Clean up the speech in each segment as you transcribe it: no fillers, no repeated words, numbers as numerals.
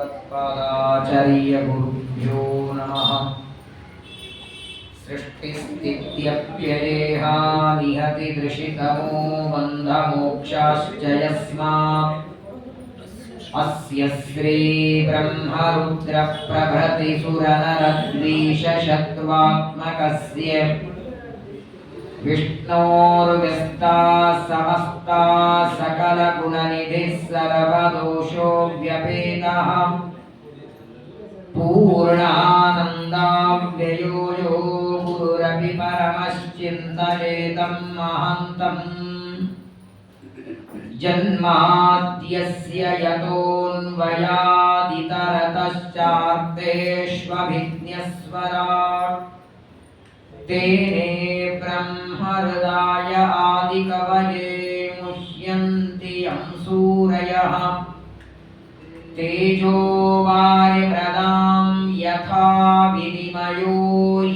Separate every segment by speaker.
Speaker 1: भगवत्पादाचार्यगुरुभ्यो नमः। सृष्टिस्थित्यप्ययेहा निहति दृशितमो बन्धमोक्षाश्च यस्मात् अस्य श्रीब्रह्मरुद्रप्रभृतिसुरनरद्वीषशत्रुवात्मकस्य विष्णोर्व्यस्ताः समस्ताः सकलगुणनिधिः सर्वदोषो व्यपेतः पूर्णानन्दाव्ययो यो गुरुरपि परमश्चिन्तयेतं महान्तम् जन्माद्यस्य यतोऽन्वयादितरतश्चार्तेष्वभिज्ञस्वराट् तेने ब्रह्महृदाय आदिकवये मुह्यन्ति यं सूरयः तेजो वारिमृदां यथा विनिमयो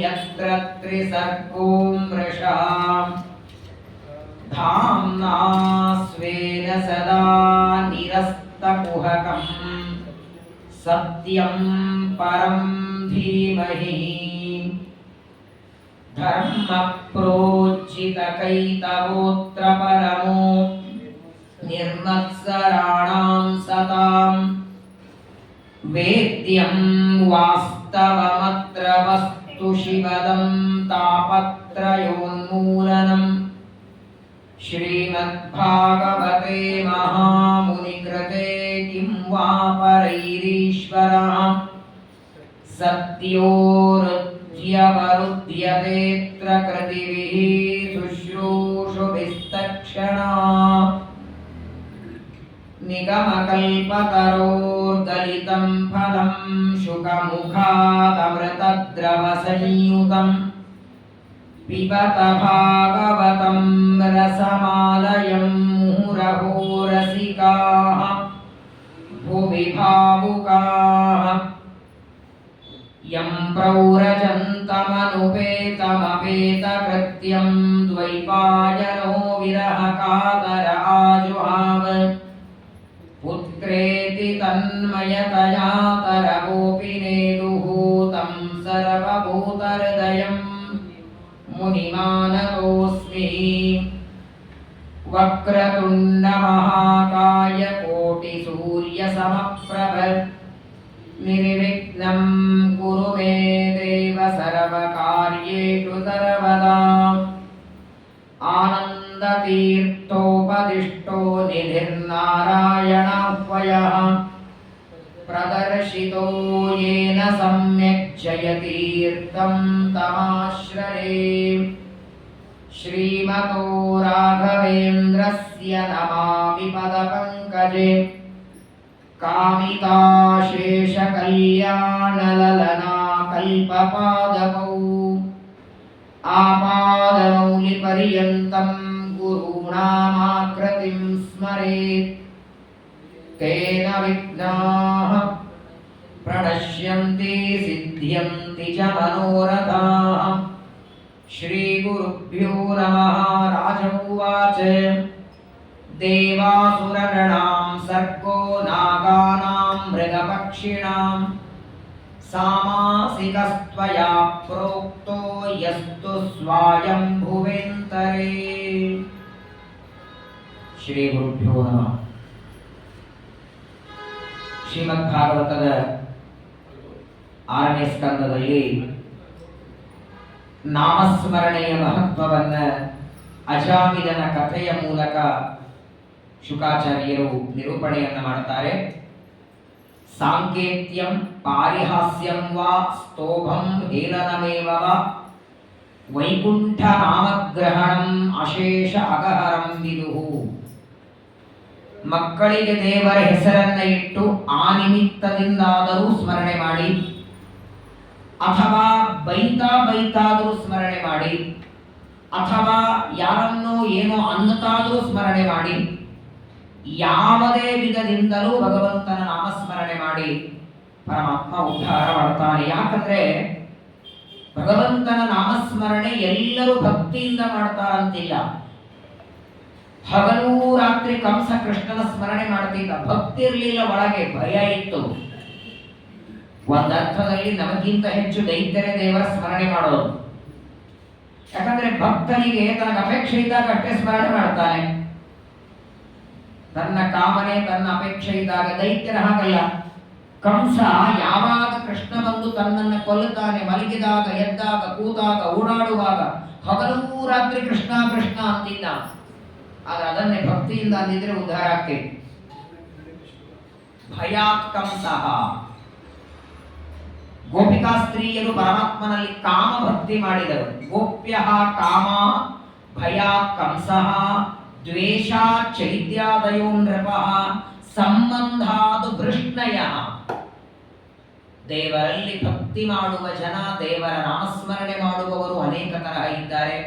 Speaker 1: यत्र त्रिसर्गो मृषा धाम्ना स्वेन सदा निरस्तकुहकं सत्यं परं धीमहि धर्मप्रोज्झितकैतवोऽत्र परमो निर्मत्सराणां सतां वेद्यं वास्तवमत्र वस्तु शिवदं तापत्रयोन्मूलनम् श्रीमद्भागवते महामुनिकृते किं वा परैरीश्वरः सत्योरुध्यवरुध्यतेऽत्र कृतिभिः शुश्रूषुभिस्तक्षणा निगमकल्पतरोर्गलितं फलं शुकमुखादमृतद्रवसंयुतम् पिबत भागवतं रसमालयं मुहुरहो रसिकाः भुवि भावुकाः यं प्रौरजन्तमनुपेतमपेतकृत्यं द्वैपायनो विरहकातर आजुहाव पुत्रेति तन्मयतया तरवोऽपि नेदुः तं सर्वभूतहृदयं मुनिमानतोऽस्मि। वक्रतुण्डमहाकाय कोटिसूर्यसमप्रभ निर्विघ्नं कुरु मे देव सर्वकार्येषु सर्वदा आनन्दतीर्थोपदिष्टो निधिर्नारायणव्ययः प्रदर्शितो येन सम्यक् जयतीर्थं तमाश्रये श्रीमतो राघवेन्द्रस्य नमामि पदपङ्कजे कामिताशेषकल्याणललना कल्पपादकौ आपादमौलिपर्यन्तं गुरूणामाकृतिं स्मरेत् तेन विघ्नाः प्रणश्यन्ति सिद्ध्यन्ति च मनोरथाः। श्रीगुरुभ्यो नमः। राज उवाच देवासुरगणां सर्गो नागानां मृगपक्षिणां सामासिकस्त्वया प्रोक्तो यस्तु स्वायंभुवेन्तरे। श्रीगुरुभ्यो नमः। ಶ್ರೀಮದ್ಭಾಗವತದ 6ನೇ ಸ್ಕಂದದಲ್ಲಿ ನಾಮಸ್ಮರಣೆಯ ಮಹತ್ವವನ್ನು ಅಜಾಮಿಲನ ಕಥೆಯ ಮೂಲಕ ಶುಕಾಚಾರ್ಯರು ನಿರೂಪಣೆಯನ್ನು ಮಾಡುತ್ತಾರೆ. ಸಾಂಕೇತ್ಯಂ ಪಾರಿಹಾಸ್ಯಂ ವಾ ಸ್ತೋಭಂ ಹೇಲನಮೇವ ವಾ ವೈಕುಂಠ ನಾಮಗ್ರಹಣಂ ಅಶೇಷ ಅಗಹರಂ ವಿದುಹು. ಮಕ್ಕಳಿಗೆ ದೇವರ ಹೆಸರನ್ನ ಇಟ್ಟು ಆ ನಿಮಿತ್ತದಿಂದಾದರೂ ಸ್ಮರಣೆ ಮಾಡಿ, ಅಥವಾ ಬೈತಾದರೂ ಸ್ಮರಣೆ ಮಾಡಿ, ಅಥವಾ ಯಾರನ್ನೋ ಏನೋ ಅನ್ನತಾದರೂ ಸ್ಮರಣೆ ಮಾಡಿ, ಯಾವುದೇ ವಿಧದಿಂದಲೂ ಭಗವಂತನ ನಾಮಸ್ಮರಣೆ ಮಾಡಿ ಪರಮಾತ್ಮ ಉದ್ಧಾರ ಮಾಡ್ತಾನೆ. ಯಾಕಂದ್ರೆ ಭಗವಂತನ ನಾಮಸ್ಮರಣೆ ಎಲ್ಲರೂ ಭಕ್ತಿಯಿಂದ ಮಾಡ್ತಾರಂತಿಲ್ಲ. ಹಗಲು ರಾತ್ರಿ ಕಂಸ ಕೃಷ್ಣನ ಸ್ಮರಣೆ ಮಾಡ್ತಿದ್ದ, ಭಕ್ತಿ ಇರಲಿಲ್ಲ, ಒಳಗೆ ಭಯ ಇತ್ತು. ಒಂದರ್ಥದಲ್ಲಿ ನಮಗಿಂತ ಹೆಚ್ಚು ದೈತ್ಯರೇ ದೇವರ ಸ್ಮರಣೆ ಮಾಡೋದು. ಯಾಕಂದ್ರೆ ಭಕ್ತನಿಗೆ ತನಗೆ ಅಪೇಕ್ಷೆ ಇದ್ದಾಗ ಅಷ್ಟೇ ಸ್ಮರಣೆ ಮಾಡ್ತಾನೆ. ತನ್ನ ಕಾಮನೆ ತನ್ನ ಅಪೇಕ್ಷೆ ಇದ್ದಾಗ. ದೈತ್ಯರ ಹಾಗಲ್ಲ. ಕಂಸ ಯಾವಾಗ ಕೃಷ್ಣ ಬಂದು ತನ್ನನ್ನು ಕೊಲ್ಲುತ್ತಾನೆ, ಮಲಗಿದಾಗ, ಎದ್ದಾಗ, ಕೂತಾಗ, ಓಡಾಡುವಾಗ, ಹಗಲೂ ರಾತ್ರಿ ಕೃಷ್ಣ ಕೃಷ್ಣ ಅಂತಿದ್ದ. ಆದ್ರೆ ಅದನ್ನೇ ಭಕ್ತಿಯಿಂದ ಅಂದಿದ್ರೆ ಉದ್ಧಾರ ಆಗ್ತೇವೆ. ಭಯಾತ್ ಕಂಸಃ. ಗೋಪಿಕಾ ಸ್ತ್ರೀಯರು ಪರಮಾತ್ಮನಲ್ಲಿ ಕಾಮ ಭಕ್ತಿ ಮಾಡಿದರು. ಗೋಪ್ಯ ಕಾಮ ಭಯಾತ್ ಕಂಸಃ ದ್ವೇಷ ಚೈತ್ಯಾದಯೋ ನೃಪಃ ಸಂಬಂಧಾದು ವೃಷ್ಣಯ. ದೇವರಲ್ಲಿ ಭಕ್ತಿ ಮಾಡುವ ಜನ, ದೇವರ ನಾಮಸ್ಮರಣೆ ಮಾಡುವವರು ಅನೇಕ ತರಹ ಇದ್ದಾರೆ.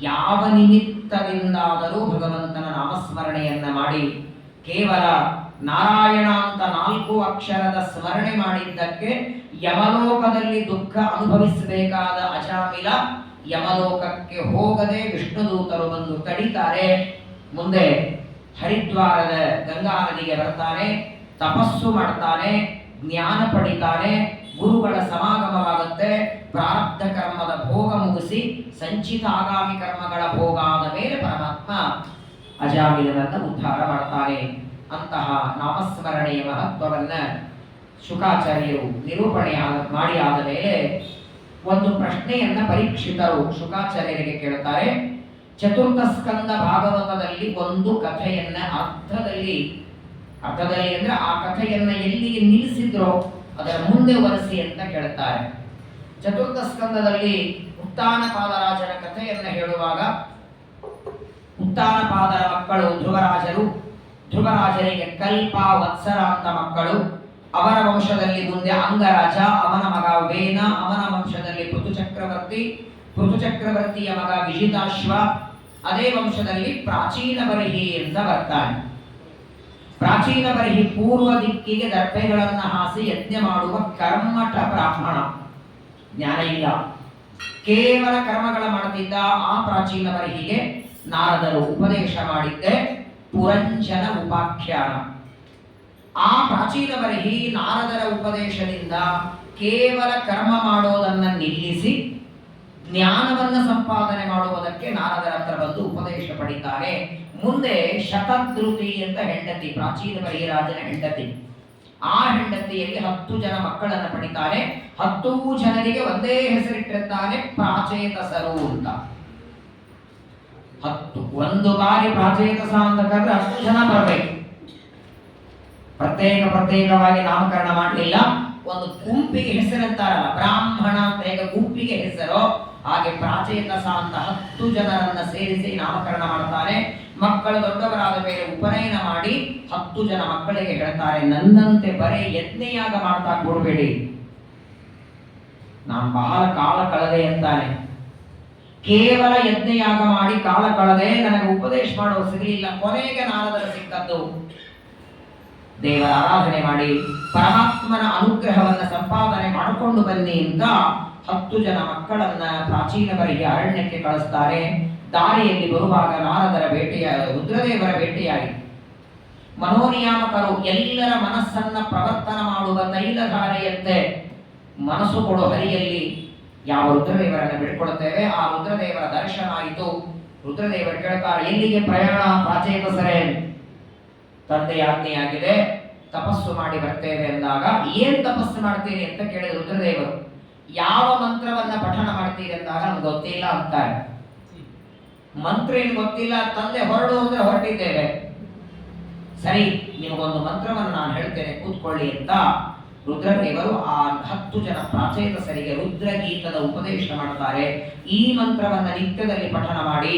Speaker 1: ಯಾವ ನಿಮಿತ್ತದಿಂದಾದರೂ ಭಗವಂತನ ನಾಮಸ್ಮರಣೆಯನ್ನ ಮಾಡಿ ಕೇವಲ ನಾರಾಯಣ ಅಂತ 4 ಅಕ್ಷರದ ಸ್ಮರಣೆ ಮಾಡಿದ್ದಕ್ಕೆ ಯಮಲೋಕದಲ್ಲಿ ದುಃಖ ಅನುಭವಿಸಬೇಕಾದ ಅಜಾಮಿಲ ಯಮಲೋಕಕ್ಕೆ ಹೋಗದೆ ವಿಷ್ಣುದೂತರು ಬಂದು ತಡಿತಾರೆ. ಮುಂದೆ ಹರಿದ್ವಾರದ ಗಂಗಾ ನದಿಗೆ ಬರ್ತಾನೆ, ತಪಸ್ಸು ಮಾಡ್ತಾನೆ, ಜ್ಞಾನ ಪಡಿತಾನೆ, ಗುರುಗಳ ಸಮಾಗಮವಾಗುತ್ತೆ. ಪ್ರಾರಬ್ಧ ಕರ್ಮದ ಭೋಗ ಮುಗಿಸಿ ಸಂಚಿತ ಆಗಾಮಿ ಕರ್ಮಗಳ ಭೋಗ ಆದ ಮೇಲೆ ಪರಮಾತ್ಮ ಅಜಾಮಿಲನನ್ನ ಉದ್ಧಾರ ಮಾಡ್ತಾನೆ. ಅಂತಹ ನಾಮಸ್ಮರಣೆಯ ಮಹತ್ವವನ್ನ ಶುಕಾಚಾರ್ಯರು ನಿರೂಪಣೆ ಮಾಡಿ ಆದ ಮೇಲೆ ಒಂದು ಪ್ರಶ್ನೆಯನ್ನ ಪರೀಕ್ಷಿತರು ಶುಕಾಚಾರ್ಯರಿಗೆ ಕೇಳುತ್ತಾರೆ. ಚತುರ್ಥ ಸ್ಕಂದ ಭಾಗವತದಲ್ಲಿ ಒಂದು ಕಥೆಯನ್ನ ಅರ್ಥದಲ್ಲಿ ಅಂದ್ರೆ ಆ ಕಥೆಯನ್ನ ಎಲ್ಲಿಗೆ ನಿಲ್ಲಿಸಿದ್ರೋ ಅದರ ಮುಂದೆ ವರೆಸಿ ಅಂತ ಕೇಳುತ್ತಾರೆ. ಚತುರ್ಥ ಸ್ಕಂದದಲ್ಲಿ ಉತ್ತಾನಪಾದರಾಜನ ಕಥೆಯನ್ನ ಹೇಳುವಾಗ ಉತ್ತಾನಪಾದರ ಮಕ್ಕಳು ಧ್ರುವರಾಜರು, ಧ್ರುವರಾಜನಿಗೆ ಕಲ್ಪ ವತ್ಸರ ಅಂತ ಮಕ್ಕಳು. ಅವರ ವಂಶದಲ್ಲಿ ಮುಂದೆ ಅಂಗರಾಜ, ಅವನ ಮಗ ವೇನ, ಅವನ ವಂಶದಲ್ಲಿ ಪೃಥುಚಕ್ರವರ್ತಿ, ಪೃಥುಚಕ್ರವರ್ತಿಯ ಮಗ ವಿಜಿತಾಶ್ವ, ಅದೇ ವಂಶದಲ್ಲಿ ಪ್ರಾಚೀನ ಬರಹಿ ಅಂತ ಬರ್ತಾನೆ. ಪ್ರಾಚೀನ ಬರಹಿ ಪೂರ್ವ ದಿಕ್ಕಿಗೆ ದರ್ಭೆಗಳನ್ನು ಹಾಸಿ ಯಜ್ಞ ಮಾಡುವ ಕರ್ಮಠ ಬ್ರಾಹ್ಮಣ. ಜ್ಞಾನ ಇಲ್ಲ, ಕೇವಲ ಕರ್ಮಗಳ ಮಾಡುತ್ತಿದ್ದ ಆ ಪ್ರಾಚೀನ ಬರಹಿಗೆ ನಾರದರು ಉಪದೇಶ ಮಾಡಿದ್ದೆ ಪುರಂಜನ ಉಪಾಖ್ಯಾನ. ಆ ಪ್ರಾಚೀನ ಬರಹಿ ನಾರದರ ಉಪದೇಶದಿಂದ ಕೇವಲ ಕರ್ಮ ಮಾಡೋದನ್ನ ನಿಲ್ಲಿಸಿ ಜ್ಞಾನವನ್ನು ಸಂಪಾದನೆ ಮಾಡುವುದಕ್ಕೆ ನಾರದರ ಹತ್ರ ಬಂದು ಉಪದೇಶ ಪಡಿತಾರೆ. ಮುಂದೆ ಶತಧೃತಿ ಅಂತ ಹೆಂಡತಿ, ಪ್ರಾಚೀನ ಬರಹಿ ರಾಜನ ಹೆಂಡತಿ. ಆ ಹೆಂಡತಿಯಲ್ಲಿ 10 ಜನ ಮಕ್ಕಳನ್ನು ಪಡಿತಾರೆ. 10 ಜನರಿಗೆ ಒಂದೇ ಹೆಸರಿಟ್ಟಿರ್ತಾನೆ, ಪ್ರಾಚೇತಸರು ಅಂತ. 10 ಒಂದು ಬಾರಿ ಪ್ರಾಚೇತಸ ಅಂತ ಕರೆದ್ರೆ 10 ಜನ ಬರಬೇಕು. ಪ್ರತ್ಯೇಕವಾಗಿ ನಾಮಕರಣ ಮಾಡಲಿಲ್ಲ. ಒಂದು ಗುಂಪಿಗೆ ಹೆಸರಂತಾರಲ್ಲ, ಬ್ರಾಹ್ಮಣ ಅಂತ ಹೇಗೆ ಗುಂಪಿಗೆ ಹೆಸರು, ಹಾಗೆ ಪ್ರಾಚೇತಸ ಅಂತ 10 ಜನರನ್ನ ಸೇರಿಸಿ ನಾಮಕರಣ ಮಾಡ್ತಾರೆ. ಮಕ್ಕಳು ದೊಡ್ಡವರಾದ ಮೇಲೆ ಉಪನಯನ ಮಾಡಿ 10 ಜನ ಮಕ್ಕಳಿಗೆ ಹೇಳ್ತಾರೆ, ನನ್ನಂತೆ ಬರೀ ಯಜ್ಞಯಾಗ ಮಾಡ್ತಾ ಕೊಡಬೇಡಿ, ನಾನು ಬಹಳ ಕಾಲ ಕಳೆದೆ ಅಂತಾನೆ. ಕೇವಲ ಯಜ್ಞಯಾಗ ಮಾಡಿ ಕಾಲ ಕಳೆದೆ, ನನಗೆ ಉಪದೇಶ ಮಾಡೋರು ಸಿಗಲಿಲ್ಲ. ಕೊನೆಗೆ ನಾರದರು ಸಿಕ್ಕದ್ದು. ದೇವರ ಆರಾಧನೆ ಮಾಡಿ ಪರಮಾತ್ಮನ ಅನುಗ್ರಹವನ್ನ ಸಂಪಾದನೆ ಮಾಡಿಕೊಂಡು ಬನ್ನಿ ಅಂತ 10 ಜನ ಮಕ್ಕಳನ್ನ ಪ್ರಾಚೀನ ಬರಹಿ ಅರಣ್ಯಕ್ಕೆ ಕಳಿಸ್ತಾರೆ. ದಾರಿಯಲ್ಲಿ ಬರುವಾಗ ನಾರದರ ರುದ್ರದೇವರ ಭೇಟಿಯಾಗಿ ಮನೋನಿಯಾಮಕರು ಎಲ್ಲರ ಮನಸ್ಸನ್ನ ಪ್ರವರ್ತನ ಮಾಡುವ ತೈಲಧಾರೆಯಂತೆ ಮನಸ್ಸು ಕೊಡೋ ಹರಿಯಲ್ಲಿ ಯಾವ ರುದ್ರದೇವರನ್ನ ಬಿಡ್ಕೊಳ್ತೇವೆ, ಆ ರುದ್ರದೇವರ ದರ್ಶನ ಆಯಿತು. ರುದ್ರದೇವರು ಕೇಳ್ತಾರೆ, ಎಲ್ಲಿಗೆ ಪ್ರಯಾಣ ಪ್ರಾಚೇತಸರೇ? ತಂದೆ ಆಜ್ಞೆಯಾಗಿದೆ, ತಪಸ್ಸು ಮಾಡಿ ಬರ್ತೇವೆ ಎಂದಾಗ, ಏನ್ ತಪಸ್ಸು ಮಾಡ್ತೀರಿ ಅಂತ ಕೇಳಿದ ರುದ್ರದೇವರು. ಯಾವ ಮಂತ್ರವನ್ನ ಪಠಣ ಮಾಡ್ತೀರಿ ಅಂದಾಗ ನಮ್ಗೆ ಗೊತ್ತಿಲ್ಲ ಅಂತಾರೆ. ಮಂತ್ರ ಏನು ಗೊತ್ತಿಲ್ಲ, ತಂದೆ ಹೊರಡು ಅಂದ್ರೆ ಹೊರಟಿದ್ದೇವೆ. ಸರಿ, ನಿಮಗೊಂದು ಮಂತ್ರವನ್ನು ನಾನು ಹೇಳ್ತೇನೆ, ಕೂತ್ಕೊಳ್ಳಿ ಅಂತ ರುದ್ರದೇವರು ಆ 10 ಜನ ಪ್ರಾಚೇತಸರಿಗೆ ರುದ್ರಗೀತದ ಉಪದೇಶ ಮಾಡ್ತಾರೆ. ಈ ಮಂತ್ರವನ್ನ ನಿತ್ಯದಲ್ಲಿ ಪಠಣ ಮಾಡಿ.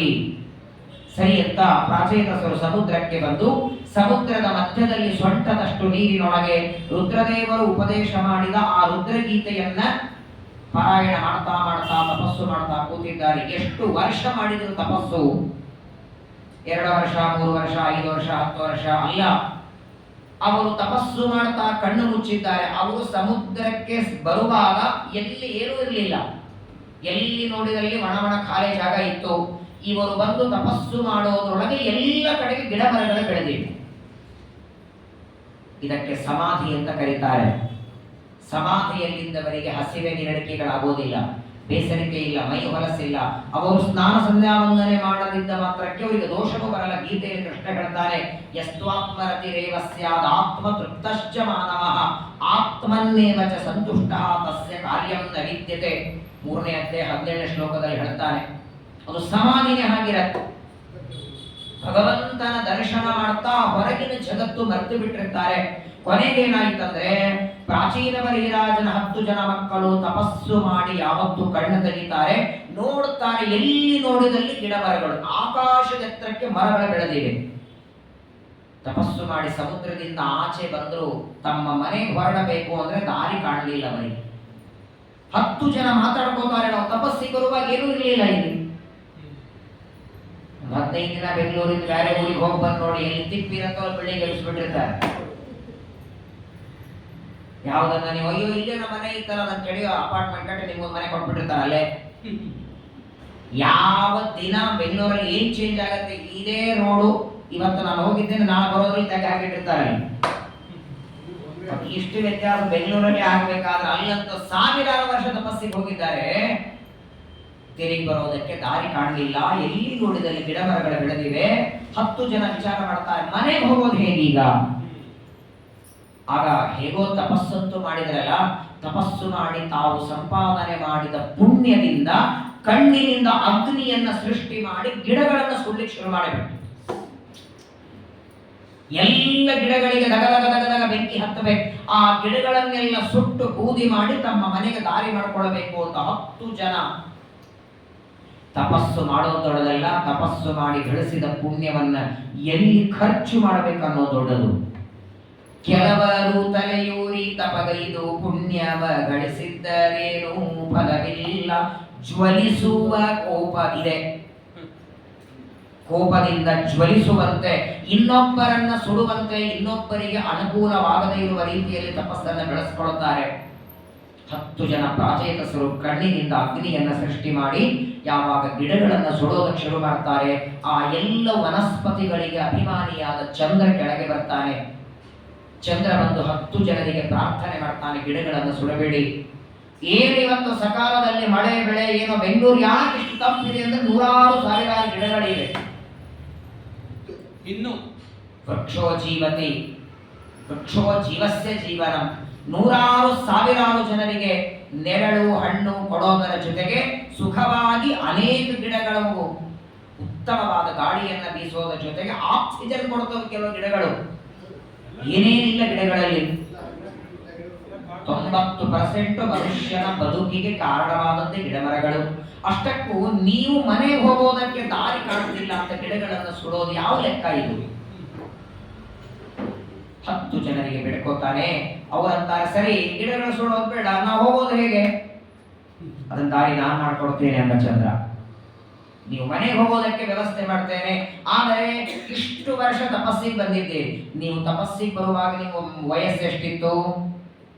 Speaker 1: ಸರಿ ಅಂತ ಪ್ರಾಚೇತಸರು ಸಮುದ್ರಕ್ಕೆ ಬಂದು ಸಮುದ್ರದ ಮಧ್ಯದಲ್ಲಿ ಸೊಂಟದಷ್ಟು ನೀರಿನೊಳಗೆ ರುದ್ರದೇವರು ಉಪದೇಶ ಮಾಡಿದ ಆ ರುದ್ರಗೀತೆಯನ್ನ ಪಾರಾಯಣ ಮಾಡ್ತಾ ಮಾಡ್ತಾ ತಪಸ್ಸು ಮಾಡ್ತಾ ಕೂತಿದ್ದಾರೆ. ಎಷ್ಟು ವರ್ಷ ಮಾಡಿದ್ರು ತಪಸ್ಸು? 2 ವರ್ಷ, 3 ವರ್ಷ, 5 ವರ್ಷ, 10 ವರ್ಷ ಅಲ್ಲ. ಅವರು ತಪಸ್ಸು ಮಾಡ್ತಾ ಕಣ್ಣು ಮುಚ್ಚಿದ್ದಾರೆ. ಅವರು ಸಮುದ್ರಕ್ಕೆ ಬರುವಾಗ ಎಲ್ಲಿ ಏನೂ ಇರಲಿಲ್ಲ, ಎಲ್ಲಿ ನೋಡಿದಲ್ಲಿ ಒಣ ಖಾಲಿ ಜಾಗ ಇತ್ತು. ಇವರು ಬಂದು ತಪಸ್ಸು ಮಾಡೋದ್ರೊಳಗೆ ಎಲ್ಲ ಕಡೆಗೆ ಗಿಡ ಮರಗಳು ಬೆಳೆದಿವೆ. ಇದಕ್ಕೆ ಸಮಾಧಿ ಅಂತ ಕರೀತಾರೆ. ಸಮಾಧಿಯಲ್ಲಿದ್ದವರಿಗೆ ಹಸಿವೆ ನಿರಡಿಕೆಗಳಾಗೋದಿಲ್ಲ, ಬೇಸರಿಕೆ ಇಲ್ಲ, ಮೈ ಹೊಲಸಿಲ್ಲ. ಅವರು ಸ್ನಾನ ಸಂಧ್ಯಾ ವಂದನೆ ಮಾಡದಿದ್ದ ಮಾತ್ರಕ್ಕೆ ಅವರಿಗೆ ದೋಷವೂ ಬರಲ್ಲ. ಗೀತೆಯಲ್ಲಿ ಕೃಷ್ಣ ಹೇಳ್ತಾರೆ, ಯಸ್ತ್ವಾತ್ಮರತಿರೇವ ಸ್ಯಾದ್ ಆತ್ಮ ತೃಪ್ತಶ್ಚ ಮಾನವಃ ಆತ್ಮನ್ನೇವ ಚ ಸಂತುಷ್ಟಃ ತಸ್ಯ ಕಾರ್ಯಂ ನ ವಿದ್ಯತೆ. 3ನೇ ಅಧ್ಯಾಯ 17ನೇ ಶ್ಲೋಕದಲ್ಲಿ ಹೇಳ್ತಾನೆ. ಅದು ಸಮಾಧಿನೇ ಆಗಿರತ್ತೆ. ಭಗವಂತನ ದರ್ಶನ ಮಾಡ್ತಾ ಹೊರಗಿನ ಜಗತ್ತು ಮರೆತು ಬಿಟ್ಟಿರ್ತಾರೆ. ಕೊನೆಗೇನಾಯ್ತಂದ್ರೆ, ಪ್ರಾಚೀನ ಬಲಿರಾಜನ 10 ಜನ ಮಕ್ಕಳು ತಪಸ್ಸು ಮಾಡಿ ಯಾವತ್ತು ಕಣ್ಣು ತೆಗಿತಾರೆ, ನೋಡುತ್ತಾರೆ, ಎಲ್ಲಿ ನೋಡಿದಲ್ಲಿ ಗಿಡ ಮರಗಳು, ಆಕಾಶದ ಎತ್ತರಕ್ಕೆ ಮರಗಳು ಬೆಳೆದಿವೆ. ತಪಸ್ಸು ಮಾಡಿ ಸಮುದ್ರದಿಂದ ಆಚೆ ಬಂದ್ರು, ತಮ್ಮ ಮನೆಗೆ ಹೊರಡಬೇಕು ಅಂದ್ರೆ ದಾರಿ ಕಾಣಲಿಲ್ಲ ಅವರಿಗೆ. 10 ಜನ ಮಾತಾಡ್ಕೋತಾರೆ, ನಾವು ತಪಸ್ಸಿಗೆ ಬರುವಾಗ ಏನೂ ಇರಲಿಲ್ಲ ಇಲ್ಲಿ. 15 ದಿನ ಬೆಂಗಳೂರಿಂದ ಬೇರೆ ಊರಿಗೆ ಹೋಗಿ ಬಂದು ನೋಡಿ, ಎಲ್ಲಿ ತಿಪ್ಪಿರತ್ತೋ ಬಿಲ್ಡಿಂಗ್ ಎಬ್ಬಿಸ್ಬಿಟ್ಟಿರ್ತಾರೆ. ಯಾವ್ದನ್ನ ನೀವು ಅಯ್ಯೋ ಇಲ್ಲೇ ನಮ್ಮ ಮನೆ ಇತ್ತಲ್ಲ, ನನ್ನ ಕೆಡಿಯೋ ಅಪಾರ್ಟ್ಮೆಂಟ್ ಕಟ್ಟಿ ನಿಮ್ಗೊಂದು ಮನೆ ಕೊಟ್ಬಿಟ್ಟಿರ್ತಾರೆ ಅಲ್ಲೇ. ಯಾವ ದಿನ ಬೆಂಗಳೂರಲ್ಲಿ ಏನ್ ಚೇಂಜ್ ಆಗತ್ತೆ, ಇದೇ ರೋಡು ಇವತ್ತು ನಾನು ಹೋಗಿದ್ದೇನೆ, ನಾಳೆ ಬರೋದ್ರಲ್ಲಿ ತೆಗೆ ಹಾಕಿಟ್ಟಿರ್ತಾರೆ. ಇಷ್ಟು ವ್ಯತ್ಯಾಸ ಬೆಂಗಳೂರಲ್ಲಿ ಆಗ್ಬೇಕಾದ್ರೆ ಅಲ್ಲಂತೂ ಸಾವಿರಾರು ವರ್ಷ ತಪಸ್ಸಿಗೆ ಹೋಗಿದ್ದಾರೆ. ತಿರುಗಿ ಬರೋದಕ್ಕೆ ದಾರಿ ಕಾಣಲಿಲ್ಲ, ಎಲ್ಲಿ ನೋಡಿದಲ್ಲಿ ಗಿಡ ಮರಗಳು ಬೆಳೆದಿವೆ. 10 ಜನ ವಿಚಾರ ಮಾಡ್ತಾರೆ, ಮನೆಗೆ ಹೋಗೋದು ಹೇಗೀಗ? ಆಗ ಹೇಗೋ ತಪಸ್ಸಂತೂ ಮಾಡಿದ್ರಲ್ಲ, ತಪಸ್ಸು ಮಾಡಿ ತಾವು ಸಂಪಾದನೆ ಮಾಡಿದ ಪುಣ್ಯದಿಂದ ಕಣ್ಣಿನಿಂದ ಅಗ್ನಿಯನ್ನ ಸೃಷ್ಟಿ ಮಾಡಿ ಗಿಡಗಳನ್ನು ಸುಡ್ಲಿಕ್ಕೆ ಶುರು ಮಾಡಬೇಕು. ಎಲ್ಲ ಗಿಡಗಳಿಗೆ ದಗದಗ ಬೆಂಕಿ ಹತ್ತಬೇಕು. ಆ ಗಿಡಗಳನ್ನೆಲ್ಲ ಸುಟ್ಟು ಬೂದಿ ಮಾಡಿ ತಮ್ಮ ಮನೆಗೆ ದಾರಿ ಮಾಡ್ಕೊಳ್ಬೇಕು ಅಂತ 10 ಜನ ತಪಸ್ಸು ಮಾಡೋದು ದೊಡ್ಡದಲ್ಲ, ತಪಸ್ಸು ಮಾಡಿ ಗಳಿಸಿದ ಪುಣ್ಯವನ್ನ ಎಲ್ಲಿ ಖರ್ಚು ಮಾಡಬೇಕನ್ನೋ ದೊಡ್ಡದು. ಕೆಲವರು ತಲೆಯೂರಿ ತಪಗೈದು ಪುಣ್ಯವ ಗಳಿಸಿದ್ದರೇನೂ ಫಲವಿಲ್ಲ, ಜ್ವಲಿಸುವ ಕೋಪ ಇದೆ. ಕೋಪದಿಂದ ಜ್ವಲಿಸುವಂತೆ, ಇನ್ನೊಬ್ಬರನ್ನ ಸುಡುವಂತೆ, ಇನ್ನೊಬ್ಬರಿಗೆ ಅನುಕೂಲವಾಗದೇ ಇರುವ ರೀತಿಯಲ್ಲಿ ತಪಸ್ಸನ್ನು ಬೆಳೆಸ್ಕೊಳ್ಳುತ್ತಾರೆ. 10 ಜನ ಪ್ರಾಚೇತಸರು ಕಣ್ಣಿನಿಂದ ಅಗ್ನಿಯನ್ನ ಸೃಷ್ಟಿ ಮಾಡಿ ಯಾವಾಗ ಗಿಡಗಳನ್ನು ಸುಡೋದಕ್ಕೆ ಶುರು ಮಾಡ್ತಾರೆ, ಆ ಎಲ್ಲ ವನಸ್ಪತಿಗಳಿಗೆ ಅಭಿಮಾನಿಯಾದ ಚಂದ್ರ ಕೆಳಗೆ ಬರ್ತಾನೆ. ಚಂದ್ರ ಬಂದು 10 ಜನರಿಗೆ ಪ್ರಾರ್ಥನೆ ಮಾಡ್ತಾನೆ, ಗಿಡಗಳನ್ನು ಸುಡಬೇಡಿ. ಏನಿವತ್ತು ಸಕಾಲದಲ್ಲಿ ಮಳೆ ಬೆಳೆ ಏನೋ ಬೆಂಗಳೂರು ಯಾಕೆ ಇಷ್ಟು ತಪ್ಪಿದೆ ಅಂದ್ರೆ 100,000 ಗಿಡಗಳಿವೆ. ಇನ್ನು ವೃಕ್ಷೋ ಜೀವತಿ, ವೃಕ್ಷೋ ಜೀವಸ್ಯ ಜೀವನಂ. 100,000 ಜನರಿಗೆ ನೆರಳು ಹಣ್ಣು ಕೊಡೋದರ ಜೊತೆಗೆ ಸುಖವಾಗಿ ಅನೇಕ ಗಿಡಗಳು ಉತ್ತಮವಾದ ಗಾಳಿಯನ್ನ ಬೀಸೋದರ ಜೊತೆಗೆ ಆಕ್ಸಿಜನ್ ಕೊಡ್ತವೆ ಕೆಲವು ಗಿಡಗಳು. ಏನೇನಿಲ್ಲ ಗಿಡಗಳಲ್ಲಿ 90% ಮನುಷ್ಯನ ಬದುಕಿಗೆ ಕಾರಣವಾದಂತೆ ಗಿಡಮರಗಳು. ಅಷ್ಟಕ್ಕೂ ನೀವು ಮನೆಗೆ ಹೋಗೋದಕ್ಕೆ ದಾರಿ ಕಾಣುತ್ತಿಲ್ಲ ಅಂತ ಗಿಡಗಳನ್ನು ಸುಡೋದು ಯಾವ ಲೆಕ್ಕ ಇದು? 10 ಜನರಿಗೆ ಬೆಡ್ಕೋತಾನೆ. ಅವರಂತಾರೆ, ಸರಿ ಗಿಡಗಳು ಸುಡೋದು ಬೇಡ, ನಾವು ಹೋಗೋದು ಹೇಗೆ? ಅದನ್ನ ದಾರಿ ನಾನು ಮಾಡ್ಕೊಡ್ತೇನೆ ಅಂತ ಚಂದ್ರ. ನೀವು ಮನೆಗೆ ಹೋಗೋದಕ್ಕೆ ವ್ಯವಸ್ಥೆ ಮಾಡ್ತೇನೆ, ಆದರೆ ಇಷ್ಟು ವರ್ಷ ತಪಸ್ಸಿಗೆ ಬಂದಿದ್ದೀರಿ. ನೀವು ತಪಸ್ಸಿಗೆ ಬರುವಾಗ ನೀವು ವಯಸ್ಸು ಎಷ್ಟಿತ್ತು?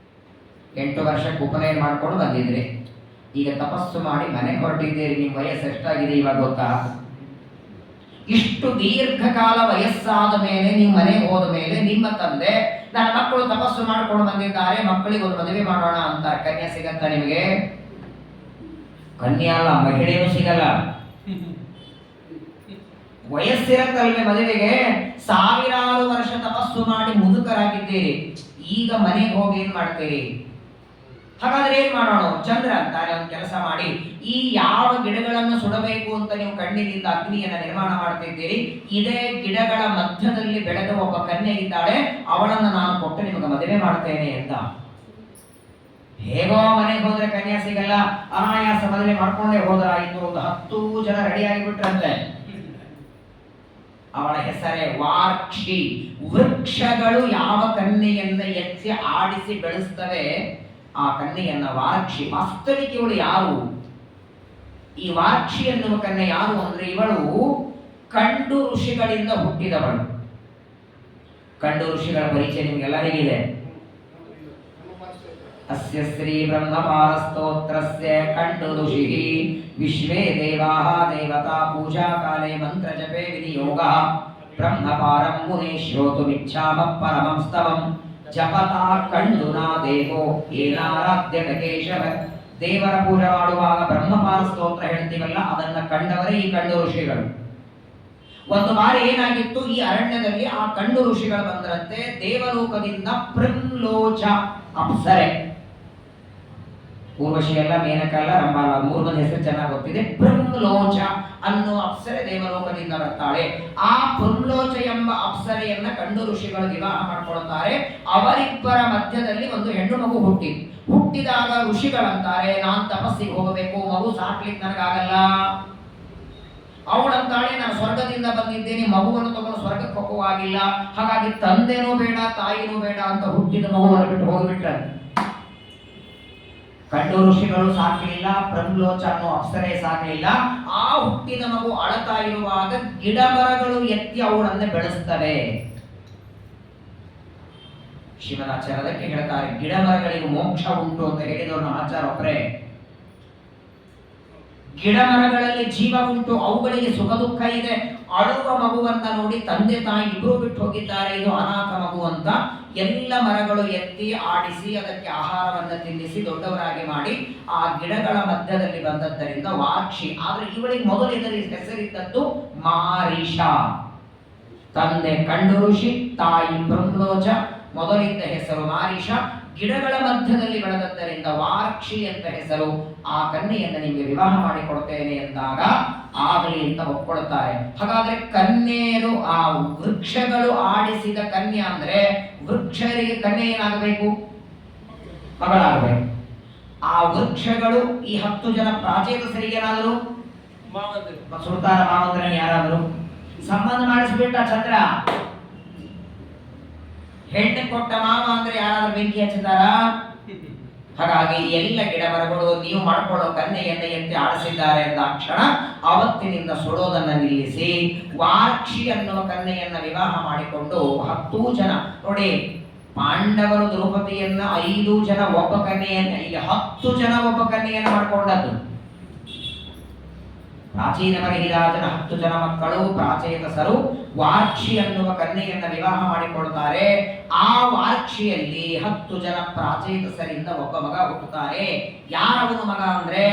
Speaker 1: 8 ವರ್ಷಕ್ಕೆ ಉಪನಯನ ಮಾಡ್ಕೊಂಡು ಬಂದಿದ್ರಿ. ಈಗ ತಪಸ್ಸು ಮಾಡಿ ಮನೆಗೆ ಹೊರಟಿದ್ದೀರಿ, ನಿಮ್ಮ ವಯಸ್ಸು ಎಷ್ಟಾಗಿದೆ ಇವಾಗ ಗೊತ್ತಾ? ಇಷ್ಟು ದೀರ್ಘಕಾಲ ವಯಸ್ಸಾದ ಮೇಲೆ ನೀವು ಮನೆಗೆ ಹೋದ ಮೇಲೆ ನಿಮ್ಮ ತಂದೆ, ನನ್ನ ಮಕ್ಕಳು ತಪಸ್ಸು ಮಾಡ್ಕೊಂಡು ಬಂದಿದ್ದಾರೆ, ಮಕ್ಕಳಿಗೆ ಒಂದು ಮದುವೆ ಮಾಡೋಣ ಅಂತ. ಕನ್ಯಾ ಸಿಗತ್ತ ನಿಮಗೆ? ಕನ್ಯಾ ಅಲ್ಲ, ಮಹಿಳೆಯೂ ಸಿಗಲ್ಲ. ವಯಸ್ಸಿರತ್ತಲ್ವೇ ಮದುವೆಗೆ? ಸಾವಿರಾರು ವರ್ಷ ತಪಸ್ಸು ಮಾಡಿ ಮುದುಕರಾಗಿದ್ದೀರಿ, ಈಗ ಮನೆಗೆ ಹೋಗಿ ಏನ್ ಮಾಡ್ತೀರಿ? ಹಾಗಾದ್ರೆ ಏನ್ ಮಾಡೋಣ? ಚಂದ್ರ ಅಂತಾರೆ, ಒಂದು ಕೆಲಸ ಮಾಡಿ, ಈ ಯಾವ ಗಿಡಗಳನ್ನು ಸುಡಬೇಕು ಅಂತ ನೀವು ಕಣ್ಣಿನಿಂದ ಅಗ್ನಿಯನ್ನ ನಿರ್ಮಾಣ ಮಾಡ್ತಿದ್ದೀರಿ, ಇದೇ ಗಿಡಗಳ ಮಧ್ಯದಲ್ಲಿ ಬೆಳೆದ ಒಬ್ಬ ಕನ್ಯೆ ಇದ್ದಾಳೆ, ಅವಳನ್ನು ನಾನು ಕೊಟ್ಟು ನಿಮಗೆ ಮದುವೆ ಮಾಡ್ತೇನೆ ಅಂತ. ಹೇಗೋ ಮನೆಗೆ ಹೋದ್ರೆ ಕನ್ಯಾ ಸಿಗಲ್ಲ, ಅನಾಯಾಸ ಮದುವೆ ಮಾಡ್ಕೊಂಡೇ ಹೋದ್ರಾಯಿತು. ಒಂದು 10 ಜನ ರೆಡಿ ಆಗಿಬಿಟ್ರಂತೆ. ಅವಳ ಹೆಸರೇ ವಾರ್ಕ್ಷಿ. ವೃಕ್ಷಗಳು ಯಾವ ಕನ್ಯೆಯನ್ನ ಎತ್ತಿ ಆಡಿಸಿ ಬೆಳೆಸ್ತವೆ, ಆ ಕನ್ಯೆಯನ್ನ ವಾರ್ಕ್ಷಿ. ವಾಸ್ತವಿಕ ಇವಳು ಯಾರು? ಈ ವಾರ್ಕ್ಷಿ ಎನ್ನುವ ಕನ್ಯೆ ಯಾರು ಅಂದ್ರೆ, ಇವಳು ಕಂಡು ಋಷಿಗಳಿಂದ ಹುಟ್ಟಿದವಳು. ಕಂಡು ಋಷಿಗಳ ಪರಿಚಯ ನಿಮ್ಗೆಲ್ಲರಿಗಿದೆ. ಅಸ್ಯ ಶ್ರೀ ಬ್ರಹ್ಮಪಾಲ ಸ್ತೋತ್ರಸ್ಯ ಕಂಡು ಋಷಿಃ ವಿಶ್ವೇ ದೇವಾಃ ದೇವತಾ ಪೂಜಾ ಕಾಲೇ ಮಂತ್ರ ಜಪೇ ವಿನಿಯೋಗಃ ಬ್ರಹ್ಮಪಾರಂ ಮುನೇ ಶ್ರೋತುಮಿಚ್ಛಾಮಃ ಪರಮಂ ಸ್ತವಂ ಜಪತಾ ಕಂಡುನಾ ದೇವೋ ಏನಾರಾಧ್ಯತ ಕೇಶವ. ದೇವರ ಪೂಜೆ ಮಾಡುವಾಗ ಬ್ರಹ್ಮಪಾದ ಸ್ತೋತ್ರ ಹೇಳ್ತೀವಲ್ಲ, ಅದನ್ನ ಕಂಡವರೇ ಈ ಕಂಡು ಋಷಿಗಳು. ಒಂದು ಬಾರಿ ಏನಾಗಿತ್ತು, ಈ ಅರಣ್ಯದಲ್ಲಿ ಆ ಕಂಡು ಋಷಿಗಳು ಬಂದ್ರಂತೆ. ದೇವಲೋಕದಿಂದ ಪ್ರಿಂಲೋಚ ಅಪ್ಸರೆ, ಊರ್ವಶಿ ಅಲ್ಲ, ಮೇನಕ ಅಲ್ಲ, ರಂಭ ಅಲ್ಲ, ಮೂರು ಮಂದಿ ಹೆಸರು ಚೆನ್ನಾಗಿ ಗೊತ್ತಿದೆ. ಪ್ರಿಂಲೋಚ ಅನ್ನೋ ಅಪ್ಸರೆ ದೇವಲೋಕದಿಂದ ಬರ್ತಾಳೆ. ಆ ಪ್ರಿಂಲೋಚ ಎಂಬ ಅಪ್ಸರೆಯನ್ನ ಕಂಡು ಋಷಿಗಳು ವಿವಾಹ ಮಾಡಿಕೊಳ್ಳುತ್ತಾರೆ. ಅವರಿಬ್ಬರ ಮಧ್ಯದಲ್ಲಿ ಒಂದು ಹೆಣ್ಣು ಮಗು ಹುಟ್ಟಿದಾಗ ಋಷಿಗಳಂತಾರೆ, ನಾನ್ ತಪಸ್ಸಿಗೆ ಹೋಗಬೇಕು, ಮಗು ಸಾಕ್ಲಿಕ್ಕೆ ನನಗಾಗಲ್ಲ. ಅವಳಂತಾಳೆ, ನಾನು ಸ್ವರ್ಗದಿಂದ ಬಂದಿದ್ದೇನೆ, ಮಗುವನ್ನು ತಗೊಂಡು ಸ್ವರ್ಗಕ್ಕೆ ಹೋಗುವಾಗಿಲ್ಲ, ಹಾಗಾಗಿ ತಂದೆನೂ ಬೇಡ ತಾಯಿನೂ ಬೇಡ ಅಂತ ಹುಟ್ಟಿದ ಮಗುವನ್ನು ಬಿಟ್ಟು ಹೋಗಿಬಿಟ್ರೆ. ಕಂಡು ಋಷಿಗಳು ಸಾಕಲಿಲ್ಲ, ಪ್ರಂಲೋಚ ಅನ್ನೋ ಅಪ್ಸರೆ ಸಾಕಲಿಲ್ಲ. ಆ ಹುಟ್ಟಿದ ಮಗು ಅಳತಾ ಇರುವಾಗ ಗಿಡ ಮರಗಳು ಎತ್ತಿ ಅವಳನ್ನೇ ಬೆಳೆಸ್ತವೆ. ಶ್ರೀಮದಾಚಾರ್ಯದಕ್ಕೆ ಹೇಳ್ತಾರೆ, ಗಿಡ ಮರಗಳಿಗೆ ಮೋಕ್ಷ ಉಂಟು ಅಂತ ಹೇಳಿದವರು ನಮ್ಮ ಆಚಾರ ಒಬ್ಬರೇ. ಗಿಡ ಮರಗಳಲ್ಲಿ ಜೀವ ಉಂಟು, ಅವುಗಳಿಗೆ ಸುಖ ದುಃಖ ಇದೆ. ಅಳುವ ಮಗುವನ್ನ ನೋಡಿ ತಂದೆ ತಾಯಿ ಇಬ್ರು ಬಿಟ್ಟು ಹೋಗಿದ್ದಾರೆ, ಇದು ಅನಾಥ ಮಗು ಅಂತ ಎಲ್ಲ ಮರಗಳು ಎತ್ತಿ ಆಡಿಸಿ ಅದಕ್ಕೆ ಆಹಾರವನ್ನು ತಿನ್ನಿಸಿ ದೊಡ್ಡವರಾಗಿ ಮಾಡಿ ಆ ಗಿಡಗಳ ಮಧ್ಯದಲ್ಲಿ ಬಂದದ್ದರಿಂದ ವಾಕ್ಷಿ. ಆದ್ರೆ ಇವಳಿಗೆ ಮೊದಲು ಇದರ ಹೆಸರಿದ್ದದ್ದು ಮಾರೀಷ. ತಂದೆ ಕಂಡು ಋಷಿ, ತಾಯಿ ಪ್ರಂಲೋಚ, ಮೊದಲಿದ್ದ ಹೆಸರು ಮಾರೀಷ. ಗಿಡಗಳ ಮಧ್ಯದಲ್ಲಿ ಬೆಳೆದದ್ದರಿಂದ ವಾರ್ಕ್ಷಿ ಅಂತ ಹೆಸರು. ಆ ಕನ್ಯೆಯನ್ನು ನಿಮಗೆ ವಿವಾಹ ಮಾಡಿಕೊಡ್ತೇನೆ ಎಂದಾಗ ಆಗಲಿ ಅಂತ ಒಪ್ಕೊಳ್ತಾರೆ. ಹಾಗಾದ್ರೆ ಕನ್ಯೆಯರು, ಆ ವೃಕ್ಷಗಳು ಆಡಿಸಿದ ಕನ್ಯೆ ಅಂದ್ರೆ ವೃಕ್ಷರಿಗೆ ಕನ್ಯೆ ಏನಾಗಬೇಕು? ಮಗಳಾಗಬೇಕು. ಆ ವೃಕ್ಷಗಳು ಈ 10 ಜನ ಪ್ರಾಚೇತಸರಿಗೆ ಏನಾದರು? ಸುಲ್ತಾನ ಮಾವಂದ್ರನ್ ಯಾರಾದರು ಸಂಬಂಧ ಮಾಡಿಸ್ಬಿಟ್ಟ ಚಂದ್ರ. ಹೆಣ್ಣು ಕೊಟ್ಟ ಮಾವ ಅಂದ್ರೆ ಯಾರಾದ್ರೂ ಬೆಂಕಿ ಹಚ್ಚಿದಾರ? ಹಾಗಾಗಿ ಎಲ್ಲ ಗಿಡ ಮರಗಳು ನೀವು ಮಾಡ್ಕೊಳ್ಳೋ ಕನ್ಯೆಯನ್ನು ಎತ್ತಿ ಆಡಿಸಿದ್ದಾರೆ ಎಂದ ಕ್ಷಣ ಅವತ್ತಿನಿಂದ ಸುಡೋದನ್ನ ನಿಲ್ಲಿಸಿ ವಾರ್ಕ್ಷಿ ಅನ್ನುವ ಕನ್ಯೆಯನ್ನ ವಿವಾಹ ಮಾಡಿಕೊಂಡು 10 ಜನ. ನೋಡಿ, ಪಾಂಡವರು ದ್ರೌಪದಿಯನ್ನ 5 ಜನ ಒಬ್ಬ ಕನ್ಯೆಯನ್ನ, ಈಗ 10 ಜನ ಒಬ್ಬ ಕನ್ಯೆಯನ್ನ ಮಾಡಿಕೊಂಡದ್ದು. ಪ್ರಾಚೀನ ಮರಿರಾಜನ 10 ಜನ ಮಕ್ಕಳು ಪ್ರಾಚೇತಸರು ವಾರ್ಕ್ಷಿ ಅನ್ನುವ ಕನ್ಯೆಯನ್ನ ವಿವಾಹ ಮಾಡಿಕೊಳ್ತಾರೆ. ಆ ವಾರ್ಕ್ಷಿಯಲ್ಲಿ 10 ಜನ ಪ್ರಾಚೇತಸರಿಂದ ಒಬ್ಬ ಮಗ ಹುಟ್ಟುತ್ತಾರೆ. ಯಾರವನು ಮಗ ಅಂದ್ರೆ,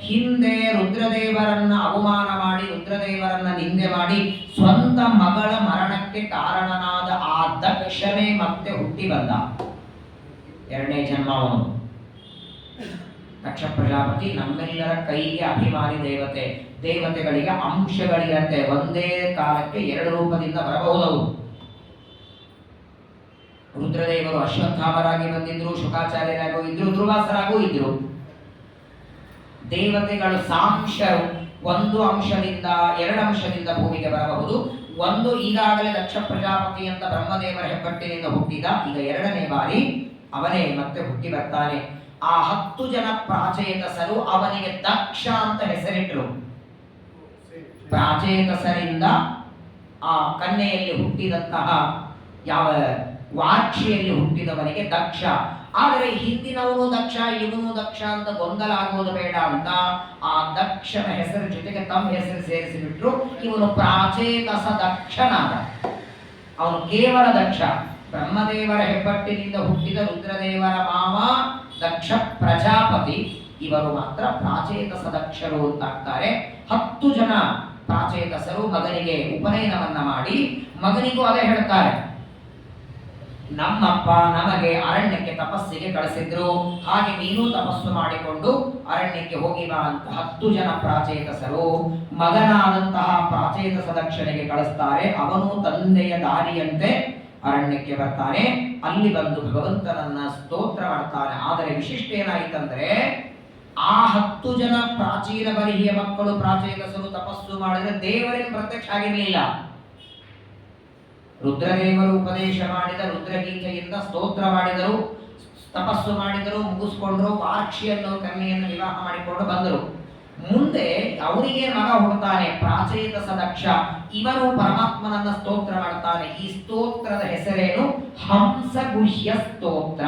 Speaker 1: ಹಿಂದೆ ರುದ್ರದೇವರನ್ನ ಅವಮಾನ ಮಾಡಿ ರುದ್ರದೇವರನ್ನ ನಿಂದೆ ಮಾಡಿ ಸ್ವಂತ ಮಗಳ ಮರಣಕ್ಕೆ ಕಾರಣನಾದ ಆ ದಕ್ಷನೇ ಮತ್ತೆ ಹುಟ್ಟಿ ಬಂದ. 2ನೇ ಜನ್ಮ ಅವನು. ದಕ್ಷ ಪ್ರಜಾಪತಿ ನಮ್ಮೆಲ್ಲರ ಕೈಗೆ ಅಭಿಮಾನಿ ದೇವತೆ. ದೇವತೆಗಳಿಗೆ ಅಂಶಗಳಿರತ್ತೆ, ಒಂದೇ ಕಾಲಕ್ಕೆ 2 ರೂಪದಿಂದ ಬರಬಹುದವು. ರುದ್ರದೇವರು ಅಶ್ವತ್ಥಾಮರಾಗಿ ಬಂದಿದ್ರು, ಶುಕಾಚಾರ್ಯರಾಗೂ ಇದ್ರು, ದುರ್ವಾಸರಾಗೂ ಇದ್ರು. ದೇವತೆಗಳು ಸಾಂಶರು, 1 ಅಂಶದಿಂದ 2 ಅಂಶದಿಂದ ಭೂಮಿಗೆ ಬರಬಹುದು. ಒಂದು ಈಗಾಗಲೇ ದಕ್ಷ ಪ್ರಜಾಪತಿ ಅಂತ ಬ್ರಹ್ಮದೇವರ ಹೆಬ್ಬಟ್ಟಿನಿಂದ ಹುಟ್ಟಿದ, ಈಗ 2ನೇ ಬಾರಿ ಅವನೇ ಮತ್ತೆ ಹುಟ್ಟಿ ಬರ್ತಾನೆ. ಆ 10 ಜನ ಪ್ರಾಚೇತಸರು ಅವನಿಗೆ ದಕ್ಷ ಅಂತ ಹೆಸರಿಟ್ಟರು. ಪ್ರಾಚೇತಸರಿಂದ ಆ ಕನ್ಯೆಯಲ್ಲಿ ಹುಟ್ಟಿದಂತಹ ಯಾವ ವಾರ್ಕ್ಷಿಯಲ್ಲಿ ಹುಟ್ಟಿದವನಿಗೆ ದಕ್ಷ. ಆದರೆ ಹಿಂದಿನವನು ದಕ್ಷ, ಇವನು ದಕ್ಷ ಅಂತ ಗೊಂದಲ ಆಗೋದು ಬೇಡ ಅಂತ ಆ ದಕ್ಷನ ಹೆಸರ ಜೊತೆಗೆ ತಮ್ಮ ಹೆಸರು ಸೇರಿಸಿಬಿಟ್ರು. ಇವನು ಪ್ರಾಚೇತಸ ದಕ್ಷನಾದ. ಅವನು ಕೇವಲ ದಕ್ಷ. ಬ್ರಹ್ಮದೇವರ ಹೆಬ್ಬಟ್ಟಿನಿಂದ ಹುಟ್ಟಿದ ರುದ್ರದೇವರ ಮಾವ ದಕ್ಷ ಪ್ರಜಾಪತಿ. ಇವರು ಮಾತ್ರ ಪ್ರಾಚೇತಸ ದಕ್ಷರು ಅಂತಾಗ್ತಾರೆ. 10 ಜನ ಪ್ರಾಚೇತಸರು ಮಗನಿಗೆ ಉಪನಯನವನ್ನ ಮಾಡಿ, ಮಗನಿಗೂ ಅದೇ ಹೇಳ್ತಾರೆ, ನಮ್ಮಪ್ಪ ನಮಗೆ ಅರಣ್ಯಕ್ಕೆ ತಪಸ್ಸಿಗೆ ಕಳಿಸಿದ್ರು, ಹಾಗೆ ನೀನು ತಪಸ್ಸು ಮಾಡಿಕೊಂಡು ಅರಣ್ಯಕ್ಕೆ ಹೋಗಿ ಬಾ ಅಂತ 10 ಜನ ಪ್ರಾಚೇತಸರು ಮಗನಾದಂತಹ ಪ್ರಾಚೇತಸ ದಕ್ಷನಿಗೆ ಕಳಿಸ್ತಾರೆ. ಅವನು ತಂದೆಯ ದಾರಿಯಂತೆ ಅರಣ್ಯಕ್ಕೆ ಬರ್ತಾನೆ. ಅಲ್ಲಿ ಬಂದು ಭಗವಂತನನ್ನ ಸ್ತೋತ್ರ ಮಾಡ್ತಾನೆ. ಆದರೆ ವಿಶಿಷ್ಟ ಏನಾಯಿತಂದ್ರೆ, ಆ 10 ಜನ ಪ್ರಾಚೀನ ಬರಿಹಿಯ ಮಕ್ಕಳು ಪ್ರಾಚೇತಸರು ತಪಸ್ಸು ಮಾಡಿದ್ರೆ ದೇವರೇನು ಪ್ರತ್ಯಕ್ಷ ಆಗಿರಲಿಲ್ಲ. ರುದ್ರದೇವರು ಉಪದೇಶ ಮಾಡಿದ ರುದ್ರಗೀತೆಯಿಂದ ಸ್ತೋತ್ರ ಮಾಡಿದರು, ತಪಸ್ಸು ಮಾಡಿದರು, ಮುಗಿಸ್ಕೊಂಡ್ರು. ವಾರ್ಕ್ಷಿ ಅನ್ನೋ ಕನ್ಯೆಯನ್ನು ವಿವಾಹ ಮಾಡಿಕೊಂಡು ಬಂದರು. ಮುಂದೆ ಅವರಿಗೆ ಮಗ ಹುಡ್ತಾನೆ, ಪ್ರಾಚೇತಸ ದಕ್ಷ. ಇವನು ಪರಮಾತ್ಮನನ್ನ ಸ್ತೋತ್ರ ಮಾಡ್ತಾನೆ. ಈ ಸ್ತೋತ್ರದ ಹೆಸರೇನು? ಹಂಸಗುಹ್ಯ ಸ್ತೋತ್ರ.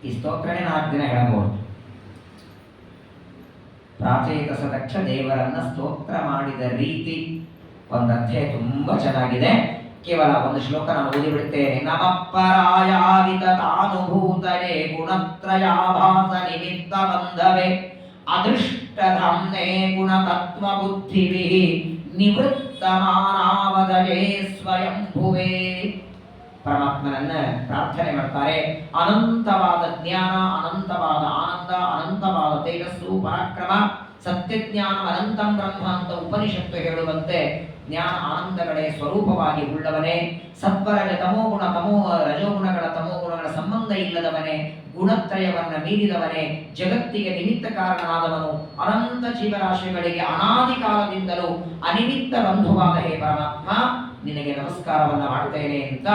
Speaker 1: ಈ ಸ್ತೋತ್ರನೇ 4 ದಿನ ಹೇಳಬಹುದು. ಪ್ರಾಚೇತಸ ದಕ್ಷ ದೇವರನ್ನ ಸ್ತೋತ್ರ ಮಾಡಿದ ರೀತಿ ಒಂದು ಅಧ್ಯಾಯ ತುಂಬಾ ಚೆನ್ನಾಗಿದೆ. ಕೇವಲ ಒಂದು ಶ್ಲೋಕ ನಾನು ಓದಿಬಿಡುತ್ತೇನೆ. ನಮಃಪರಾಯಾವಿತಾನುಭೂತರೇ ಗುಣತ್ರಯಾಭಾಸ ನಿಮಿತ್ತ ಬಂಧವೇ ಅದೃಷ್ಟಧಾಮ್ನೇ ಗುಣತತ್ವ ಬುದ್ಧಿವಿ ನಿವೃತ್ತಮಾನಾವದಯೇ ಸ್ವಯಂಭುವೇ. ಪರಮಾತ್ಮನನ್ನ ಪ್ರಾರ್ಥನೆ ಮಾಡ್ತಾರೆ. ಅನಂತವಾದ ಜ್ಞಾನ, ಅನಂತವಾದ ಆನಂದ, ಅನಂತವಾದ ತೇಜಸ್ಸು, ಪರಾಕ್ರಮ, ಸತ್ಯಜ್ಞಾನ ಅನಂತಂ ಬ್ರಹ್ಮ ಅಂತ ಉಪನಿಷತ್ತು ಹೇಳುವಂತೆ ಜ್ಞಾನ ಆನಂದಗಳೇ ಸ್ವರೂಪವಾಗಿ ಉಳ್ಳವನೇ, ಸತ್ವರಜ ತಮೋಗುಣ ರಜೋಗುಣಗಳ ತಮೋಗುಣಗಳ ಸಂಬಂಧ ಇಲ್ಲದವನೇ, ಗುಣತ್ರಯವನ್ನ ಮೀರಿದವನೇ, ಜಗತ್ತಿಗೆ ನಿಮಿತ್ತ ಕಾರಣನಾದವನು, ಅನಂತ ಜೀವರಾಶಿಗಳಿಗೆ ಅನಾದಿ ಕಾಲದಿಂದಲೂ ಅನಿಮಿತ್ತ ಬಂಧುವಾದ ಹೇ ಪರಮಾತ್ಮ, ನಿನಗೆ ನಮಸ್ಕಾರವನ್ನ ಮಾಡ್ತೇನೆ ಅಂತ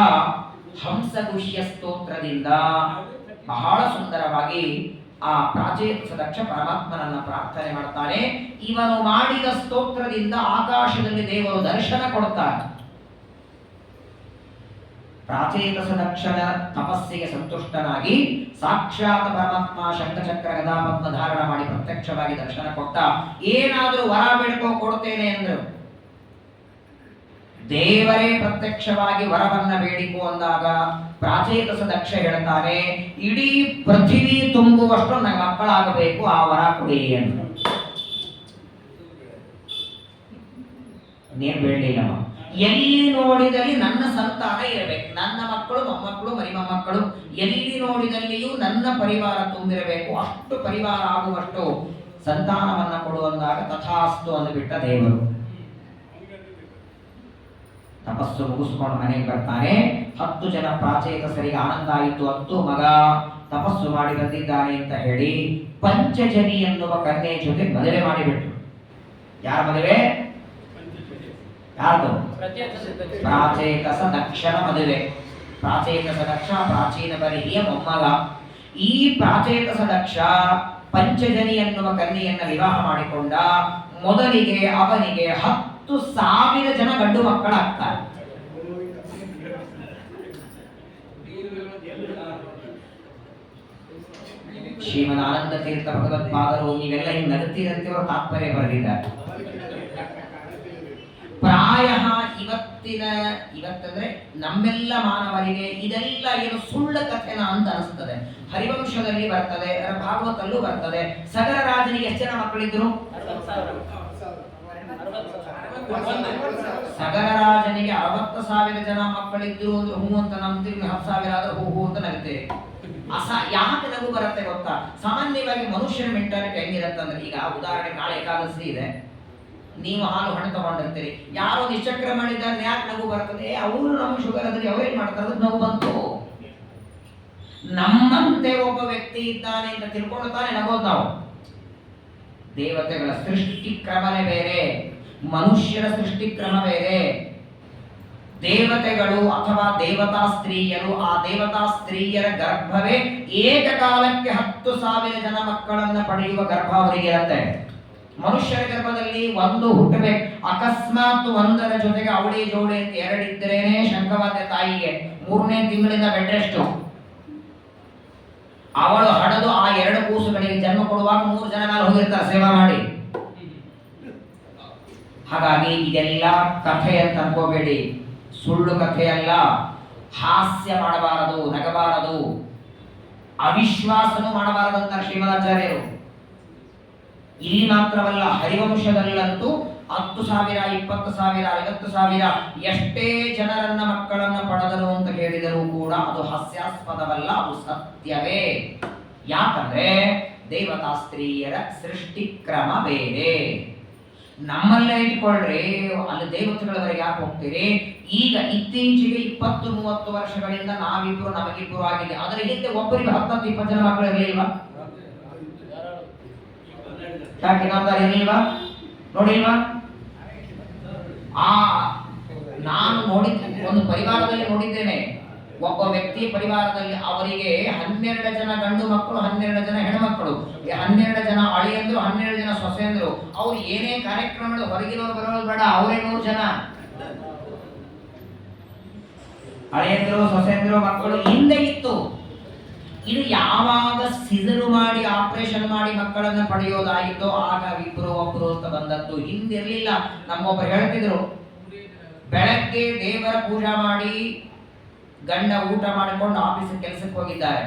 Speaker 1: ಹಂಸಗುಷ್ಯ ಸ್ತೋತ್ರದಿಂದ ಬಹಳ ಸುಂದರವಾಗಿ ಆ ಪ್ರಾಚೇತಸ ದಕ್ಷ ಪರಮಾತ್ಮನನ್ನ ಪ್ರಾರ್ಥನೆ ಮಾಡ್ತಾನೆ. ಇವನು ಮಾಡಿದ ಸ್ತೋತ್ರದಿಂದ ಆಕಾಶದಲ್ಲಿ ದೇವರು ದರ್ಶನ ಕೊಡ್ತಾರೆ. ಪ್ರಾಚೇತಸ ದಕ್ಷನ ತಪಸ್ಸಿಗೆ ಸಂತುಷ್ಟನಾಗಿ ಸಾಕ್ಷಾತ್ ಪರಮಾತ್ಮ ಶಂಖಚಕ್ರ ಗದಾಪದ್ಮ ಧಾರಣ ಮಾಡಿ ಪ್ರತ್ಯಕ್ಷವಾಗಿ ದರ್ಶನ ಕೊಟ್ಟ. ಏನಾದರೂ ವರ ಬೇಡ್ಕೋ ಕೊಡ್ತೇನೆ ಅಂದ್ರು. ದೇವರೇ ಪ್ರತ್ಯಕ್ಷವಾಗಿ ವರವನ್ನ ಬೇಡಿಕೋ ಅಂದಾಗ ಪ್ರಾಚೇತಸ ದಕ್ಷ ಹೇಳ್ತಾನೆ, ಇಡೀ ಪೃಥ್ವಿ ತುಂಬುವಷ್ಟು ನನ್ನ ಮಕ್ಕಳಾಗಬೇಕು, ಆ ವರ ಕೊಡಿ ಅಂತ. ನೀನ್ ಬೇಡಲಿಲ್ಲ. ಎಲ್ಲಿ ನೋಡಿದಲ್ಲಿ ನನ್ನ ಸಂತಾನ ಇರಬೇಕು, ನನ್ನ ಮಕ್ಕಳು, ಮೊಮ್ಮಕ್ಕಳು, ಮರಿಮೊಮ್ಮಕ್ಕಳು ಎಲ್ಲಿ ನೋಡಿದಲ್ಲಿಯೂ ನನ್ನ ಪರಿವಾರ ತುಂಬಿರಬೇಕು, ಅಷ್ಟು ಪರಿವಾರ ಆಗುವಷ್ಟು ಸಂತಾನವನ್ನ ಕೊಡುವಂದಾಗ ತಥಾಸ್ತು ಅಂದುಬಿಟ್ಟ ದೇವರು. ತಪಸ್ಸು ಮುಗಿಸ್ಕೊಂಡು ಮನೆಗೆ ಬರ್ತಾನೆ. 10 ಜನ ಪ್ರಾಚೇತಸರಿಗೆ ಆನಂದ ಆಯಿತು. ಅಂತೂ ಮಗ ತಪಸ್ಸು ಮಾಡಿ ಬಂದಿದ್ದಾನೆ ಅಂತ ಹೇಳಿ ಪಂಚಜನಿ ಎನ್ನುವ ಕನ್ಯೆ ಜೊತೆ ಮದುವೆ ಮಾಡಿಬಿಟ್ರು. ಯಾರ ಮದುವೆ? ಯಾರ್ದು? ಪ್ರಾಚೇತಸ ದಕ್ಷನ ಮದುವೆ. ಪ್ರಾಚೇತಸ ದಕ್ಷ ಪ್ರಾಚೀನ ಬರಿಹಿಯ ಮೊಮ್ಮಗ. ಈ ಪ್ರಾಚೇತಸ ದಕ್ಷ ಪಂಚಜನಿ ಎನ್ನುವ ಕನ್ಯೆಯನ್ನ ವಿವಾಹ ಮಾಡಿಕೊಂಡ. ಮೊದಲಿಗೆ ಅವನಿಗೆ 10,000 ಜನ ಗಂಡು ಮಕ್ಕಳಾಗ್ತಾರೆ. ಶ್ರೀಮದ್ ಆನಂದ ತೀರ್ಥ ಭಗವತ್ಪಾದರು ನೀವೆಲ್ಲ ಹಿಂಗೆ ನಗುತ್ತೀರಂತೆ ಅವರು ತಾತ್ಪರ್ಯ ಬರೆದಿದ್ದಾರೆ. ಪ್ರಾಯ ಇವತ್ತಂದ್ರೆ ನಮ್ಮೆಲ್ಲ ಮಾನವರಿಗೆ ಇದೆಲ್ಲ ಏನು ಸುಳ್ಳು ಕಥೆನ ಅಂತ ಅನಿಸ್ತದೆ. ಹರಿವಂಶದಲ್ಲಿ ಬರ್ತದೆ, ಭಾಗವತಲ್ಲೂ ಬರ್ತದೆ. ಸಗರ ರಾಜನಿಗೆ ಎಷ್ಟು ಜನ ಮಕ್ಕಳಿದ್ರು? ಸಗರ ರಾಜನಿಗೆ 60,000 ಜನ ಮಕ್ಕಳಿದ್ರು ಅಂದ್ರೆ ಹೂ ಅಂತ ನಂಬ್ತೀವಿ, 10,000 ಆದ್ರೆ ಹೂ ಅಂತ ನಗ್ತೇವೆ. ಯಾಕೆ ನಗು ಬರುತ್ತೆ ಗೊತ್ತಾ? ಸಾಮಾನ್ಯವಾಗಿ ಮನುಷ್ಯನ ಮೆಂಟಾಲಿಟಿ ಹೆಂಗಿರತ್ತಂದ್ರೆ, ಈಗ ಉದಾಹರಣೆ ನಾಳೆ ಏಕಾದಶಿ ಇದೆ, ನೀವು ಹಾಲು ಹಣ್ಣು ತಗೊಂಡಿರ್ತೀರಿ, ಯಾರೋ ನಿಶ್ಚಕ್ರ ಮಾಡಿದ್ದಾರೆ, ಯಾಕೆ ನಗು ಬರ್ತದೆ? ಅವರು ನಮ್ಮ ಶುಗರ್ ಅದ್ರಿಗೆ ಅವ್ರೇನ್ ಮಾಡ್ತಾರೆ, ಅದಕ್ಕೆ ನಗು ಬಂತು. ನಮ್ಮಂತೆ ಒಬ್ಬ ವ್ಯಕ್ತಿ ಇದ್ದಾನೆ ಅಂತ ತಿಳ್ಕೊಂಡು ತಾನೇ ನಗೋದು ನಾವು. ದೇವತೆಗಳ ಸೃಷ್ಟಿ ಕ್ರಮನೇ ಬೇರೆ, ಮನುಷ್ಯರ ಸೃಷ್ಟಿ ಕ್ರಮ ಬೇರೆ. ದೇವತೆಗಳು ಅಥವಾ ದೇವತಾ ಸ್ತ್ರೀಯರು, ಆ ದೇವತಾ ಸ್ತ್ರೀಯರ ಗರ್ಭವೇ ಏಕಕಾಲಕ್ಕೆ 10,000 ಜನ ಮಕ್ಕಳನ್ನ ಪಡೆಯುವ ಗರ್ಭ ಅವರಿಗೆ ಇರುತ್ತೆ. ಮನುಷ್ಯರ ಗರ್ಭದಲ್ಲಿ ಒಂದು ಹುಟ್ಟಬೇಕು. ಅಕಸ್ಮಾತ್ ಒಂದರ ಜೊತೆಗೆ ಅವಳಿ ಜೋಡಿ ಅಂತ 2 ಇದ್ದರೇನೆ ಶಂಕವಾದ್ಯ ತಾಯಿಗೆ 3ನೇ ತಿಂಗಳಿಂದ ಬೆಡ್ ರೆಸ್ಟ್. ಅವಳು ಹಡದು ಆ 2 ಕೂಸುಗಳಿಗೆ ಜನ್ಮ ಕೊಡುವಾಗ 3 ಜನ ಮೇಲೆ ಹೋಗಿರ್ತಾರೆ ಸೇವಾ ಮಾಡಿ. ಹಾಗಾಗಿ ಇದೆಲ್ಲ ಕಥೆ ಅಂತ ಅನ್ಕೋಬೇಡಿ, ಸುಳ್ಳು ಕಥೆ ಅಲ್ಲ. ಹಾಸ್ಯ ಮಾಡಬಾರದು, ನಗಬಾರದು, ಅವಿಶ್ವಾಸನೂ ಮಾಡಬಾರದು ಅಂತ ಶ್ರೀಮದಾಚಾರ್ಯರು. ಇಲ್ಲಿ ಮಾತ್ರವಲ್ಲ, ಹರಿವಂಶದಲ್ಲಂತೂ 10,000, 20,000, 50,000 ಎಷ್ಟೇ ಜನರನ್ನ ಮಕ್ಕಳನ್ನ ಪಡೆದರು ಅಂತ ಹೇಳಿದರೂ ಕೂಡ ಅದು ಹಾಸ್ಯಾಸ್ಪದವಲ್ಲ, ಅದು ಸತ್ಯವೇ. ಯಾಕಂದ್ರೆ ದೇವತಾ ಸ್ತ್ರೀಯರ ಸೃಷ್ಟಿ ಕ್ರಮ ಬೇರೆ. ನಮ್ಮಲ್ಲೇ ಇಟ್ಕೊಳ್ರಿ, ಅಲ್ಲಿ ದೇವತೆಗಳವರೆಗೆ ಯಾಕೆ ಹೋಗ್ತೀರಿ? ಈಗ ಇತ್ತೀಚೆಗೆ 20-30 ವರ್ಷಗಳಿಂದ ನಾವಿಬ್ರು ನಮಗಿಬ್ರು ಆಗಿದೆ. ಅದರ ಹಿಂದೆ ಒಬ್ಬರಿಗೆ 10-20 ಜನ ಮಕ್ಕಳು ಇರಲಿಲ್ವಾ? ಯಾಕೆ ಜವಾಬ್ದಾರಿ ಇರಲಿಲ್ವಾ? ನೋಡಿಲ್ವಾ? ನಾನು ನೋಡಿದ್ದೆ, ಒಂದು ಪರಿವಾರದಲ್ಲಿ ನೋಡಿದ್ದೇನೆ. ಒಬ್ಬ ವ್ಯಕ್ತಿಯ ಪರಿವಾರದಲ್ಲಿ ಅವರಿಗೆ 12 ಜನ ಗಂಡು ಮಕ್ಕಳು, 12 ಜನ ಹೆಣ್ಮಕ್ಕಳು, 12 ಜನ ಅಳಿಯಂದ್ರು, 12 ಜನ ಸೊಸೆಂದ್ರು. ಅವ್ರು ಏನೇ ಕಾರ್ಯಕ್ರಮಗಳು ಹೊರಗಿನವ್ರು ಬರೋದು ಬೇಡ, ಅವರೇ 100 ಜನ ಅಳಿಯಂದ್ರು, ಸೊಸೆಂದ್ರು, ಮಕ್ಕಳು ಹಿಂದೆ ಇತ್ತು. ಇದು ಯಾವಾಗ ಸಿಜರು ಮಾಡಿ ಆಪರೇಷನ್ ಮಾಡಿ ಮಕ್ಕಳನ್ನ ಪಡೆಯೋದಾಯಿತೋ ಆಗ ಇಬ್ರು ಒಬ್ರು ಅಂತ ಬಂದದ್ದು. ಹಿಂದಿರ್ಲಿಲ್ಲ. ನಮ್ಮೊಬ್ಬರು ಹೇಳ್ತಿದ್ರು, ಬೆಳಗ್ಗೆ ದೇವರ ಪೂಜಾ ಮಾಡಿ ಗಂಡ ಊಟ ಮಾಡಿಕೊಂಡು ಆಫೀಸ್ ಕೆಲಸಕ್ಕೆ ಹೋಗಿದ್ದಾರೆ.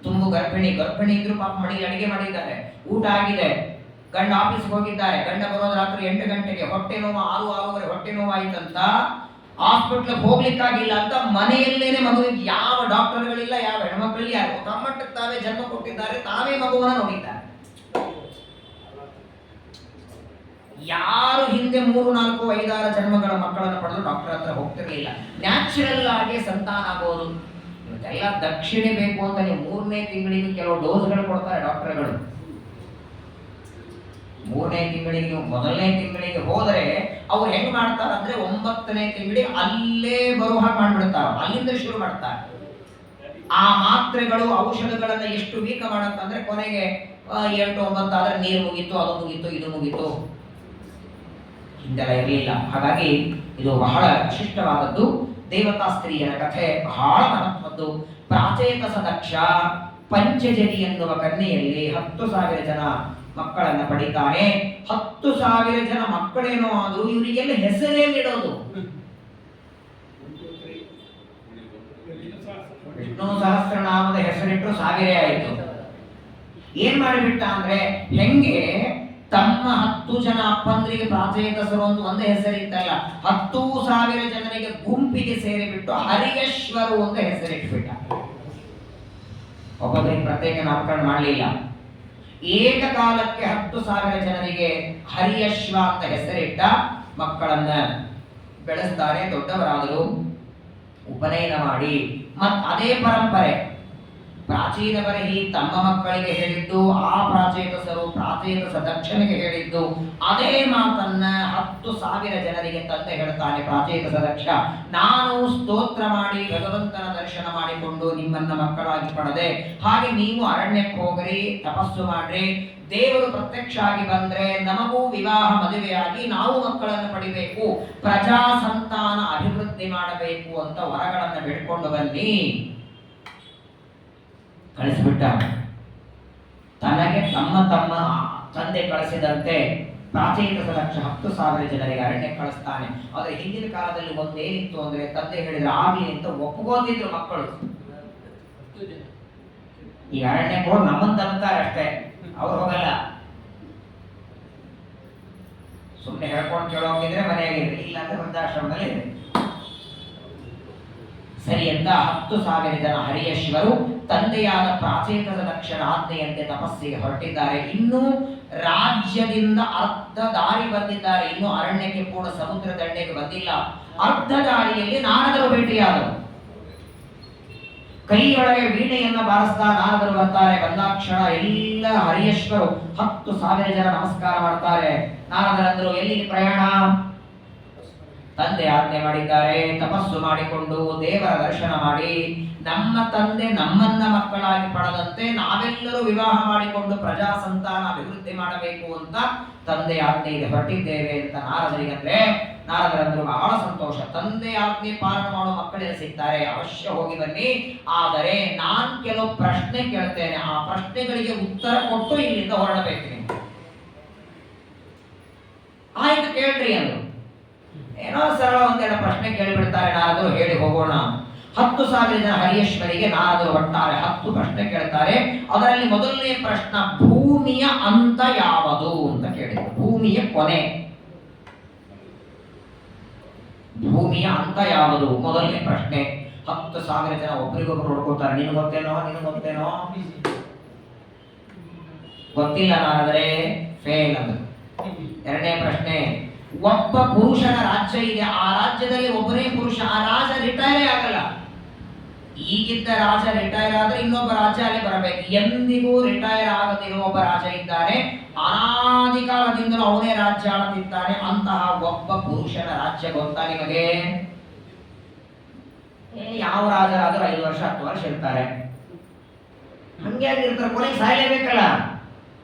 Speaker 1: ತುಂಬು ಗರ್ಭಿಣಿ ಇದ್ರು ಪಾಪ ಮನೆಗೆ ಅಡಿಗೆ ಮಾಡಿದ್ದಾರೆ, ಊಟ ಆಗಿದೆ, ಗಂಡ ಆಫೀಸ್ಗೆ ಹೋಗಿದ್ದಾರೆ. ಗಂಡ ಬರೋದು ರಾತ್ರಿ 8 ಗಂಟೆಗೆ. ಹೊಟ್ಟೆ ನೋವು 6-6:30 ಹೊಟ್ಟೆ ನೋವು ಆಯ್ತಂತ ಹಾಸ್ಪಿಟ್ಲಿಗೆ ಹೋಗ್ಲಿಕ್ಕಾಗಿಲ್ಲ ಅಂತ ಮನೆಯಲ್ಲೇನೆ ಮಗುವಿಗೆ ಯಾವ ಡಾಕ್ಟರ್ಗಳಿಲ್ಲ, ಯಾವ ಹೆಣ್ಮಕ್ಳಿಗೆ ಯಾರು ತಮ್ಮಟ್ಟಕ್ಕೆ ತಾವೇ ಜನ್ಮ ಕೊಟ್ಟಿದ್ದಾರೆ, ತಾವೇ ಮಗುವನ್ನ ನೋಡಿದ್ದಾರೆ. ಯಾರು ಹಿಂದೆ 3, 4, 5, 6 ಜನ್ಮಗಳ ಮಕ್ಕಳನ್ನು ಪಡೆದು ಡಾಕ್ಟರ್ ಹತ್ರ ಹೋಗ್ತಿರ್ಲಿಲ್ಲ. ನ್ಯಾಚುರಲ್ ಆಗಿ ಸಂತಾನ ಆಗೋದು. ಎಲ್ಲ ದಕ್ಷಿಣೆ ಬೇಕು ಅಂತ ನೀವು 3ನೇ ತಿಂಗಳಿಗೆ ಕೆಲವು ಡೋಸ್ಗಳು ಕೊಡ್ತಾರೆ ಡಾಕ್ಟರ್ಗಳು. 3ನೇ ತಿಂಗಳಿಗೆ ನೀವು 1ನೇ ತಿಂಗಳಿಗೆ ಹೋದರೆ ಅವ್ರು ಹೆಂಗ್ ಮಾಡ್ತಾರೆ ಅಂದ್ರೆ 9ನೇ ತಿಂಗಳಿಗೆ ಅಲ್ಲೇ ಬರುವ ಹಾಗೆ ಮಾಡ್ಬಿಡ್ತಾರೆ, ಅಲ್ಲಿಂದ ಶುರು ಮಾಡ್ತಾರೆ. ಆ ಮಾತ್ರೆಗಳು ಔಷಧಗಳನ್ನ ಎಷ್ಟು ವೀಕ ಮಾಡತ್ತಂದ್ರೆ ಕೊನೆಗೆ 8, 9 ಆದ್ರೆ ನೀರು ಮುಗೀತು, ಅದು ಮುಗೀತು, ಇದು ಮುಗೀತು. ಹಿಂದೆಲ್ಲ ಇರಲಿಲ್ಲ. ಹಾಗಾಗಿ ಇದು ಬಹಳ ವಿಶಿಷ್ಟವಾದದ್ದು. ದೇವತಾ ಸ್ತ್ರೀಯರ ಕಥೆ ಬಹಳ ಮಹತ್ವದ್ದು. ಪ್ರಾಚೇತಸ ದಕ್ಷ ಪಂಚಜನಿ ಎನ್ನುವ ಕನ್ಯೆಯಲ್ಲಿ 10,000 ಜನ ಮಕ್ಕಳನ್ನ ಪಡಿತಾನೆ. 10,000 ಜನ ಮಕ್ಕಳೇನೋ ಆದ್ರೂ ಇವರಿಗೆಲ್ಲ ಹೆಸರೇನಿಡೋದು? ವಿಷ್ಣು ಸಹಸ್ರನಾಮದ ಹೆಸರಿಟ್ಟರು 1000 ಆಯಿತು. ಏನ್ ಮಾಡಿಬಿಟ್ಟ ಅಂದ್ರೆ, ಹೆಂಗೆ ತಮ್ಮ 10 ಜನ ಅಪ್ಪಂದ್ರಿಗೆ ಪ್ರಾಚೇತಸರು ಅಂತ ಒಂದೇ ಹೆಸರಿತ್ತಲ್ಲ, 10,000 ಜನರಿಗೆ ಗುಂಪಿಗೆ ಸೇರಿಬಿಟ್ಟು ಹರಿಯಶ್ವರು ಅಂತ ಹೆಸರಿಟ್ಬಿಟ್ಟ. ಒಬ್ಬೊಬ್ಬರಿಗೆ ಪ್ರತ್ಯೇಕ ನಾಮಕರಣ ಮಾಡಲಿಲ್ಲ. ಏಕಕಾಲಕ್ಕೆ 10,000 ಜನರಿಗೆ ಹರಿಯಶ್ವ ಅಂತ ಹೆಸರಿಟ್ಟ. ಮಕ್ಕಳನ್ನ ಬೆಳೆಸ್ತಾರೆ, ದೊಡ್ಡವರಾದರು, ಉಪನಯನ ಮಾಡಿ. ಅದೇ ಪರಂಪರೆ ಪ್ರಾಚೀನ ಬರಹಿ ತಮ್ಮ ಮಕ್ಕಳಿಗೆ ಹೇಳಿದ್ದು, ಆ ಪ್ರಾಚೇತಸರು ಪ್ರಾಚೇತಸ ದಕ್ಷನಿಗೆ ಹೇಳಿದ್ದು ಅದೇ ಮಾತನ್ನ 10,000 ಜನರಿಗೆ ತಂದೆ ಹೇಳ್ತಾನೆ. ಪ್ರಾಚೇತಸ ದಕ್ಷ, ನಾನು ಸ್ತೋತ್ರ ಮಾಡಿ ಭಗವಂತನ ದರ್ಶನ ಮಾಡಿಕೊಂಡು ನಿಮ್ಮನ್ನ ಮಕ್ಕಳಾಗಿ ಪಡೆದೆ. ಹಾಗೆ ನೀವು ಅರಣ್ಯಕ್ಕೆ ಹೋಗ್ರಿ, ತಪಸ್ಸು ಮಾಡ್ರಿ, ದೇವರು ಪ್ರತ್ಯಕ್ಷ ಆಗಿ ಬಂದ್ರೆ ನಮಗೂ ವಿವಾಹ ಮದುವೆಯಾಗಿ ನಾವು ಮಕ್ಕಳನ್ನು ಪಡಿಬೇಕು, ಪ್ರಜಾ ಸಂತಾನ ಅಭಿವೃದ್ಧಿ ಮಾಡಬೇಕು ಅಂತ ವರಗಳನ್ನ ಬೇಡ್ಕೊಂಡು ಬನ್ನಿ. ಕಳಿಸಿಬಿಟ್ಟ. ತನಗೆ ತಮ್ಮ ತಂದೆ ಕಳಿಸಿದಂತೆ ಪ್ರಾಚೇತಸ ದಕ್ಷ 10,000 ಜನರಿಗೆ ಅರಣ್ಯಕ್ಕೆ ಕಳಿಸ್ತಾನೆ. ಆದ್ರೆ ಹಿಂದಿನ ಕಾಲದಲ್ಲಿ ಒಂದೇನಿತ್ತು ಅಂದ್ರೆ, ತಂದೆ ಹೇಳಿದ್ರೆ ಆಗ್ಲಿ ಅಂತ ಒಪ್ಕೋತಿದ್ರು ಮಕ್ಕಳು. ಈ ಅರಣ್ಯಕ್ಕೆ ಹೋಗಿ ನಮ್ಮನ್ನು ತರ್ತಾರೆ ಅಷ್ಟೇ, ಅವ್ರು ಹೋಗಲ್ಲ. ಸುಮ್ಮನೆ ಹೇಳ್ಕೊಂಡು ಕೇಳೋಗಿದ್ರೆ ಮನೆಯಾಗಿರ್ರಿ, ಇಲ್ಲ ಅಂದ್ರೆ ವೃದ್ಧಾಶ್ರಮದಲ್ಲಿ ಇರ್ರಿ. ಸರಿ ಅಂತ 10,000 ಜನ ಹರಿಯಶ್ವರು ತಂದೆಯಾದ ಪ್ರಾಚೇತಸ ದಕ್ಷನ ಆಜ್ಞೆಯಂತೆ ತಪಸ್ಸಿಗೆ ಹೊರಟಿದ್ದಾರೆ. ಇನ್ನೂ ರಾಜ್ಯದಿಂದ ಅರ್ಧ ದಾರಿ ಬಂದಿದ್ದಾರೆ, ಇನ್ನು ಅರಣ್ಯಕ್ಕೆ ಪೂರ್ಣ ಸಮುದ್ರ ದಂಡೆಗೆ ಬಂದಿಲ್ಲ. ಅರ್ಧ ದಾರಿಯಲ್ಲಿ ನಾರದರು ಭೇಟಿಯಾದರು. ಕೈಯೊಳಗೆ ವೀಣೆಯನ್ನ ಬಾರಿಸ್ತಾ ನಾರದರು ಬರ್ತಾರೆ. ಬಂದಾಕ್ಷಣ ಎಲ್ಲ ಹರಿಯಶ್ವರು 10,000 ಜನ ನಮಸ್ಕಾರ ಮಾಡ್ತಾರೆ. ನಾರದರಂದ್ರು, ಎಲ್ಲಿಗೆ ಪ್ರಯಾಣ? ತಂದೆ ಆಜ್ಞೆ ಮಾಡಿದ್ದಾರೆ, ತಪಸ್ಸು ಮಾಡಿಕೊಂಡು ದೇವರ ದರ್ಶನ ಮಾಡಿ ನಮ್ಮ ತಂದೆ ನಮ್ಮನ್ನ ಮಕ್ಕಳಾಗಿ ಪಡೆದಂತೆ ನಾವೆಲ್ಲರೂ ವಿವಾಹ ಮಾಡಿಕೊಂಡು ಪ್ರಜಾ ಸಂತಾನ ಅಭಿವೃದ್ಧಿ ಮಾಡಬೇಕು ಅಂತ ತಂದೆ ಆಜ್ಞೆಗೆ ಹೊರಟಿದ್ದೇವೆ ಅಂತ ನಾರದರಿಗಂದ್ರೆ. ನಾರದರಂದ್ರು ಬಹಳ ಸಂತೋಷ, ತಂದೆ ಆಜ್ಞೆ ಪಾಲನೆ ಮಾಡೋ ಮಕ್ಕಳೆಲ್ಲ ಸಿಗ್ತಾರೆ, ಅವಶ್ಯ ಹೋಗಿ ಬನ್ನಿ. ಆದರೆ ನಾನ್ ಕೆಲವು ಪ್ರಶ್ನೆ ಕೇಳ್ತೇನೆ, ಆ ಪ್ರಶ್ನೆಗಳಿಗೆ ಉತ್ತರ ಕೊಟ್ಟು ಇಲ್ಲಿಂದ ಹೊರಡಬೇಕು ನೀವು. ಆಯ್ತು ಕೇಳ್ರಿ ಅಂದ್ರು. ಏನೋ ಸರಳ ಒಂದೆರಡು ಪ್ರಶ್ನೆ ಕೇಳಿಬಿಡ್ತಾರೆ ನಾರದರು, ಹೇಳಿ ಹೋಗೋಣ. 10,000 ಜನ ಹರಿಯಶ್ವರಿಗೆ ನಾರದರು ಒಟ್ಟಾರೆ 10 ಪ್ರಶ್ನೆ ಕೇಳ್ತಾರೆ. ಅದರಲ್ಲಿ ಮೊದಲನೇ ಪ್ರಶ್ನೆ, ಭೂಮಿಯ ಅಂತ ಯಾವುದು ಅಂತ ಕೇಳಿದ್ರು. ಭೂಮಿಯ ಕೊನೆ, ಭೂಮಿಯ ಅಂತ ಯಾವುದು ಮೊದಲನೇ ಪ್ರಶ್ನೆ. 10,000 ಜನ ಒಬ್ರಿಗೊಬ್ರು ನೋಡ್ಕೋತಾರೆ, ನಿನ್ ಗೊತ್ತೇನೋ, ನಿನ್ ಗೊತ್ತೇನೋ? ಗೊತ್ತಿಲ್ಲ ನಾರದರೆ, ಫೇಲ್ ಅಂದ್ರು. ಎರಡನೇ ಪ್ರಶ್ನೆ, ಒಬ್ಬ ಪುರುಷನ ರಾಜ್ಯ ಇದೆ, ಆ ರಾಜ್ಯದಲ್ಲಿ ಒಬ್ಬನೇ ಪುರುಷ, ಆ ರಾಜ ರಿಟೈರೇ ಆಗಲ್ಲ. ಈಗಿದ್ದ ರಾಜ ರಿಟೈರ್ ಆದ್ರೆ ಇನ್ನೊಬ್ಬ ರಾಜ ಅಲ್ಲಿ ಬರಬೇಕು. ಎಂದಿಗೂ ರಿಟೈರ್ ಆಗದಿರುವ ಒಬ್ಬ ರಾಜ ಇದ್ದಾನೆ, ಅನಾದಿ ಕಾಲದಿಂದಲೂ ಅವನೇ ರಾಜ್ಯ ಆಳುತ್ತಿದ್ದಾನೆ. ಅಂತಹ ಒಬ್ಬ ಪುರುಷನ ರಾಜ್ಯ ಗೊತ್ತಾ ನಿಮಗೆ? ಯಾವ ರಾಜರಾದ್ರೂ 5 ವರ್ಷ 10 ವರ್ಷ ಇರ್ತಾರೆ, ಹಂಗೆ ಆಗಿರ್ತಾರೆ, ಕೊನೆಗೆ ಸಾಯಲೇಬೇಕಲ್ಲ.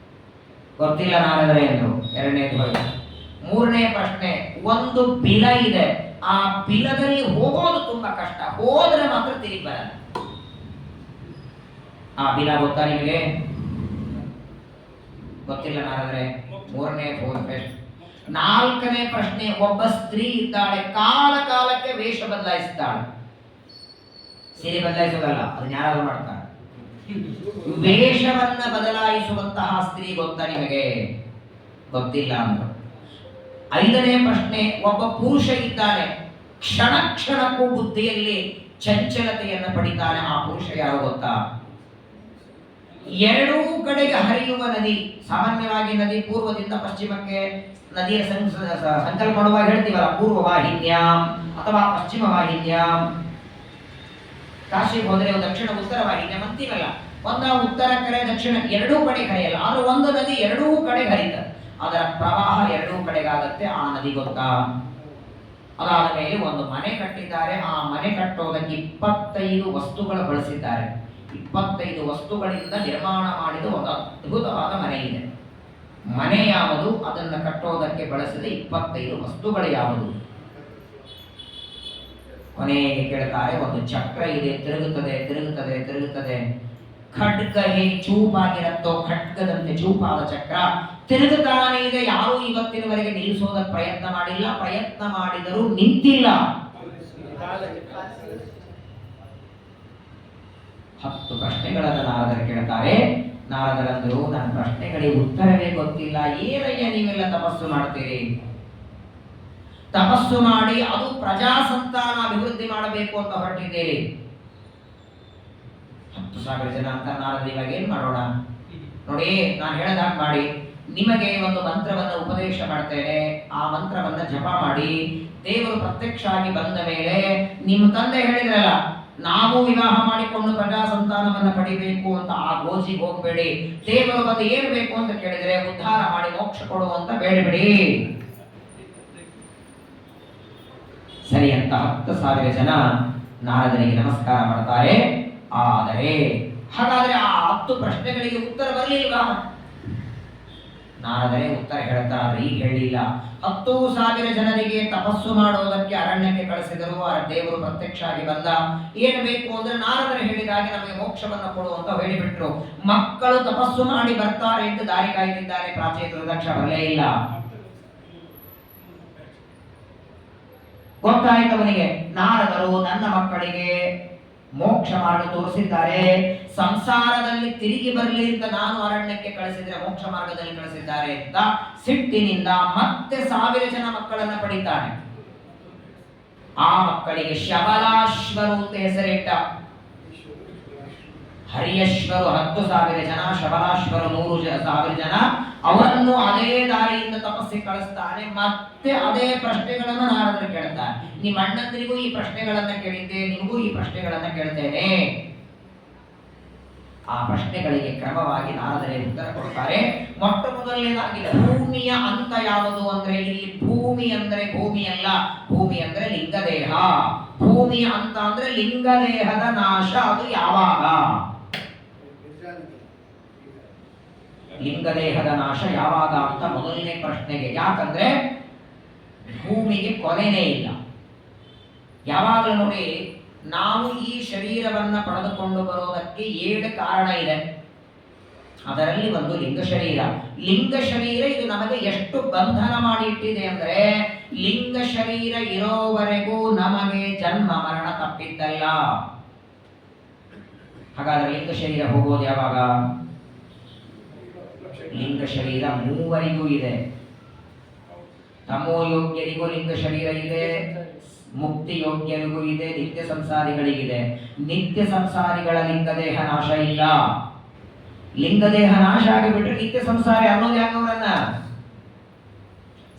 Speaker 1: ಗೊತ್ತಿಲ್ಲ ನಾರದರೆ ಎಂದು. ಎರಡನೇ. ಮೂರನೇ ಪ್ರಶ್ನೆ, ಒಂದು ಬಿಲ ಇದೆ, ಆ ಬಿಲದಲ್ಲಿ ಹೋಗೋದು ತುಂಬಾ ಕಷ್ಟ, ಹೋದ್ರೆ ಮಾತ್ರ ತಿರುಗಿ ಬರಲ್ಲ. ಆ ಬಿಲ ಗೊತ್ತಾ ನಿಮಗೆ? ಗೊತ್ತಿಲ್ಲ ನಾರದರೆ. ಮೂರನೇ 4ನೇ ಪ್ರಶ್ನೆ, ಒಬ್ಬ ಸ್ತ್ರೀ ಇದ್ದಾಳೆ, ಕಾಲ ಕಾಲಕ್ಕೆ ವೇಷ ಬದಲಾಯಿಸ್ತಾಳೆ. ಸೀರೆ ಬದಲಾಯಿಸೋದಲ್ಲ, ಅದನ್ನ ಯಾರಾದ್ರೂ ಮಾಡ್ತಾರೆ. ವೇಷವನ್ನ ಬದಲಾಯಿಸುವಂತಹ ಸ್ತ್ರೀ ಗೊತ್ತಾ ನಿಮಗೆ? ಗೊತ್ತಿಲ್ಲ ಅಂದ್ರು. 5ನೇ ಪ್ರಶ್ನೆ, ಒಬ್ಬ ಪುರುಷ ಇದ್ದಾನೆ, ಕ್ಷಣ ಕ್ಷಣಕ್ಕೂ ಬುದ್ಧಿಯಲ್ಲಿ ಚಂಚಲತೆಯನ್ನು ಪಡಿತಾನೆ. ಆ ಪುರುಷ ಯಾರು ಗೊತ್ತಾ? ಎರಡೂ ಕಡೆಗೆ ಹರಿಯುವ ನದಿ. ಸಾಮಾನ್ಯವಾಗಿ ನದಿ ಪೂರ್ವದಿಂದ ಪಶ್ಚಿಮಕ್ಕೆ ನದಿಯ ಸಂಕಲ್ಪ ಮಾಡುವಾಗ ಹೇಳ್ತೀವಲ್ಲ, ಪೂರ್ವ ವಾಹಿನ್ಯಾಂ ಅಥವಾ ಪಶ್ಚಿಮ ವಾಹಿನ್ಯಾಂ. ಕಾಶಿಗೆ ಹೋದ್ರೆ ದಕ್ಷಿಣ ಉತ್ತರ ವಾಹಿನ್ಯಾಂ ಅಂತೀವಲ್ಲ. ಒಂದ ಉತ್ತರ ಕಡೆ ದಕ್ಷಿಣ ಎರಡೂ ಕಡೆ ಹರಿಯಲ್ಲ, ಆದ್ರೆ ಒಂದು ನದಿ ಎರಡೂ ಕಡೆ ಹರಿತದೆ. ಅದರ ಪ್ರವಾಹ ಎರಡೂ ಕಡೆಗಾಗತ್ತೆ. ಆ ನದಿ ಗೊತ್ತಾ? ಅದಾದ ಮೇಲೆ ಒಂದು ಮನೆ ಕಟ್ಟಿದ್ದಾರೆ. ಆ ಮನೆ ಕಟ್ಟೋದಕ್ಕೆ 25 ವಸ್ತುಗಳು ಬಳಸಿದ್ದಾರೆ. 25 ವಸ್ತುಗಳಿಂದ ನಿರ್ಮಾಣ ಮಾಡಿದ ಒಂದು ಅದ್ಭುತವಾದ ಮನೆ ಇದೆ. ಮನೆ ಯಾವುದು? ಅದನ್ನು ಕಟ್ಟೋದಕ್ಕೆ ಬಳಸಿದ 25 ವಸ್ತುಗಳು ಯಾವುದು? ಕೊನೆಗೆ ಕೇಳ್ತಾರೆ, ಒಂದು ಚಕ್ರ ಇದೆ, ತಿರುಗುತ್ತದೆ ತಿರುಗುತ್ತದೆ ತಿರುಗುತ್ತದೆ. ಖಡ್ಗ ಹೇಗೆ ಚೂಪಾಗಿರತ್ತೋ, ಖಡ್ಗದಂತೆ ಚೂಪಾದ ಚಕ್ರ ತಿರುಗುತ್ತಾನೆ ಇದೆ. ಯಾರೂ ಇವತ್ತಿನವರೆಗೆ ನಿಲ್ಲಿಸೋದಕ್ಕೆ ಪ್ರಯತ್ನ ಮಾಡಿಲ್ಲ, ಪ್ರಯತ್ನ ಮಾಡಿದರೂ ನಿಂತಿಲ್ಲ. 10 ಪ್ರಶ್ನೆಗಳನ್ನು ನಾರದರು ಕೇಳ್ತಾರೆ. ನಾರದರಂದ್ರು, ನನ್ನ ಪ್ರಶ್ನೆಗಳಿಗೆ ಉತ್ತರವೇ ಗೊತ್ತಿಲ್ಲ, ಏನಯ್ಯ ನೀವೆಲ್ಲ ತಪಸ್ಸು ಮಾಡ್ತೀರಿ? ತಪಸ್ಸು ಮಾಡಿ ಅದು ಪ್ರಜಾ ಸಂತಾನ ಅಭಿವೃದ್ಧಿ ಮಾಡಬೇಕು ಅಂತ ಹೊರಟಿದ್ದೀರಿ. 10,000 ಜನ ಅಂತ ನಾರದ ಇವಾಗ ಏನ್ ಮಾಡೋಣ ನೋಡಿ, ನಾನು ಹೇಳದಾಗ ಮಾಡಿ. ನಿಮಗೆ ಒಂದು ಮಂತ್ರವನ್ನು ಉಪದೇಶ ಮಾಡ್ತೇನೆ. ಆ ಮಂತ್ರವನ್ನ ಜಪ ಮಾಡಿ. ದೇವರು ಪ್ರತ್ಯಕ್ಷ ಆಗಿ ಬಂದ ಮೇಲೆ ನಿಮ್ಮ ತಂದೆ ಹೇಳಿದ್ರಲ್ಲ, ನಾವು ವಿವಾಹ ಮಾಡಿಕೊಂಡು ಪ್ರಜಾ ಸಂತಾನವನ್ನ ಪಡಿಬೇಕು ಅಂತ, ಆ ಗೋಜಿಗೆ ಹೋಗ್ಬೇಡಿ. ದೇವರು ಬಂದು ಏನ್ ಬೇಕು ಅಂತ ಕೇಳಿದ್ರೆ ಉದ್ಧಾರ ಮಾಡಿ ಮೋಕ್ಷ ಕೊಡುವಂತ ಬೇಡಬೇಡಿ. ಸರಿ ಅಂತ 10,000 ಜನ ನಾರದರಿಗೆ ನಮಸ್ಕಾರ ಮಾಡ್ತಾರೆ. ಆದರೆ ಹಾಗಾದ್ರೆ ಆ 10 ಪ್ರಶ್ನೆಗಳಿಗೆ ಉತ್ತರ ಬರಲಿಲ್ವಾ? ನಾರದರೆ ಉತ್ತರ ಹೇಳ್ತಾರೆ, ಈಗ ಹೇಳಿಲ್ಲ. 10,000 ಜನರಿಗೆ ತಪಸ್ಸು ಮಾಡೋದಕ್ಕೆ ಅರಣ್ಯಕ್ಕೆ ಕಳಿಸಿದರು. ಆ ದೇವರು ಪ್ರತ್ಯಕ್ಷ ಆಗಿ ಬಂದ. ಏನು ಬೇಕು ಅಂದ್ರೆ ನಾರದರು ಹೇಳಿದಾಗೆ ನಮಗೆ ಮೋಕ್ಷವನ್ನು ಕೊಡುವಂತ ಹೇಳಿಬಿಟ್ರು. ಮಕ್ಕಳು ತಪಸ್ಸು ಮಾಡಿ ಬರ್ತಾರೆ ಎಂದು ದಾರಿ ಕಾಯ್ತಿದ್ದಾರೆ. ಪ್ರಾಚೀನ ದಕ್ಷ ಬರಲೇ ಇಲ್ಲ. ಗೊತ್ತಾಯ್ತು ಅವನಿಗೆ, ನಾರದರು ನನ್ನ ಮಕ್ಕಳಿಗೆ ಮೋಕ್ಷ ಮಾರ್ಗ ತೋರಿಸಿದ್ದಾರೆ. ಸಂಸಾರದಲ್ಲಿ ತಿರುಗಿ ಬರಲಿ ಅಂತ ನಾನು ಅರಣ್ಯಕ್ಕೆ ಕಳಿಸಿದ್ರೆ ಮೋಕ್ಷ ಮಾರ್ಗದಲ್ಲಿ ಕಳಿಸಿದ್ದಾರೆ ಅಂತ ಸಿಟ್ಟಿನಿಂದ ಮತ್ತೆ 1000 ಜನ ಮಕ್ಕಳನ್ನ ಪಡಿತಾನೆ. ಆ ಮಕ್ಕಳಿಗೆ ಶಬಲಾಶ್ವರು ಅಂತ ಹೆಸರಿಟ್ಟ. ಹರಿಯಶ್ವರು 10,000 ಜನ, ಶಬಲಾಶ್ವರು 100,000 ಜನ. ಅವರನ್ನು ಅದೇ ದಾರಿಯಿಂದ ತಪಸ್ಸಿಗೆ ಕಳಿಸ್ತಾನೆ. ಮತ್ತೆ ಅದೇ ಪ್ರಶ್ನೆಗಳನ್ನು ನಾರದರು ಕೇಳ್ತಾರೆ. ನಿಮ್ಮ ಅಣ್ಣಂದರಿಗೂ ಈ ಪ್ರಶ್ನೆಗಳನ್ನ ಕೇಳಿದ್ದೆ, ನಿಮಗೂ ಈ ಪ್ರಶ್ನೆಗಳನ್ನ ಕೇಳ್ತೇನೆ. ಆ ಪ್ರಶ್ನೆಗಳಿಗೆ ಕ್ರಮವಾಗಿ ನಾರದರೇ ಉತ್ತರ ಕೊಡ್ತಾರೆ. ಮೊಟ್ಟ ಮೊದಲನೇದಾಗಿ ಭೂಮಿಯ ಅಂತ ಯಾವುದು ಅಂದ್ರೆ, ಇಲ್ಲಿ ಭೂಮಿ ಅಂದ್ರೆ ಭೂಮಿ ಅಲ್ಲ, ಭೂಮಿ ಅಂದ್ರೆ ಲಿಂಗದೇಹ. ಭೂಮಿಯ ಅಂತ ಅಂದ್ರೆ ಲಿಂಗದೇಹದ ನಾಶ. ಅದು ಯಾವಾಗ? ಲಿಂಗದೇಹದ ನಾಶ ಯಾವಾಗ ಅಂತ ಮೊದಲನೇ ಪ್ರಶ್ನೆಗೆ. ಯಾಕಂದ್ರೆ ಭೂಮಿಗೆ ಕೊನೆನೇ ಇಲ್ಲ. ಯಾವಾಗಲೂ ನೋಡಿ, ನಾವು ಈ ಶರೀರವನ್ನ ಪಡೆದುಕೊಂಡು ಬರೋದಕ್ಕೆ 7 ಕಾರಣ ಇದೆ. ಅದರಲ್ಲಿ ಒಂದು ಲಿಂಗ ಶರೀರ. ಲಿಂಗ ಶರೀರ ಇದು ನಮಗೆ ಎಷ್ಟು ಬಂಧನ ಮಾಡಿ ಇಟ್ಟಿದೆ ಅಂದ್ರೆ, ಲಿಂಗ ಶರೀರ ಇರೋವರೆಗೂ ನಮಗೆ ಜನ್ಮ ಮರಣ ತಪ್ಪಿದ್ದಲ್ಲ. ಹಾಗಾದ್ರೆ ಲಿಂಗ ಶರೀರ ಹೋಗೋದು ಯಾವಾಗ? ಲಿಂಗ ಶರೀರ 3 ಇದೆ. ತಮೋ ಯೋಗ್ಯರಿಗೂ ಲಿಂಗ ಶರೀರ ಇದೆ, ಮುಕ್ತಿ ಯೋಗ್ಯರಿಗೂ ಇದೆ, ನಿತ್ಯ ಸಂಸಾರಿಗಳಿಗಿದೆ. ನಿತ್ಯ ಸಂಸಾರಿಗಳ ಲಿಂಗದೇಹ ನಾಶ ಇಲ್ಲ. ಲಿಂಗದೇಹ ನಾಶ ಆಗಿಬಿಟ್ರೆ ನಿತ್ಯ ಸಂಸಾರಿ ಅನ್ನೋದು ಯಾಕವರನ್ನ?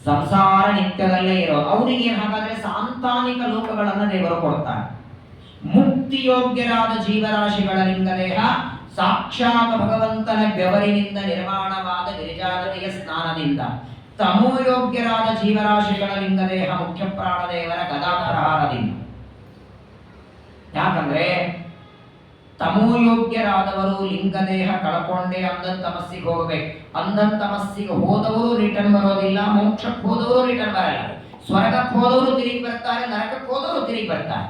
Speaker 1: ಸಂಸಾರ ನಿತ್ಯದಲ್ಲೇ ಇರೋ ಅವರಿಗೆ ಹಾಗಾದ್ರೆ ಸಾಂತಾನಿಕ ಲೋಕಗಳನ್ನ ದೇವರು ಕೊಡ್ತಾರೆ. ಮುಕ್ತಿ ಯೋಗ್ಯರಾದ ಜೀವರಾಶಿಗಳ ಲಿಂಗದೇಹ ಸಾಕ್ಷಾತ್ ಭಗವಂತನ ಬೆವರಿನಿಂದ ನಿರ್ಮಾಣವಾದ ಗಿರಿಜಾನದಿಯ ಸ್ನಾನದಿಂದ. ತಮೋಯೋಗ್ಯರಾದ ಜೀವರಾಶಿಗಳ ಲಿಂಗದೇಹ ಮುಖ್ಯ ಪ್ರಾಣದೇವರ ಗದಾಪ್ರಹಾರದಿಂದ. ಯಾಕಂದ್ರೆ ತಮೋಯೋಗ್ಯರಾದವರು ಲಿಂಗದೇಹ ಕಳ್ಕೊಂಡೇ ಅಂದನ್ ತಮಸ್ಸಿಗೆ ಹೋಗಬೇಕು. ಅಂದನ್ ತಮಸ್ಸಿಗೆ ಹೋದವರು ರಿಟರ್ನ್ ಬರೋದಿಲ್ಲ, ಮೋಕ್ಷಕ್ಕೆ ಹೋದವರು ರಿಟರ್ನ್ ಬರಲ್ಲ. ಸ್ವರ್ಗಕ್ಕೆ ಹೋದವರು ತಿರುಗಿ ಬರ್ತಾರೆ, ನರಕಕ್ಕೆ ಹೋದವರು ತಿರುಗಿ ಬರ್ತಾರೆ.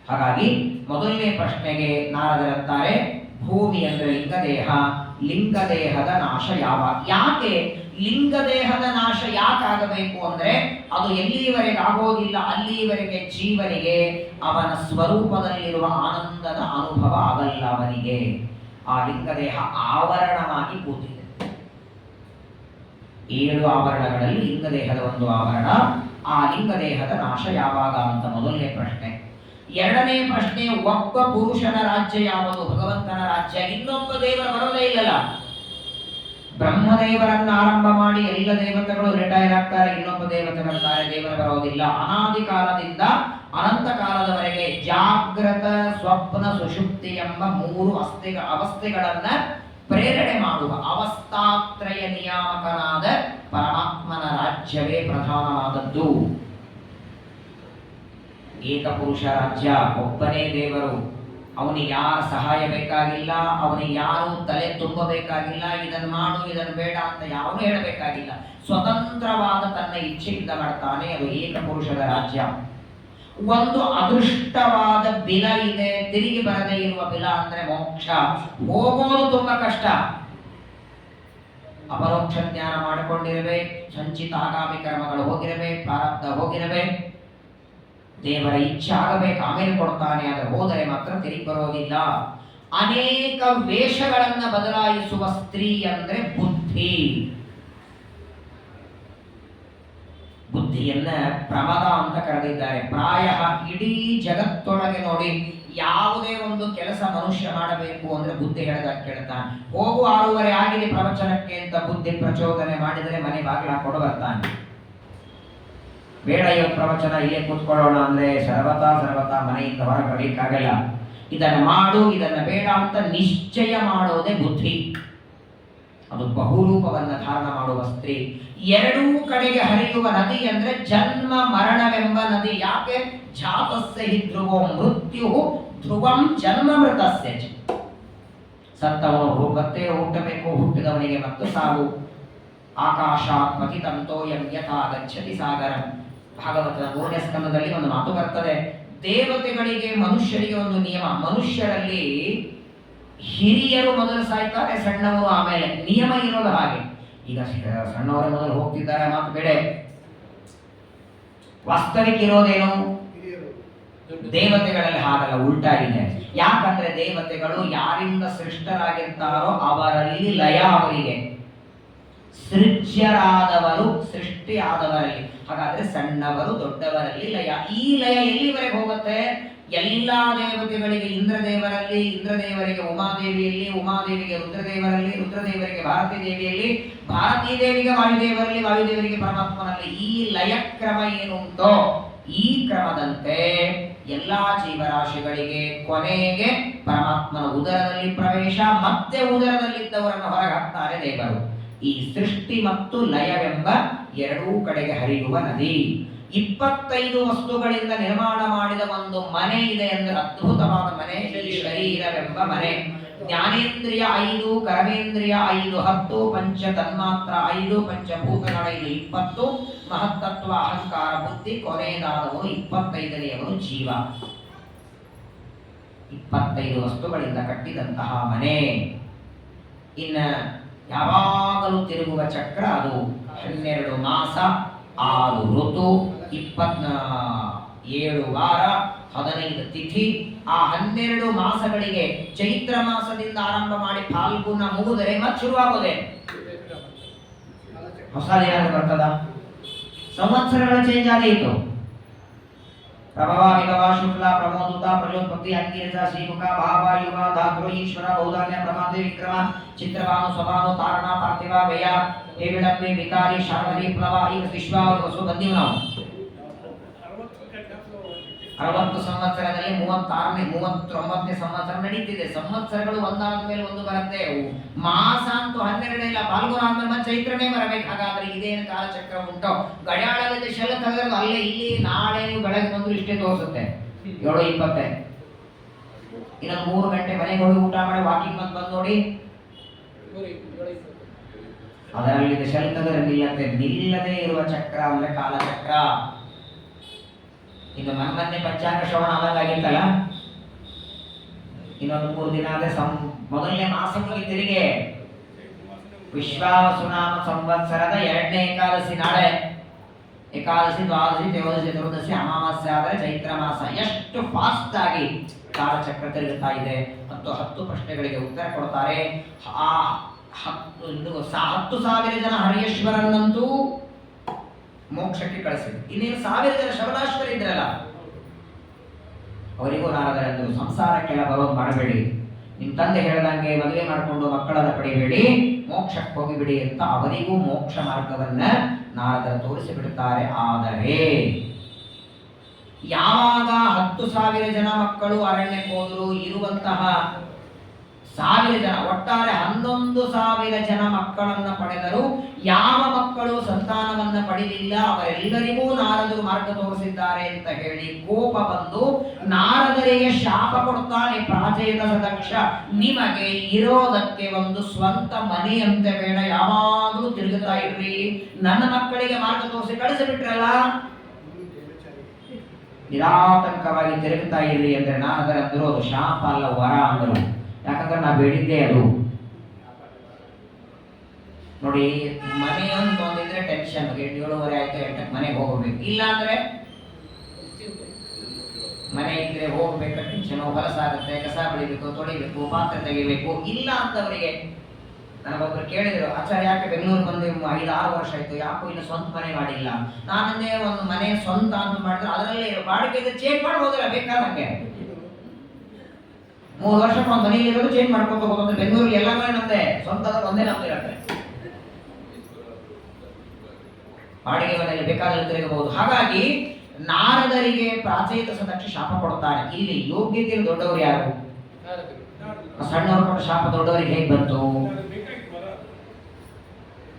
Speaker 1: ಹಾಗಾಗಿ ಮೊದಲನೇ ಪ್ರಶ್ನೆಗೆ ನಾರದರಂತಾರೆ, ಭೂಮಿ ಅಂದ್ರೆ ಲಿಂಗದೇಹ, ಲಿಂಗದೇಹದ ನಾಶ ಯಾವಾಗ? ಯಾಕೆ ಲಿಂಗ ದೇಹದ ನಾಶ ಯಾಕಾಗಬೇಕು ಅಂದ್ರೆ ಅದು ಎಲ್ಲಿಯವರೆಗೆ ಆಗೋದಿಲ್ಲ ಅಲ್ಲಿಯವರೆಗೆ ಜೀವನಿಗೆ ಅವನ ಸ್ವರೂಪದಲ್ಲಿರುವ ಆನಂದದ ಅನುಭವ ಆಗಲ್ಲ. ಅವನಿಗೆ ಆ ಲಿಂಗದೇಹ ಆವರಣವಾಗಿ ಕೂತಿದೆ. 7 ಆವರಣಗಳಲ್ಲಿ ಲಿಂಗದೇಹದ ಒಂದು ಆವರಣ. ಆ ಲಿಂಗದೇಹದ ನಾಶ ಯಾವಾಗ ಅಂತ ಮೊದಲನೇ ಪ್ರಶ್ನೆ. ಎರಡನೇ ಪ್ರಶ್ನೆ, ಒಬ್ಬ ಪುರುಷನ ರಾಜ್ಯ ಯಾವುದು? ಭಗವಂತನ ರಾಜ್ಯ. ಇನ್ನೊಬ್ಬ ದೇವರ ಬರೋದೇ ಇಲ್ಲಲ್ಲ. ಬ್ರಹ್ಮದೇವರನ್ನ ಆರಂಭ ಮಾಡಿ ಎಲ್ಲ ದೇವತೆಗಳು ರಿಟೈರ್ ಆಗ್ತಾರೆ, ಇನ್ನೊಬ್ಬ ದೇವತೆ ಬರ್ತಾರೆ, ದೇವರು ಬರೋದಿಲ್ಲ. ಅನಾದಿ ಕಾಲದಿಂದ ಅನಂತ ಕಾಲದವರೆಗೆ ಜಾಗ್ರತ, ಸ್ವಪ್ನ, ಸುಷುಪ್ತಿ ಎಂಬ 3 ಅವಸ್ಥೆಗಳನ್ನ ಪ್ರೇರಣೆ ಮಾಡುವ ಅವಸ್ಥಾತ್ರಯ ನಿಯಾಮಕನಾದ ಪರಮಾತ್ಮನ ರಾಜ್ಯವೇ ಪ್ರಧಾನವಾದದ್ದು. ಏಕಪುರುಷ ರಾಜ್ಯ, ಒಬ್ಬನೇ ದೇವರು. ಅವನಿಗೆ ಯಾರ ಸಹಾಯ ಬೇಕಾಗಿಲ್ಲ, ಅವನಿಗೆ ಯಾರು ತಲೆ ತುಂಬಬೇಕಾಗಿಲ್ಲ, ಇದನ್ನು ಮಾಡು ಇದನ್ನು ಬೇಡ ಅಂತ ಯಾರು ಹೇಳಬೇಕಾಗಿಲ್ಲ. ಸ್ವತಂತ್ರವಾದ ತನ್ನ ಇಚ್ಛೆಯಿಂದ ಮಾಡ್ತಾನೆ. ಅದು ಏಕಪುರುಷದ ರಾಜ್ಯ. ಒಂದು ಅದೃಷ್ಟವಾದ ಬಿಲ ಇದೆ, ತಿರುಗಿ ಬರದೇ ಇರುವ ಬಿಲ ಅಂದ್ರೆ ಮೋಕ್ಷ. ಹೋಗೋದು ತುಂಬಾ ಕಷ್ಟ. ಅಪರೋಕ್ಷ ಜ್ಞಾನ ಮಾಡಿಕೊಂಡಿರಬೇಕು, ಸಂಚಿತ ಆಗಾಮಿ ಕರ್ಮಗಳು ಹೋಗಿರಬೇಕು, ಪ್ರಾರಬ್ಧ ಹೋಗಿರಬೇಕು, ದೇವರ ಇಚ್ಛೆ ಆಗಬೇಕು, ಆಮೇಲೆ ಕೊಡ್ತಾನೆ. ಆದರೆ ಹೋದರೆ ಮಾತ್ರ ತಿರುಗಿ ಬರೋದಿಲ್ಲ. ಅನೇಕ ವೇಷಗಳನ್ನ ಬದಲಾಯಿಸುವ ಸ್ತ್ರೀ ಅಂದ್ರೆ ಬುದ್ಧಿ. ಬುದ್ಧಿಯನ್ನ ಪ್ರಮದ ಅಂತ ಕರೆದಿದ್ದಾರೆ. ಪ್ರಾಯ ಇಡೀ ಜಗತ್ತೊಳಗೆ ನೋಡಿ, ಯಾವುದೇ ಒಂದು ಕೆಲಸ ಮನುಷ್ಯ ಮಾಡಬೇಕು ಅಂದ್ರೆ ಬುದ್ಧಿ ಹೇಳಿದಾಗ ಕೇಳ್ತಾನೆ. ಹೋಗು 6:30 ಆಗಿದೆ ಪ್ರವಚನಕ್ಕೆ ಅಂತ ಬುದ್ಧಿ ಪ್ರಚೋದನೆ ಮಾಡಿದರೆ ಮನೆ ಬಾಗಿಲ ಹಾಕೊಂಡು ಬರ್ತಾನೆ. ಬೇಡ ಇವತ್ತು ಪ್ರವಚನ ಇಲ್ಲೇ ಕೂತ್ಕೊಳ್ಳೋಣ ಅಂದ್ರೆ ಸರ್ವತಾ ಮನೆಯಿಂದ ಹೊರ ಬರಲಿಕ್ಕಾಗಲ್ಲ. ಇದನ್ನು ಮಾಡು ಇದನ್ನು ಬೇಡ ಅಂತ ನಿಶ್ಚಯ ಮಾಡೋದೇ ಬುದ್ಧಿ. ಅದು ಬಹುರೂಪವನ್ನು ಧಾರಣ ಮಾಡುವ ಸ್ತ್ರೀ. ಎರಡೂ ಕಡೆಗೆ ಹರಿಯುವ ನದಿ ಅಂದ್ರೆ ಜನ್ಮ ಮರಣವೆಂಬ ನದಿ. ಯಾಕೆ? ಜಾತಸ್ಯ ಹಿ ಧ್ರುವೋ ಮೃತ್ಯು ಧ್ರುವಂ ಜನ್ಮ ಮೃತಸ್ಯ. ಸತ್ತವನು ಮತ್ತೆ ಹುಟ್ಟಬೇಕು, ಹುಟ್ಟಿದವನಿಗೆ ಮತ್ತು ಸಾವು. ಆಕಾಶಾತ್ ಪತಿತಂತೋಯಂ ಯಥಾ ಗಚ್ಚತಿ ಸಾಗರಂ. ಭಾಗವತದ 3ನೇ ಸ್ಕಂದದಲ್ಲಿ ಒಂದು ಮಾತು ಬರ್ತದೆ. ದೇವತೆಗಳಿಗೆ ಮನುಷ್ಯರಿಗೆ ಒಂದು ನಿಯಮ. ಮನುಷ್ಯರಲ್ಲಿ ಹಿರಿಯರು ಮೊದಲು ಸಾಯ್ತಾರೆ, ಸಣ್ಣವರು ಆಮೇಲೆ. ನಿಯಮ ಇರೋದು ಹಾಗೆ. ಈಗ ಸಣ್ಣವರ ಮೊದಲು ಹೋಗ್ತಿದ್ದಾರೆ, ಮಾತು ಬೇಡ. ವಾಸ್ತವಿಕ ಇರೋದೇನು? ದೇವತೆಗಳಲ್ಲಿ ಹಾಗಲ್ಲ, ಉಲ್ಟಾ ಇದೆ. ಯಾಕಂದ್ರೆ ದೇವತೆಗಳು ಯಾರಿಂದ ಸೃಷ್ಟರಾಗಿರ್ತಾರೋ ಅವರಲ್ಲಿ ಲಯ ಅವರಿಗೆ. ಸೃಜ್ಯರಾದವರು ಸೃಷ್ಟಿ ಆದವರಲ್ಲಿ. ಹಾಗಾದ್ರೆ ಸಣ್ಣವರು ದೊಡ್ಡವರಲ್ಲಿ ಲಯ. ಈ ಲಯ ಎಲ್ಲಿವರೆಗೆ ಹೋಗುತ್ತೆ? ಎಲ್ಲಾ ದೇವತೆಗಳಿಗೆ ಇಂದ್ರದೇವರಲ್ಲಿ, ಇಂದ್ರದೇವರಿಗೆ ಉಮಾದೇವಿಯಲ್ಲಿ, ಉಮಾದೇವಿಗೆ ರುದ್ರದೇವರಲ್ಲಿ, ರುದ್ರದೇವರಿಗೆ ಭಾರತೀ ದೇವಿಯಲ್ಲಿ, ಭಾರತೀ ದೇವಿಗೆ ವಾಯುದೇವರಲ್ಲಿ, ವಾಯುದೇವರಿಗೆ ಪರಮಾತ್ಮನಲ್ಲಿ. ಈ ಲಯ ಕ್ರಮ ಏನುಂಟೋ ಈ ಕ್ರಮದಂತೆ ಎಲ್ಲಾ ಜೀವರಾಶಿಗಳಿಗೆ ಕೊನೆಗೆ ಪರಮಾತ್ಮನ ಉದರದಲ್ಲಿ ಪ್ರವೇಶ, ಮತ್ತೆ ಉದರದಲ್ಲಿದ್ದವರನ್ನು ಹೊರಗೆ ಹಾಕ್ತಾರೆ ದೇವರು. ಈ ಸೃಷ್ಟಿ ಮತ್ತು ಲಯವೆಂಬ ಎರಡೂ ಕಡೆಗೆ ಹರಿಯುವ ನದಿ. 25 ವಸ್ತುಗಳಿಂದ ನಿರ್ಮಾಣ ಮಾಡಿದ ಒಂದು ಮನೆ ಇದೆ ಅಂದ್ರೆ ಅದ್ಭುತವಾದ ಮನೆ ಈ ಶರೀರವೆಂಬ ಮನೆ. ಜ್ಞಾನೇಂದ್ರಿಯ 5, ಕರ್ಮೇಂದ್ರಿಯ 5, 10, ಪಂಚ ತನ್ಮಾತ್ರ 5, ಪಂಚಭೂತಗಳ 20, ಮಹತ್ತತ್ವ ಅಹಂಕಾರ ಬುದ್ಧಿ, ಕೊನೆಯದಾದವನು 25ನೇಯವನು ಜೀವ. 25 ವಸ್ತುಗಳಿಂದ ಕಟ್ಟಿದಂತಹ ಮನೆ. ಇನ್ನ ಯಾವಾಗಲೂ ತಿರುಗುವ ಚಕ್ರ. ಅದು 12 ಮಾಸ, 6 ಋತು, 27 ವಾರ, 15 ತಿಥಿ. ಆ 12 ಮಾಸಗಳಿಗೆ ಚೈತ್ರ ಮಾಸದಿಂದ ಆರಂಭ ಮಾಡಿ ಫಾಲ್ಗುಣ ಮುಗಿದರೆ ಮತ್ತೆ ಶುರುವಾಗೋದೆ ಹೊಸ ಏನಾದ್ರು ಬರ್ತದ? ಸಂವತ್ಸರಗಳ ಚೇಂಜ್ ಆದೀತು. ಪ್ರಭವ, ವಿಭವ, ಶುಕ್ಲ, ಪ್ರಮೋದುತ, ಪ್ರಜೋತ್ಪತ್ತಿ, ಅಂಗೀರಸ, ಶ್ರೀಮುಖ, ಭಾವ, ಯುವ, ಧಾತೃ, ಈಶ್ವರ, ಔದಾರ್ಯ, ಪ್ರಮಾದೆ, ವಿಕ್ರಮ, ಚಿತ್ರಭಾನು, ಸ್ವಭಾನು, ತಾರಣ, ಪಾರ್ಥಿವ, ವ್ಯಯ, ವಿಳಂಬಿ, ವಿಕಾರಿ, ಶಾರ್ವರಿ, ಪ್ಲವ. ಈಗ ವಿಶ್ವ ವಸು ಬಂದೀವಿ ನಾವು. 60 ಸಂವತ್ಸರದಲ್ಲಿ 39ನೇ ಸಂವತ್ಸರ ನಡೀತಿದೆ. ಸಂವತ್ಸರಗಳು ಒಂದಾದ ಮೇಲೆ ಒಂದು ಬರುತ್ತೆ. ಮಾಸ ಅಂತೂ 12 ಇಲ್ಲ, ಫಾಲ್ಗುಣ ಆದ್ಮೇಲೆ ಮತ್ತೆ ಚೈತ್ರನೇ ಬರಬೇಕು. ಹಾಗಾದ್ರೆ ಇದೇನು ಕಾಲಚಕ್ರ ಉಂಟೋ? ಗಡಿಯಾಳದಲ್ಲಿ ಶೆಲ ತೆಗೆದ್ರೆ ಅಲ್ಲೇ ಇಲ್ಲಿ ನಾಳೆ ನೀವು ಬೆಳಗ್ಗೆ ಬಂದ್ರು ಇಷ್ಟೇ ತೋರಿಸುತ್ತೆ 7:20. ಇನ್ನೊಂದು 3 ಗಂಟೆ ಮನೆಗೆ ಹೋಗಿ ಊಟ ಮಾಡಿ ವಾಕಿಂಗ್ ಬಂದು ನೋಡಿ, ಅದರಲ್ಲಿ ಶೆಲ ತೆಗೆದ್ರೆ ನಿಲ್ಲತ್ತೆ. ನಿಲ್ಲದೆ ಇರುವ ಚಕ್ರ ಅಂದ್ರೆ ಕಾಲಚಕ್ರ. ಇನ್ನು ಮೊನ್ನೆ ಪಂಚಾಂಗ ಶ್ರವಣ ಆದಂಗಾಗಿತ್ತಲ್ಲ, ಇನ್ನೊಂದು 3 ದಿನ ಆದ್ರೆ ಮೊದಲನೇ ಮಾಸ ಮುಗಿತಿರಿಗೆ ವಿಶ್ವಾವಸುನಾಮ ಸಂವತ್ಸರದ 2ನೇ ಏಕಾದಶಿ ನಾಳೆ. ಏಕಾದಶಿ, ದ್ವಾದಶಿ, ತ್ರಯೋದಶಿ, ಚತುರ್ದಶಿ, ಅಮಾವಾಸ್ಯೆ ಆದರೆ ಚೈತ್ರ ಮಾಸ. ಎಷ್ಟು ಫಾಸ್ಟ್ ಆಗಿ ಕಾಲಚಕ್ರ ತಿರುಗುತ್ತಾ ಇದೆ. 10 ಪ್ರಶ್ನೆಗಳಿಗೆ ಉತ್ತರ ಕೊಡ್ತಾರೆ. ಆ 10,000 ಜನ ಹರಿಯೇಶ್ವರನ್ನಂತೂ ಮೋಕ್ಷಕ್ಕೆ ಕಳಿಸಿದ್ರು. ಇನ್ನೇನು 1000 ಜನ ಶಬಲಾಶ್ವರ ಇದ್ರಲ್ಲ, ಅವರಿಗೂ ನಾರದರಂದು ಸಂಸಾರಕ್ಕೆಲ್ಲ ಬರೋದು ಮಾಡಬೇಡಿ, ನಿಮ್ಮ ತಂದೆ ಹೇಳ್ದಂಗೆ ಮದುವೆ ಮಾಡಿಕೊಂಡು ಮಕ್ಕಳನ್ನ ಪಡಿಬೇಡಿ, ಮೋಕ್ಷಕ್ಕೆ ಹೋಗಿಬಿಡಿ ಅಂತ ಅವರಿಗೂ ಮೋಕ್ಷ ಮಾರ್ಗವನ್ನ ನಾರದರು ತೋರಿಸಿಬಿಡುತ್ತಾರೆ. ಆದರೆ ಯಾವಾಗ 10,000 ಜನ ಮಕ್ಕಳು ಅರಣ್ಯಕ್ಕೆ ಹೋದರು, ಇರುವಂತಹ 1,000 ಜನ, ಒಟ್ಟಾರೆ 11,000 ಜನ ಮಕ್ಕಳನ್ನ ಪಡೆದರು. ಯಾವ ಮಕ್ಕಳು ಸಂತಾನವನ್ನ ಪಡೆದಿಲ್ಲ ಅವರೆಲ್ಲರಿಗೂ ನಾರದರು ಮಾರ್ಗ ತೋರಿಸಿದ್ದಾರೆ ಅಂತ ಹೇಳಿ ಕೋಪ ಬಂದು ನಾರದರಿಗೆ ಶಾಪ ಕೊಡ್ತಾನೆ. ಪ್ರಾಚೇತ ಸದಕ್ಷ, ನಿಮಗೆ ಇರೋದಕ್ಕೆ ಒಂದು ಸ್ವಂತ ಮನೆಯಂತೆ ಬೇಡ, ಯಾವಾಗಲೂ ತಿರುಗುತ್ತಾ ಇರ್ರಿ, ನನ್ನ ಮಕ್ಕಳಿಗೆ ಮಾರ್ಗ ತೋರಿಸಿ ಕಳಿಸಿಬಿಟ್ರಲ್ಲ, ನಿರಾತಂಕವಾಗಿ ತಿರುಗುತ್ತಾ ಇರ್ರಿ ಅಂದ್ರೆ ನಾರದರ ಅಂದರು ಅದು ಶಾಪ ಅಲ್ಲ, ವರ ಅಂದರು. ಯಾಕಂದ್ರೆ ನಾ ಬೇಡಿದ್ದೆ ಅದು. ನೋಡಿ, ಮನೆ ಅಂತ ಒಂದಿದ್ರೆ ಟೆನ್ಷನ್, 7:30 ಆಯ್ತು 8ಕ್ಕೆ ಮನೆಗೆ ಹೋಗಬೇಕು, ಇಲ್ಲ ಅಂದ್ರೆ ಮನೆ ಇದ್ರೆ ಹೋಗ್ಬೇಕು ಟೆನ್ಷನ್, ಹೊಲಸಾಗುತ್ತೆ, ಕಸ ಬೆಳಿಬೇಕು, ತೊಳಿಬೇಕು, ಪಾತ್ರೆ ತೆಗಿಬೇಕು. ಇಲ್ಲ ಅಂತವರಿಗೆ ನನಗೊಬ್ರು ಕೇಳಿದ್ರು, ಆಚಾರ್ಯ ಯಾಕೆ ಬೆಂಗಳೂರು ಬಂದು 5-6 ವರ್ಷ ಆಯ್ತು, ಯಾಕೋ ಇನ್ನು ಸ್ವಂತ ಮನೆ ಮಾಡಿಲ್ಲ. ನಾನಂದೇ ಒಂದು ಮನೆ ಸ್ವಂತ ಅಂತ ಮಾಡಿದ್ರೆ ಅದರಲ್ಲಿ ಬಾಡಿಗೆ ಚೇಂಜ್ ಮಾಡಿ ಹೋದ್ರೆ ಬೇಕಾದಂಗೆ 3 ವರ್ಷಕ್ಕೆ ಒಂದು ಮನೆಯಲ್ಲಿ ಇರೋದು ಚೇಂಜ್ ಮಾಡ್ಕೊಂಡು ಹೋಗೋದು. ಬೆಂಗಳೂರಿಗೆ ಎಲ್ಲ ಮನೆ ನಮ್ದೆ, ಸ್ವಂತ ಒಂದೇ ನಮ್ದು ಇರುತ್ತೆ, ಬಾಡಿಗೆ ಮನೆಯಲ್ಲಿ ಬೇಕಾದಲ್ಲಿ ತಿರುಗಬಹುದು. ಹಾಗಾಗಿ ನಾರದರಿಗೆ ಪ್ರಾಚೇತ ಸದಕ್ಷ ಶಾಪ ಕೊಡ್ತಾರೆ. ಇಲ್ಲಿ ಯೋಗ್ಯತೆಯಲ್ಲಿ ದೊಡ್ಡವರು ಯಾರು? ಸಣ್ಣವರು ಕೊಟ್ಟ ಶಾಪ ದೊಡ್ಡವರಿಗೆ ಹೇಗೆ ಬಂತು?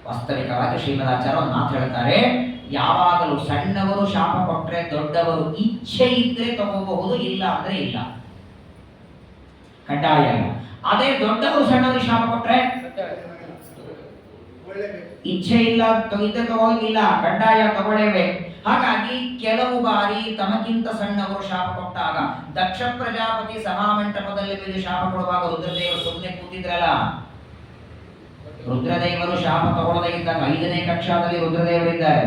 Speaker 1: ವಾಸ್ತವಿಕವಾಗಿ ಶ್ರೀಮದಾಚಾರ್ಯ ಒಂದು ಮಾತು ಹೇಳ್ತಾರೆ, ಯಾವಾಗಲೂ ಸಣ್ಣವರು ಶಾಪ ಕೊಟ್ರೆ ದೊಡ್ಡವರು ಇಚ್ಛೆ ಇದ್ರೆ ತಗೋಬಹುದು, ಇಲ್ಲ ಅಂದ್ರೆ ಇಲ್ಲ, ಕಡ್ಡಾಯ. ಅದೇ ದೊಡ್ಡವರು ಸಣ್ಣವರು ಶಾಪ ಕೊಟ್ರೆ ಇಚ್ಛೆ ಇಲ್ಲ ಇದ್ದ ತಗೋಗಿಲ್ಲ, ಕಡ್ಡಾಯ ತಗೊಳ್ಳೇಬೇಕು. ಹಾಗಾಗಿ ಕೆಲವು ಬಾರಿ ತಮಗಿಂತ ಸಣ್ಣವರು ಶಾಪ ಕೊಟ್ಟಾಗ, ದಕ್ಷ ಪ್ರಜಾಪತಿ ಸಭಾಮಂಟಪದಲ್ಲಿ ಬಿದ್ದು ಶಾಪ ಕೊಡುವಾಗ ರುದ್ರದೇವರು ಸುಮ್ಮನೆ ಕೂತಿದ್ರಲ್ಲ, ರುದ್ರದೇವರು ಶಾಪ ತಗೊಳ್ಳದೇ ಇದ್ದಾಗ 5ನೇ ಕಕ್ಷಾದಲ್ಲಿ ರುದ್ರದೇವರಿದ್ದಾರೆ.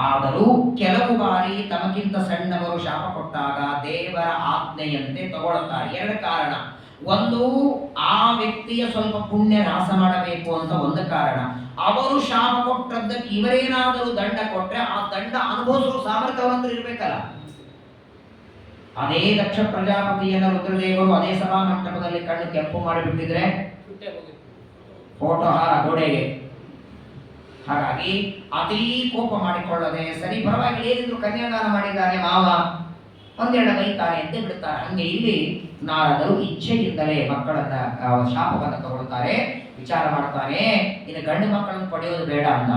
Speaker 1: ಆದರೂ ಕೆಲವು ಬಾರಿ ತಮಗಿಂತ ಸಣ್ಣವರು ಶಾಪ ಕೊಟ್ಟಾಗ ದೇವರ ಆಜ್ಞೆಯಂತೆ ತಗೊಳ್ಳುತ್ತಾರೆ. 2 ಕಾರಣ. ಒಂದು, ಆ ವ್ಯಕ್ತಿಯ ಸ್ವಲ್ಪ ಪುಣ್ಯ ನಾಶ ಮಾಡಬೇಕು ಅಂತ ಒಂದು ಕಾರಣ. ಅವರು ಶಾಪ ಕೊಟ್ಟದ್ದಕ್ಕೆ ಇವರೇನಾದರೂ ದಂಡ ಕೊಟ್ರೆ ಆ ದಂಡ ಅನುಭವಿಸುವ ಸಾಮರ್ಥ್ಯವಂತರು ಇರ್ಬೇಕಲ್ಲ. ಅದೇ ದಕ್ಷ ಪ್ರಜಾಪತಿಯನ್ನು ರುದ್ರದೇವರು ಅದೇ ಸಭಾ ಮಂಟಪದಲ್ಲಿ ಕಣ್ಣು ಕೆಂಪು ಮಾಡಿಬಿಟ್ಟಿದ್ರೆ ಫೋಟೋ ಹಾರ ಗೋಡೆಗೆ. ಹಾಗಾಗಿ ಅತೀ ಕೋಪ ಮಾಡಿಕೊಳ್ಳದೆ, ಸರಿ ಪರವಾಗಿ ಏನಿದ್ರು ಕನ್ಯಾದಾನ ಮಾಡಿದ್ದಾನೆ ಮಾವ, 1-2 ಬೈತಾನೆ ಅಂತ ಬಿಡುತ್ತಾರೆ. ಹಂಗೆ ಇಲ್ಲಿ ನಾರದರು ಇಚ್ಛೆಯಿಂದಲೇ ಮಕ್ಕಳನ್ನ ಶಾಪವನ್ನು ತಗೊಳ್ತಾರೆ. ವಿಚಾರ ಮಾಡ್ತಾನೆ, ಇನ್ನು ಗಂಡು ಮಕ್ಕಳನ್ನು ಪಡೆಯೋದು ಬೇಡ ಅಂತ.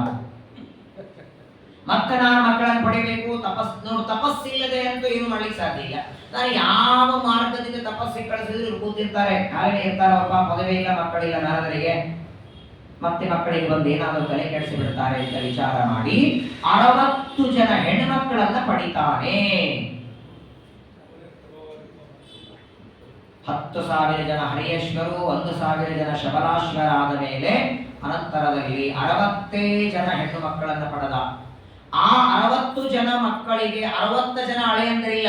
Speaker 1: ಮತ್ತೆ ನಾನು ಮಕ್ಕಳನ್ನು ಪಡಿಬೇಕು, ತಪಸ್ಸಿಲ್ಲದೆ ಅಂತೂ ಏನು ಮಾಡ್ಲಿಕ್ಕೆ ಸಾಧ್ಯ ಇಲ್ಲ. ನಾನು ಯಾವ ಮಾರ್ಗದಿಂದ ತಪಸ್ಸಿಗೆ ಕಳಿಸಿದ್ರು ಕೂತಿರ್ತಾರೆ, ಕಾಲೇ ಇರ್ತಾರಪ್ಪ, ಮದುವೆ ಇಲ್ಲ, ಮಕ್ಕಳಿಲ್ಲ ನಾರದರಿಗೆ. ಮತ್ತೆ ಮಕ್ಕಳಿಗೆ ಬಂದು ಏನಾದರೂ ತಲೆ ಕೆಡಿಸಿ ಬಿಡ್ತಾರೆ ಅಂತ ವಿಚಾರ ಮಾಡಿ 60 ಜನ ಹೆಣ್ಣುಮಕ್ಕಳನ್ನ ಪಡಿತಾನೆ. 10,000 ಜನ ಹರಿಯೇಶ್ವರು, 1,000 ಜನ ಶಬಲಾಶ್ವರ ಆದ ಮೇಲೆ ಅನಂತರದಲ್ಲಿ 60 ಜನ ಹೆಣ್ಣು ಮಕ್ಕಳನ್ನ ಪಡೆದ. ಆ 60 ಜನ ಮಕ್ಕಳಿಗೆ 60 ಜನ ಹಳೆಯಂದ್ರಿಲ್ಲ.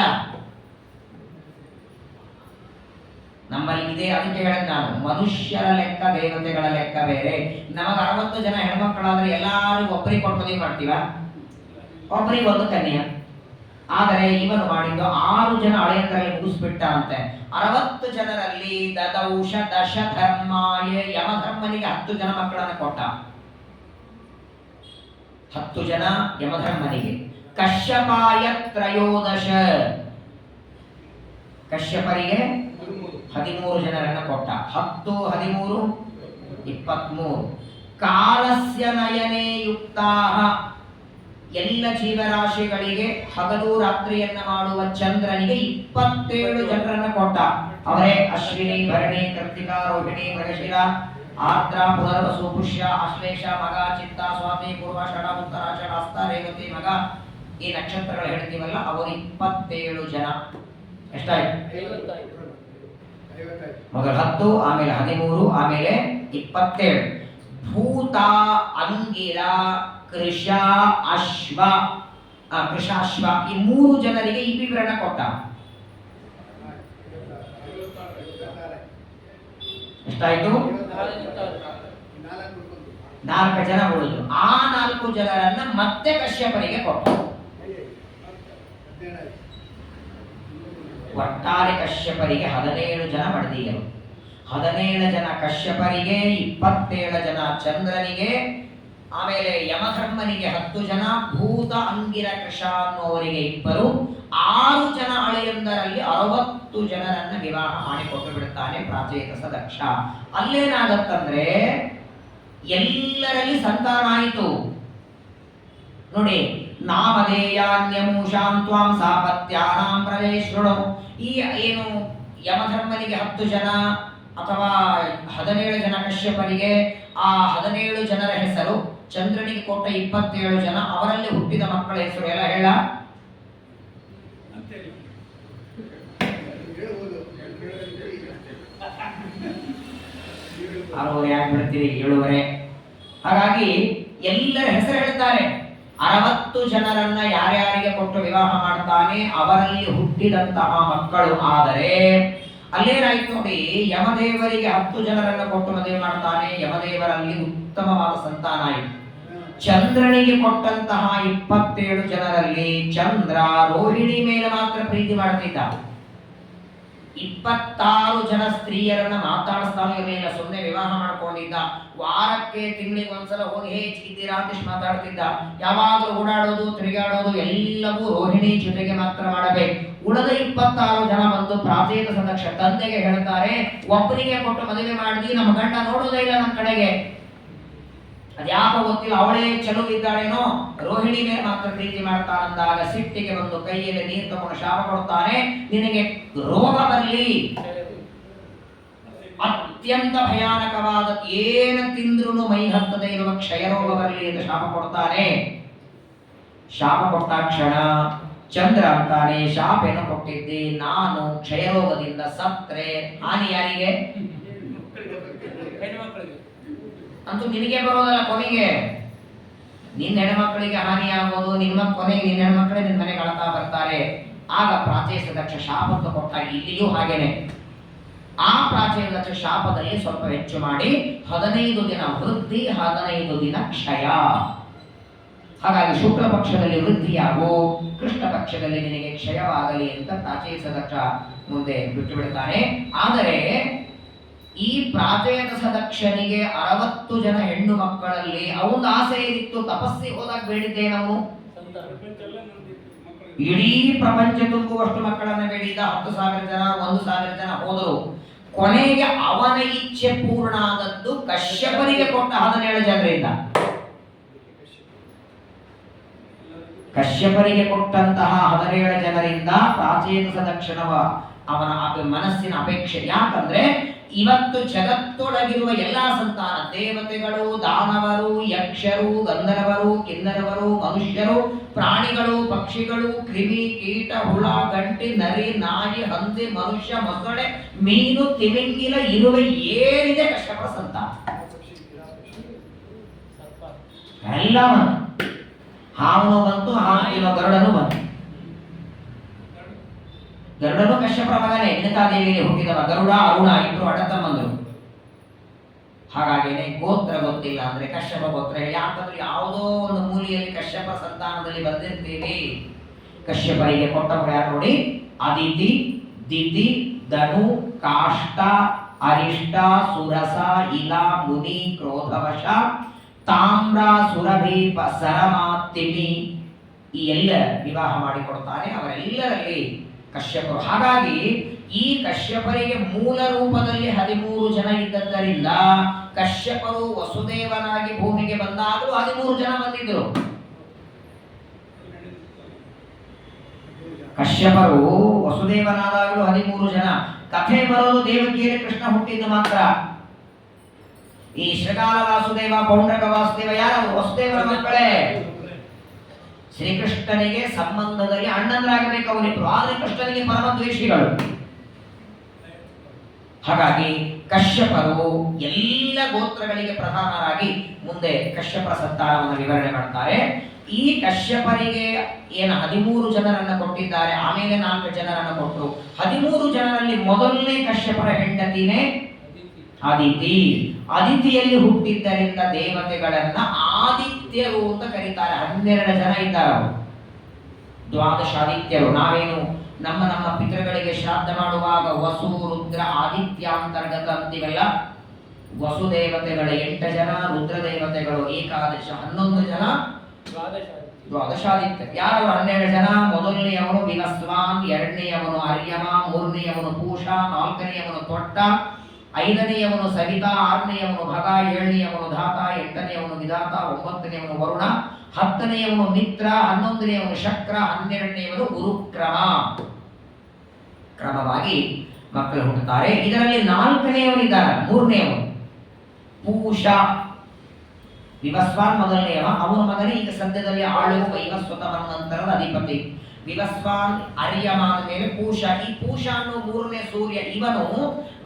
Speaker 1: ನಮ್ಮಲ್ಲಿ ಇದೆ, ಅದಕ್ಕೆ ಹೇಳಿದ್ ನಾನು, ಮನುಷ್ಯರ ಲೆಕ್ಕ ದೇವತೆಗಳ ಲೆಕ್ಕ ಬೇರೆ. ನಮಗೆ 60 ಜನ ಹೆಣ್ಮಕ್ಕಳಾದ್ರೆ ಎಲ್ಲಾರಿಗೂ ಒಬ್ಬರಿಗೆ ಕೊಟ್ಟು ಮಾಡ್ತೀವ, ಒಬ್ಬರಿಗೆ ಒಂದು ಕನ್ಯಾ. ಆದರೆ ಇವನು ಮಾಡಿದ್ದು 6 ಜನ ಹಳೆಯಂದ್ರಲ್ಲಿ ಮುಗಿಸ್ಬಿಟ್ಟ ಅಂತೆ. 60 ಜನರಲ್ಲಿ ದದೌಷ ದಶ ಧರ್ಮಾಯ, ಯಮಧರ್ಮನಿಗೆ 10 ಜನ ಮಕ್ಕಳನ್ನು ಕೊಟ್ಟ. 10 ಜನ ಯಮಧರ್ಮನಿಗೆ. ಕಶ್ಯಪಾಯ ತ್ರಯೋದಶ, ಕಶ್ಯಪರಿಗೆ 13 ಜನರನ್ನ ಕೊಟ್ಟ. 10, 13, 23. ಕಾಲಸ್ಯ ನಯನೇ ಯುಕ್ತಾಹ, ಎಲ್ಲ ಜೀವರಾಶಿಗಳಿಗೆ ಹಗಲು ರಾತ್ರಿಯನ್ನ ಮಾಡುವ ಚಂದ್ರನಿಗೆ 27 ಜನರನ್ನ ಕೊಟ್ಟ. ಅವರೇ ಅಶ್ವಿನಿ, ಭರಣಿ, ಕೃತ್ತಿಕಾ, ರೋಹಿಣಿ, ಮೃಗಶಿರ, ಆರ್ದ್ರ, ಪುನರ್ವಸು, ಪುಷ್ಯ, ಆಶ್ಲೇಷ, ಮಗ, ಚಿತ್ತ, ಸ್ವಾತಿ, ಪೂರ್ವ, ಷಡ, ಉತ್ತರಾಷಾಢ, ಹಸ್ತ, ರೇವತಿ, ಮಗ, ಈ ನಕ್ಷತ್ರಗಳು ಹೇಳ್ತೀವಲ್ಲ, ಅವರು 27 ಜನ. ಎಷ್ಟಾಯ್ತು? ಮೊದಲು 10, ಆಮೇಲೆ 13, ಆಮೇಲೆ 27. ಭೂತ, ಅಂಗಿರ, ಕೃಷ, ಅಶ್ವ, ಕೃಷಾಶ್ವ ಈ 3 ಜನರಿಗೆ ಈ ವಿವರಣ ಕೊಟ್ಟ. ಎಷ್ಟಾಯ್ತು? 4 ಜನ ಉಳಿದ್ರು. ಆ 4 ಜನರನ್ನ ಮತ್ತೆ ಕಶ್ಯಪರಿಗೆ ಕೊಟ್ಟ. ಒಟ್ಟಾರೆ ಕಶ್ಯಪರಿಗೆ 17 ಜನ ಮಡದಿಯರು. 17 ಜನ ಕಶ್ಯಪರಿಗೆ, 27 ಜನ ಚಂದ್ರನಿಗೆ, ಆಮೇಲೆ ಯಮಧರ್ಮನಿಗೆ 10 ಜನ, ಭೂತ, ಅಂಗಿರ, ಕೃಷ ಅನ್ನುವರಿಗೆ 2, 6 ಜನ ಅಳೆಯೊಂದರಲ್ಲಿ 60 ಜನರನ್ನ ವಿವಾಹ ಮಾಡಿಕೊಟ್ಟು ಬಿಡುತ್ತಾನೆ ಪ್ರಾಚೇತಸ ದಕ್ಷ. ಅಲ್ಲೇನಾಗತ್ತಂದ್ರೆ ಎಲ್ಲರಲ್ಲಿ ಸಂತಾನ ಆಯಿತು ನೋಡಿ. ನಾಮಧೇಯಾನ್ಯಮೂಷಾಂ ತ್ವಾಂ ಸಾಪತ್ಯಾನಾಂ ಪ್ರವೇಶ್ರುಣು. ಈ ಏನು ಯಮಧರ್ಮನಿಗೆ 10 ಜನ ಅಥವಾ 17 ಜನ ಕಶ್ಯಪರಿಗೆ, ಆ 17 ಜನರ ಹೆಸರು, ಚಂದ್ರನಿಗೆ ಕೊಟ್ಟ 27 ಜನ, ಅವರಲ್ಲಿ ಹುಟ್ಟಿದ ಮಕ್ಕಳ ಹೆಸರು ಎಲ್ಲ ಹೇಳ. ಅವರು ಯಾಕೆ ಬಿಡ್ತೀರಿ 7ವರೆ. ಹಾಗಾಗಿ ಎಲ್ಲರ ಹೆಸರು ಹೇಳ್ತಾರೆ. 60 ಜನರನ್ನ ಯಾರ್ಯಾರಿಗೆ ಕೊಟ್ಟು ವಿವಾಹ ಮಾಡ್ತಾನೆ ಅವರಲ್ಲಿ ಹುಟ್ಟಿದಂತಹ ಮಕ್ಕಳು. ಆದರೆ ಅಲ್ಲೇನಾಯ್ತು ನೋಡಿ, ಯಮದೇವರಿಗೆ 10 ಜನರನ್ನ ಕೊಟ್ಟು ಮದುವೆ ಮಾಡ್ತಾನೆ, ಯಮದೇವರಲ್ಲಿ ಉತ್ತಮವಾದ ಸಂತಾನ ಆಯಿತು. ಚಂದ್ರನಿಗೆ ಕೊಟ್ಟಂತಹ 27 ಜನರಲ್ಲಿ ಚಂದ್ರ ರೋಹಿಣಿ ಮೇಲೆ ಮಾತ್ರ ಪ್ರೀತಿ ಮಾಡ್ತಿದ್ದ. 26 ಜನ ಸ್ತ್ರೀಯರನ್ನ ಮಾತಾಡಿಸ್ತಾನೆ ಇರಲಿಲ್ಲ, ಸುಮ್ಮನೆ ವಿವಾಹ ಮಾಡ್ಕೊಂಡಿದ್ದ. ವಾರಕ್ಕೆ ತಿಂಗಳಿಗೆ ಒಂದ್ಸಲ ಹೋಗಿ ಹೇಗಿದ್ದೀರಾ ಅಂತ ಮಾತಾಡ್ತಿದ್ದ. ಯಾವಾಗಲೂ ಓಡಾಡೋದು, ತಿರುಗಾಡೋದು ಎಲ್ಲವೂ ರೋಹಿಣಿ ಜೊತೆಗೆ ಮಾತ್ರ ಮಾಡಬೇಕು. ಉಳಿದ 26 ಜನ ಬಂದು ಪ್ರಾಚೇತಸ ದಕ್ಷ ತಂದೆಗೆ ಹೇಳ್ತಾರೆ, ಒಬ್ಬನಿಗೆ ಕೊಟ್ಟು ಮದುವೆ ಮಾಡಿದ್ವಿ, ನಮ್ಮ ಗಂಡ ನೋಡೋದೇ ಇಲ್ಲ ನಮ್ಮ ಕಡೆಗೆ, ಅದ್ಯಾಕೋ ಗೊತ್ತಿಲ್ಲ, ಅವಳೇ ಚಲುವಿದ್ದಾಳೇನೋ, ರೋಹಿಣಿ ಮೇಲೆ ಮಾತ್ರ ಪ್ರೀತಿ ಮಾಡ್ತಾನಂದಾಗ ಸಿಟ್ಟಿಗೆ ಬಂದು ಕೈಯಲ್ಲಿ ನೀರು ತಗೊಂಡು ಶಾಪ ಕೊಡ್ತಾನೆ, ನಿನಗೆ ರೋಗ ಬರಲಿ, ಅತ್ಯಂತ ಭಯಾನಕವಾದ ಏನು ತಿಂದ್ರೂ ಮೈ ಹತ್ತದೇ ಇರುವ ಕ್ಷಯರೋಗ ಬರಲಿ ಎಂದು ಶಾಪ ಕೊಡ್ತಾನೆ. ಶಾಪ ಕೊಟ್ಟ ಕ್ಷಣ ಚಂದ್ರ ಅಂತಾನೆ, ಶಾಪ ಏನು ಕೊಟ್ಟಿದ್ದೆ ನಾನು, ಕ್ಷಯರೋಗದಿಂದ ಸತ್ರೆ ಹಾನಿ ಯಾರಿಗೆ? ಅಂತೂ ನಿನಗೆ ಬರೋದಲ್ಲ, ಕೊನೆಗೆ ನಿನ್ನ ಹೆಣ್ಮಕ್ಳಿಗೆ ಹಾನಿ ಆಗೋದು, ಕೊನೆಗೆ ನಿನ್ನ ಹೆಣ್ಮಕ್ಳೇ ನಿನ್ನ ಮನೆಗೆ ಅಳ್ತಾ ಬರ್ತಾರೆ. ಆಗ ಪ್ರಾಚೇತ ದಕ್ಷ ಶಾಪವನ್ನು ಕೊಟ್ಟ. ಇಲ್ಲಿಯೂ ಹಾಗೇನೆ ಆ ಪ್ರಾಚೀನ ದಕ್ಷ ಶಾಪದಲ್ಲಿ ಸ್ವಲ್ಪ ಹೆಚ್ಚು ಮಾಡಿ 15 ದಿನ ವೃದ್ಧಿ, 15 ದಿನ ಕ್ಷಯ. ಹಾಗಾಗಿ ಶುಕ್ಲ ಪಕ್ಷದಲ್ಲಿ ವೃದ್ಧಿಯಾಗು, ಕೃಷ್ಣ ಪಕ್ಷದಲ್ಲಿ ನಿನಗೆ ಕ್ಷಯವಾಗಲಿ ಅಂತ ಪ್ರಾಚೇತ ದಕ್ಷ ಮುಂದೆ ಬಿಟ್ಟು ಬಿಡ್ತಾನೆ. ಆದರೆ ಈ ಪ್ರಾಚೇತಸ ದಕ್ಷನಿಗೆ 60 ಜನ ಹೆಣ್ಣು ಮಕ್ಕಳಲ್ಲಿ ಅವನ ಆಸೆ ಏನಿತ್ತು, ತಪಸ್ಸಿಗೆ ಹೋದಾಗ ಬೇಡಿದ್ದೆ ನಾವು, ಇಡೀ ಪ್ರಪಂಚ ತುಂಬುವಷ್ಟು ಮಕ್ಕಳನ್ನ ಬೇಡಿದ. 10,000 ಜನ, 1,000 ಜನ ಹೋದರು. ಕೊನೆಗೆ ಅವನ ಇಚ್ಛೆ ಪೂರ್ಣ ಆದದ್ದು ಕಶ್ಯಪರಿಗೆ ಕೊಟ್ಟ 17 ಜನರಿಂದ. ಕಶ್ಯಪರಿಗೆ ಕೊಟ್ಟಂತಹ 17 ಜನರಿಂದ ಪ್ರಾಚೇತಸ ದಕ್ಷನವ ಅವನ ಮನಸ್ಸಿನ ಅಪೇಕ್ಷೆ. ಯಾಕಂದ್ರೆ ಇವತ್ತು ಜಗತ್ತೊಳಗಿರುವ ಎಲ್ಲಾ ಸಂತಾನ, ದೇವತೆಗಳು, ದಾನವರು, ಯಕ್ಷರು, ಗಂಧರ್ವರು, ಕಿನ್ನರವರು, ಮನುಷ್ಯರು, ಪ್ರಾಣಿಗಳು, ಪಕ್ಷಿಗಳು, ಕ್ರಿಮಿ, ಕೀಟ, ಹುಳ, ಗಂಟಿ, ನರಿ, ನಾಯಿ, ಹಂದಿ, ಮನುಷ್ಯ, ಮೊಸಳೆ, ಮೀನು, ತಿಮಿಂಗಿಲ, ಇರುವೆ ಏನಿದೆ ಕಶ್ಯಪರ ಸಂತಾನ ಎಲ್ಲ ಬಂತು. ಹಾವನು ಬಂತು, ಹಾವಿನ ಗರುಡನು ಬಂತು. ಗರುಡನು ಕಶ್ಯಪರ ಮಗನೇ, ವಿನತಾದೇವಿಗೆ ಹುಟ್ಟಿದವ. ಗರುಡ, ಅರುಣ ಇಬ್ರು ಅಣ್ಣತಮ್ಮಂದರು. ಹಾಗಾಗೇನೆ ಗೋತ್ರ ಗೊತ್ತಿಲ್ಲ ಅಂದ್ರೆ ಕಶ್ಯಪ ಗೋತ್ರ. ಯಾಕಂದ್ರೆ ಯಾವುದೋ ಒಂದು ಮೂಲೆಯಲ್ಲಿ ಕಶ್ಯಪ ಸಂತಾನದಲ್ಲಿ ಬಂದಿರ್ತೀವಿ. ಕಶ್ಯಪರಿಗೆ ಕೊಟ್ಟವರು ಯಾರು ನೋಡಿ, ಅದಿತಿ, ದಿತಿ, ಧನು, ಕಾಷ್ಟ, ಅರಿಷ್ಟ, ಸುರಸ, ಇಲ, ಮುನಿ, ಕ್ರೋಧವಶ, ತಾಮ್ರ, ಸುರಭಿ, ಸರಮಾತಿಮಿ, ಈ ಎಲ್ಲ ವಿವಾಹ ಮಾಡಿಕೊಡ್ತಾನೆ ಅವರೆಲ್ಲರಲ್ಲಿ ಕಶ್ಯಪರು. ಹಾಗಾಗಿ ಈ ಕಶ್ಯಪರಿಗೆ ಮೂಲ ರೂಪದಲ್ಲಿ 13 ಜನ ಇದ್ದದ್ದರಿಂದ ಕಶ್ಯಪರು ವಸುದೇವನಾಗಿ ಭೂಮಿಗೆ ಬಂದಾಗಲೂ 13 ಜನ ಬಂದಿದ್ದರು. ಕಶ್ಯಪರು ವಸುದೇವನಾದಾಗಲೂ 13 ಜನ. ಕಥೆ ಬರೋದು ದೇವಕಿಯಲ್ಲಿ ಕೃಷ್ಣ ಹುಟ್ಟಿದ್ದು ಮಾತ್ರ. ಈ ಶ್ರೀಕಾಲ ವಾಸುದೇವ, ಪೌಂಡ್ರಕ ವಾಸುದೇವ ಯಾರು? ವಸುದೇವನ ಮಕ್ಕಳೇ. ಶ್ರೀಕೃಷ್ಣನಿಗೆ ಸಂಬಂಧದಲ್ಲಿ ಅಣ್ಣಂದ್ರಾಗಬೇಕು ಅವರಿಬ್ರು, ಆದ್ರೆ ಕೃಷ್ಣನಿಗೆ ಪರಮ ದ್ವೇಷಿಗಳು. ಹಾಗಾಗಿ ಕಶ್ಯಪರು ಎಲ್ಲ ಗೋತ್ರಗಳಿಗೆ ಪ್ರಧಾನರಾಗಿ ಮುಂದೆ ಕಶ್ಯಪರ ಸತ್ತಾರವನ್ನು ವಿವರಣೆ ಮಾಡ್ತಾರೆ. ಈ ಕಶ್ಯಪರಿಗೆ ಏನು 13 ಜನರನ್ನು ಕೊಟ್ಟಿದ್ದಾರೆ, ಆಮೇಲೆ 4 ಜನರನ್ನು ಕೊಟ್ಟರು. 13 ಜನರಲ್ಲಿ ಮೊದಲನೇ ಕಶ್ಯಪರ ಹೆಂಡತಿನೇ ಅದಿತಿ. ಅದಿತಿಯಲ್ಲಿ ಹುಟ್ಟಿದ್ದರಿಂದ ದೇವತೆಗಳನ್ನ ಆದಿತ್ಯರು ಅಂತ ಕರೀತಾರೆ. 12 ಜನ ಇದ್ದಾರೆ ಅವರು, ದ್ವಾದಶಾದಿತ್ಯರು. ನಾವೇನು ನಮ್ಮ ಪಿತೃಗಳಿಗೆ ಶ್ರಾದ್ದ ಮಾಡುವಾಗ ವಸು ರುದ್ರ ಆದಿತ್ಯ ಅಂತರ್ಗತ ಅಂತೀವಲ್ಲ, ವಸು ದೇವತೆಗಳು 8 ಜನ, ರುದ್ರ ದೇವತೆಗಳು ಏಕಾದಶ 11 ಜನ, ದ್ವಾದಶಾದಿತ್ಯ. ಯಾರು 12 ಜನ? ಮೊದಲನೆಯವನು ವಿನಸ್ವಾನ್, ಎರಡನೆಯವನು ಅರ್ಯಮ, ಮೂರನೆಯವನು ಪೂಷ, ನಾಲ್ಕನೆಯವನು ತೊಟ್ಟ, 5ನೆಯವನು ಸವಿತಾ, 6ನೆಯವನು ಭಗ, 7ನೆಯವನು ಧಾತ, 8ನೆಯವನು ವಿಧಾತ, 9ನೆಯವನು ವರುಣ, 10ನೆಯವನು ಮಿತ್ರ, 11ನೆಯವನು ಶಕ್ರ, 12ನೆಯವನು ಗುರುಕ್ರಮ. ಕ್ರಮವಾಗಿ ಮಕ್ಕಳು ಹುಟ್ಟುತ್ತಾರೆ. ಇದರಲ್ಲಿ 4ನೆಯವನಿದ್ದಾನೆ, 3ನೆಯವನು ಪೂಷ. ವಿವಸ್ವಾನ್ ಮೊದಲನೆಯವ, ಅವನ ಮಗನೇ ಈಗ ಸದ್ಯದಲ್ಲಿ ಆಳುವ ವೈವಸ್ವತ ಮನ್ವಂತರದ ಅಧಿಪತಿ. ವಿವಸ್ವಾನ್ ಅರ್ಯಮಾನ ಮೇಲೆ ಪೂಷ. ಈ ಪೂಷ ಅನ್ನೋ 3ನೇ ಸೂರ್ಯ, ಇವನು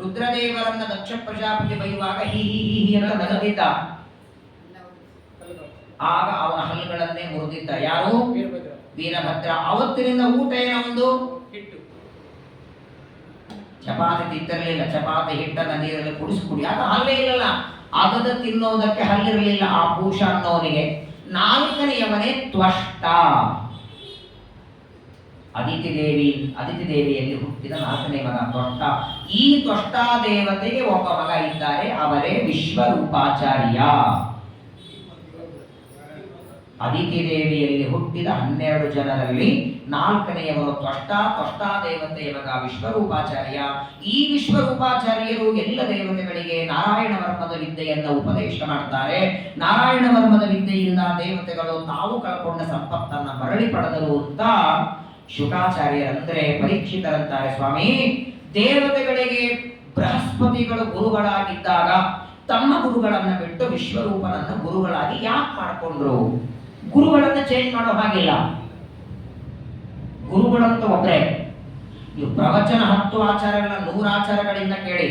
Speaker 1: ರುದ್ರದೇವರನ್ನ ದಕ್ಷ ಪ್ರಜಾಪತಿ ಬೈಯುವಾಗ ಹಿ ಹಿ ಹಿ ಹಿ ಅಂತ ನಗದಿದ್ದ. ಆಗ ಅವನ ಹಲ್ಲುಗಳನ್ನೇ ಮುರಿದಿದ್ದ. ಯಾರು? ವೀರಭದ್ರ. ಅವತ್ತಿನಿಂದ ಊಟ ಏನೊಂದು ಚಪಾತಿ ತಿಂತಿರಲಿಲ್ಲ. ಚಪಾತಿ ಹಿಟ್ಟನ್ನ ನೀರಲ್ಲಿ ಕುಡಿ ಆಗ ಹಲ್ಲೇ ಇಲ್ಲಲ್ಲ, ಆಗದ ತಿನ್ನೋದಕ್ಕೆ ಹಲ್ಲಿರಲಿಲ್ಲ ಆ ಪೂಷ ಅನ್ನೋನಿಗೆ. 4ನೆಯವನೇ ತ್ವಷ್ಟ. ಅದಿತಿ ದೇವಿಯಲ್ಲಿ ಹುಟ್ಟಿದ 4ನೇ ಮಗ ತ್ವಷ್ಟ. ಈ ತ್ವಷ್ಟ ದೇವತೆಗೆ ಒಬ್ಬ ಮಗ ಇದ್ದಾರೆ, ಅವರೇ ವಿಶ್ವರೂಪಾಚಾರ್ಯ. ಅದಿತಿ ದೇವಿಯಲ್ಲಿ ಹುಟ್ಟಿದ 12 ಜನರಲ್ಲಿ 4ನೆಯವನು ತ್ವಷ್ಟ ದೇವತೆಯ ಮಗ ವಿಶ್ವರೂಪಾಚಾರ್ಯ. ಈ ವಿಶ್ವರೂಪಾಚಾರ್ಯರು ಎಲ್ಲ ದೇವತೆಗಳಿಗೆ ನಾರಾಯಣ ವರ್ಮದ ವಿದ್ಯೆಯನ್ನು ಉಪದೇಶ ಮಾಡ್ತಾರೆ. ನಾರಾಯಣ ವರ್ಮದ ವಿದ್ಯೆಯಿಂದ ದೇವತೆಗಳು ತಾವು ಕಳ್ಕೊಂಡ ಸಂಪತ್ತನ್ನ ಮರಳಿ ಪಡೆದರು ಅಂತ ಶುಕಾಚಾರ್ಯರಂದ್ರೆ ಪರೀಕ್ಷಿತರಂತಾರೆ. ಸ್ವಾಮಿ, ದೇವತೆಗಳಿಗೆ ಬೃಹಸ್ಪತಿಗಳು ಗುರುಗಳಾಗಿದ್ದಾಗ ತಮ್ಮ ಗುರುಗಳನ್ನ ಬಿಟ್ಟು ವಿಶ್ವರೂಪನನ್ನ ಗುರುಗಳಾಗಿ ಯಾಕೆ ಮಾಡಿಕೊಂಡ್ರು? ಗುರುಗಳನ್ನ ಚೇಂಜ್ ಮಾಡೋ ಹಾಗಿಲ್ಲ. ಗುರುಗಳಂತ ಒಬ್ಬರೇ. ನೀವು ಪ್ರವಚನ 10 ಆಚಾರಗಳ 100 ಆಚಾರಗಳಿಂದ ಕೇಳಿ,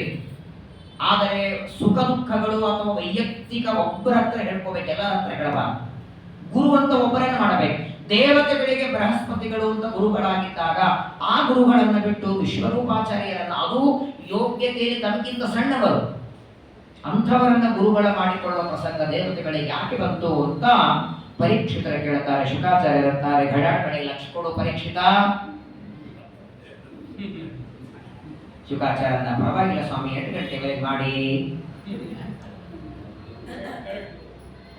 Speaker 1: ಆದರೆ ಸುಖ ದುಃಖಗಳು ಅಥವಾ ವೈಯಕ್ತಿಕ ಒಬ್ಬರ ಹತ್ರ ಹೇಳ್ಕೋಬೇಕು, ಎಲ್ಲರ ಹತ್ರ ಹೇಳಬಾರ್ದು. ಗುರು ಅಂತ ಒಬ್ಬರನ್ನ ಮಾಡಬೇಕು. ದೇವತೆಗಳಿಗೆ ಬೃಹಸ್ಪತಿಗಳು ಅಂತ ಗುರುಗಳಾಗಿದ್ದಾಗ ಆ ಗುರುಗಳನ್ನ ಬಿಟ್ಟು ವಿಶ್ವರೂಪಾಚಾರ್ಯರನ್ನ, ಅದು ಯೋಗ್ಯತೆಯಲ್ಲಿ ತಮಗಿಂತ ಸಣ್ಣವರು, ಅಂಥವರನ್ನ ಗುರುಗಳ ಮಾಡಿಕೊಳ್ಳುವ ಪ್ರಸಂಗ ದೇವತೆಗಳಿಗೆ ಯಾಕೆ ಬಂತು ಅಂತ ಪರೀಕ್ಷಿತರು ಕೇಳ್ತಾರೆ. ಶುಕಾಚಾರ್ಯರಂತಾರೆ, ಘಡಾಕಡೆ ಲಕ್ಷ ಕೊಡು ಪರೀಕ್ಷಿತ. ಶುಕಾಚಾರ್ಯನ ಪರವಾಗಿಲ್ಲ ಸ್ವಾಮಿ, 8 ಗಂಟೆವರೆಗೆ ಮಾಡಿ,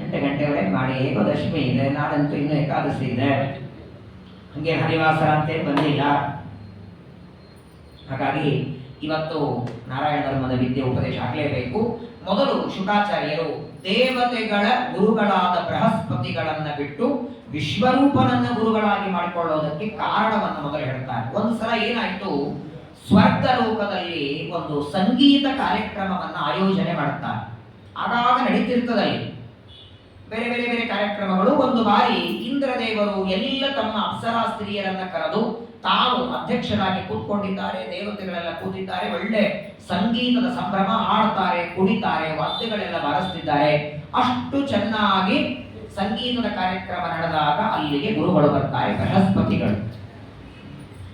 Speaker 1: 8 ಗಂಟೆವರೆಗೆ ಮಾಡಿ. ಹೇಗೋ ದಶಮಿ ಇದೆ, ನಾಡಂತೂ ಇನ್ನೂ ಏಕಾದಶಿ ಇದೆ, ಹಂಗೆ ಹರಿವಾಸರ ಅಂತೇಳಿ ಬಂದಿಲ್ಲ. ಹಾಗಾಗಿ ಇವತ್ತು ನಾರಾಯಣ ಧರ್ಮದ ವಿದ್ಯೆ ಉಪದೇಶ ಆಗಲೇಬೇಕು. ಮೊದಲು ಶುಕಾಚಾರ್ಯರು ದೇವತೆಗಳ ಗುರುಗಳಾದ ಬೃಹಸ್ಪತಿಗಳನ್ನ ಬಿಟ್ಟು ವಿಶ್ವರೂಪನನ್ನ ಗುರುಗಳಾಗಿ ಮಾಡಿಕೊಳ್ಳೋದಕ್ಕೆ ಕಾರಣವನ್ನು ಮೊದಲು ಹೇಳ್ತಾರೆ. ಒಂದ್ಸಲ ಏನಾಯ್ತು, ಸ್ವರ್ಗ ಲೋಕದಲ್ಲಿ ಒಂದು ಸಂಗೀತ ಕಾರ್ಯಕ್ರಮವನ್ನು ಆಯೋಜನೆ ಮಾಡುತ್ತಾರೆ. ಆಗಾಗ ನಡೀತಿರ್ತದಲ್ಲಿ ಬೇರೆ ಬೇರೆ ಬೇರೆ ಕಾರ್ಯಕ್ರಮಗಳು. ಒಂದು ಬಾರಿ ಇಂದ್ರದೇವರು ಎಲ್ಲ ತಮ್ಮ ಅಪ್ಸರಾ ಸ್ತ್ರೀಯರನ್ನ ಕರೆದು ತಾವು ಅಧ್ಯಕ್ಷರಾಗಿ ಕೂತ್ಕೊಂಡಿದ್ದಾರೆ. ದೇವತೆಗಳೆಲ್ಲ ಕೂತಿದ್ದಾರೆ, ಒಳ್ಳೆ ಸಂಗೀತದ ಸಂಭ್ರಮ, ಹಾಡ್ತಾರೆ, ಕುಡಿತಾರೆ, ವಾದ್ಯಗಳೆಲ್ಲ ಬಾರಿಸ್ತಿದ್ದಾರೆ. ಅಷ್ಟು ಚೆನ್ನಾಗಿ ಸಂಗೀತದ ಕಾರ್ಯಕ್ರಮ ನಡೆದಾಗ ಅಲ್ಲಿಗೆ ಗುರುಗಳು ಬರ್ತಾರೆ, ಬೃಹಸ್ಪತಿಗಳು.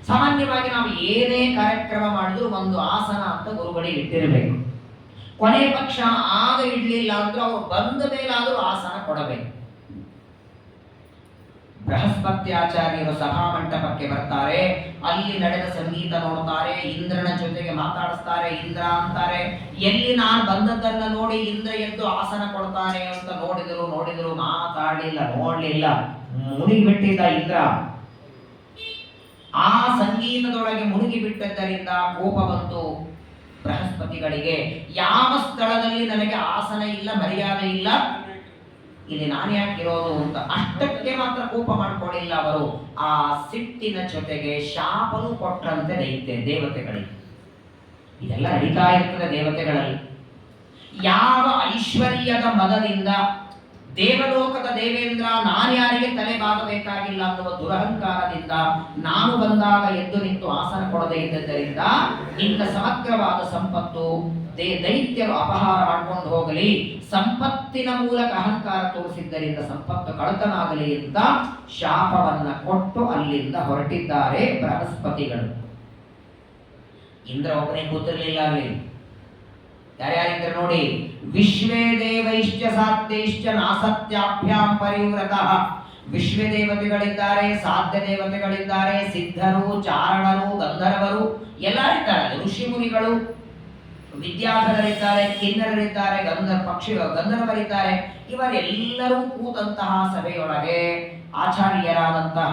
Speaker 1: ಸಾಮಾನ್ಯವಾಗಿ ನಾವು ಏನೇ ಕಾರ್ಯಕ್ರಮ ಮಾಡಿದ್ರು ಒಂದು ಆಸನ ಅಂತ ಗುರುಗಳಿಗೆ ಇಟ್ಟಿರಬೇಕು. ಕೊನೆ ಪಕ್ಷ ಆಗ ಇಡ್ಲಿಲ್ಲ ಅಂದ್ರೂ ಅವರು ಬಂದ ಮೇಲಾದ್ರೂ ಆಸನ ಕೊಡಬೇಕು. ಬೃಹಸ್ಪತ್ಯಾಚಾರ್ಯರು ಸಭಾ ಮಂಟಪಕ್ಕೆ ಬರ್ತಾರೆ, ಅಲ್ಲಿ ನಡೆದ ಸಂಗೀತ ನೋಡ್ತಾರೆ, ಇಂದ್ರನ ಜೊತೆಗೆ ಮಾತಾಡಿಸ್ತಾರೆ. ಇಂದ್ರ ಅಂತಾರೆ, ಎಲ್ಲಿ ನಾನು ಬಂದದ್ದನ್ನ ನೋಡಿ ಇಂದ್ರ ಎದ್ದು ಆಸನ ಕೊಡ್ತಾನೆ ಅಂತ ನೋಡಿದ್ರು ಮಾತಾಡಲಿಲ್ಲ, ನೋಡ್ಲಿಲ್ಲ, ಮುಳುಗಿಬಿಟ್ಟಿದ್ದ ಇಂದ್ರ. ಆ ಸಂಗೀತದೊಳಗೆ ಮುಳುಗಿ ಬಿಟ್ಟದ್ದರಿಂದ ಕೋಪ ಬಂತು ಬೃಹಸ್ಪತಿಗಳಿಗೆ. ಯಾವ ಸ್ಥಳದಲ್ಲಿ ನನಗೆ ಆಸನ ಇಲ್ಲ, ಮರ್ಯಾದೆ ಇಲ್ಲ, ಇಲ್ಲಿ ನಾನು ಯಾಕಿರೋದು ಅಂತ ಅಷ್ಟಕ್ಕೆ ಮಾತ್ರ ಕೋಪ ಮಾಡ್ಕೊಳ್ಳಿಲ್ಲ ಅವರು. ಆ ಸಿಟ್ಟಿನ ಜೊತೆಗೆ ಶಾಪನು ಕೊಟ್ರಂತೆ ದೇವತೆಗಳಿಗೆ. ಇದೆಲ್ಲ ನಡೀತಾ ಇರ್ತದೆ ದೇವತೆಗಳಲ್ಲಿ. ಯಾವ ಐಶ್ವರ್ಯದ ಮದದಿಂದ ದೇವಲೋಕದ ದೇವೇಂದ್ರ ನಾನ್ಯಾರಿಗೆ ತಲೆ ಬಾಗಬೇಕಾಗಿಲ್ಲ ಅನ್ನುವ ದುರಹಂಕಾರದಿಂದ ನಾನು ಬಂದಾಗ ಎದ್ದು ನಿಂತು ಆಸನ ಕೊಡದೇ ಇದ್ದದ್ದರಿಂದ ಇಂಥ ಸಮಗ್ರವಾದ ಸಂಪತ್ತು ದೈತ್ಯರು ಅಪಹಾರ ಮಾಡ್ಕೊಂಡು ಹೋಗಲಿ, ಸಂಪತ್ತಿನ ಮೂಲಕ ಅಹಂಕಾರ ತೋರಿಸಿದ್ದರಿಂದ ಸಂಪತ್ತು ಕಳತನಾಗಲಿ ಅಂತ ಶಾಪವನ್ನ ಕೊಟ್ಟು ಅಲ್ಲಿಂದ ಹೊರಟಿದ್ದಾರೆ ಬೃಹಸ್ಪತಿಗಳು. ಇಂದ್ರ ಒಬ್ಬನೇ ಕೂತಿರ್ಲಿಲ್ಲ ಅಲ್ಲಿ. ಯಾರ್ಯಾರಿದ್ರೆ ನೋಡಿ, ವಿಶ್ವೇ ದೇವೈಶ್ಚ ಸಾಧ್ಯೈಶ್ಚ ನಾಸತ್ಯಾಭ್ಯಾಂ ಪರಿವ್ರತಃ. ವಿಶ್ವ ದೇವತೆಗಳಿದ್ದಾರೆ, ಸಾಧ್ಯ ದೇವತೆಗಳಿದ್ದಾರೆ, ಸಿದ್ಧರು, ಚಾರಣರು, ಗಂಧರ್ವರು ಎಲ್ಲ ಇದ್ದಾರೆ, ಋಷಿ ಮುನಿಗಳು, ವಿದ್ಯಾಧರರಿದ್ದಾರೆ, ಕಿನ್ನರರಿದ್ದಾರೆ, ಗಂಧರ್ವರಿದ್ದಾರೆ. ಇವರೆಲ್ಲರೂ ಕೂತಂತಹ ಸಭೆಯೊಳಗೆ ಆಚಾರ್ಯರಾದಂತಹ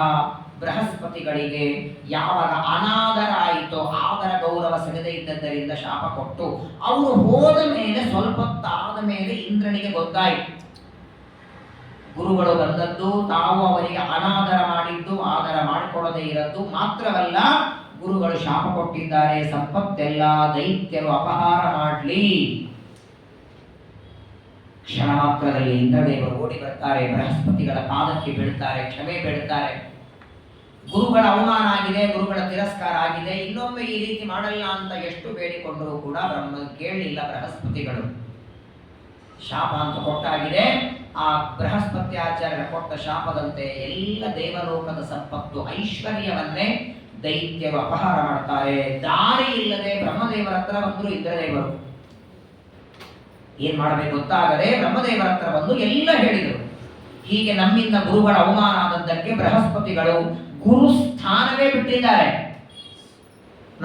Speaker 1: ಬೃಹಸ್ಪತಿಗಳಿಗೆ ಯಾವಾಗ ಅನಾದರ ಆಯಿತೋ ಆದರ ಗೌರವ ಸಿಗದೇ ಇದ್ದದ್ದರಿಂದ ಶಾಪ ಕೊಟ್ಟು ಅವರು ಹೋದ ಮೇಲೆ ಸ್ವಲ್ಪ ಹೊತ್ತಾದ ಮೇಲೆ ಇಂದ್ರನಿಗೆ ಗೊತ್ತಾಯಿತು ಗುರುಗಳು ಬಂದದ್ದು, ತಾವು ಅವರಿಗೆ ಅನಾದರ ಮಾಡಿದ್ದು, ಆದರ ಮಾಡಿಕೊಳ್ಳದೇ ಇರದ್ದು ಮಾತ್ರವಲ್ಲ, ಗುರುಗಳು ಶಾಪ ಕೊಟ್ಟಿದ್ದಾರೆ, ಸಂಪತ್ತೆಲ್ಲ ದೈತ್ಯರು ಅಪಹಾರ ಮಾಡಲಿ. ಕ್ಷಣ ಮಾತ್ರದಲ್ಲಿ ಇಂದ್ರದೇವರು ಓಡಿ ಬರ್ತಾರೆ, ಬೃಹಸ್ಪತಿಗಳ ಪಾದಕ್ಕೆ ಬೀಳ್ತಾರೆ, ಕ್ಷಮೆ ಬೇಡುತ್ತಾರೆ. ಗುರುಗಳ ಅವಮಾನ ಆಗಿದೆ, ಗುರುಗಳ ತಿರಸ್ಕಾರ ಆಗಿದೆ, ಇನ್ನೊಮ್ಮೆ ಈ ರೀತಿ ಮಾಡಲ್ಲ ಅಂತ ಎಷ್ಟು ಬೇಡಿಕೊಂಡರೂ ಕೂಡ ಬ್ರಹ್ಮ ಕೇಳಲಿಲ್ಲ. ಬೃಹಸ್ಪತಿಗಳು ಶಾಪ ಅಂತ ಕೊಟ್ಟಾಗಿದೆ. ಆ ಬೃಹಸ್ಪತಿ ಆಚಾರ್ಯರ ಕೊಟ್ಟ ಶಾಪದಂತೆ ಎಲ್ಲ ದೇವಲೋಕದ ಸಂಪತ್ತು ಐಶ್ವರ್ಯವನ್ನೇ ದೈತ್ಯರು ಅಪಹಾರ ಮಾಡ್ತಾರೆ. ದಾರಿ ಇಲ್ಲದೆ ಬ್ರಹ್ಮದೇವರ ಹತ್ರ ಬಂದರು ಇಂದ್ರದೇವರು. ಏನ್ ಮಾಡಬೇಕು ಗೊತ್ತಾಗದೆ ಬ್ರಹ್ಮದೇವರ ಹತ್ರ ಬಂದು ಎಲ್ಲ ಹೇಳಿದರು. ಹೀಗೆ ನಮ್ಮಿಂದ ಗುರುಗಳ ಅವಮಾನ ಆದದ್ದಕ್ಕೆ ಬೃಹಸ್ಪತಿಗಳು ಗುರು ಸ್ಥಾನವೇ ಬಿಟ್ಟಿದ್ದಾರೆ.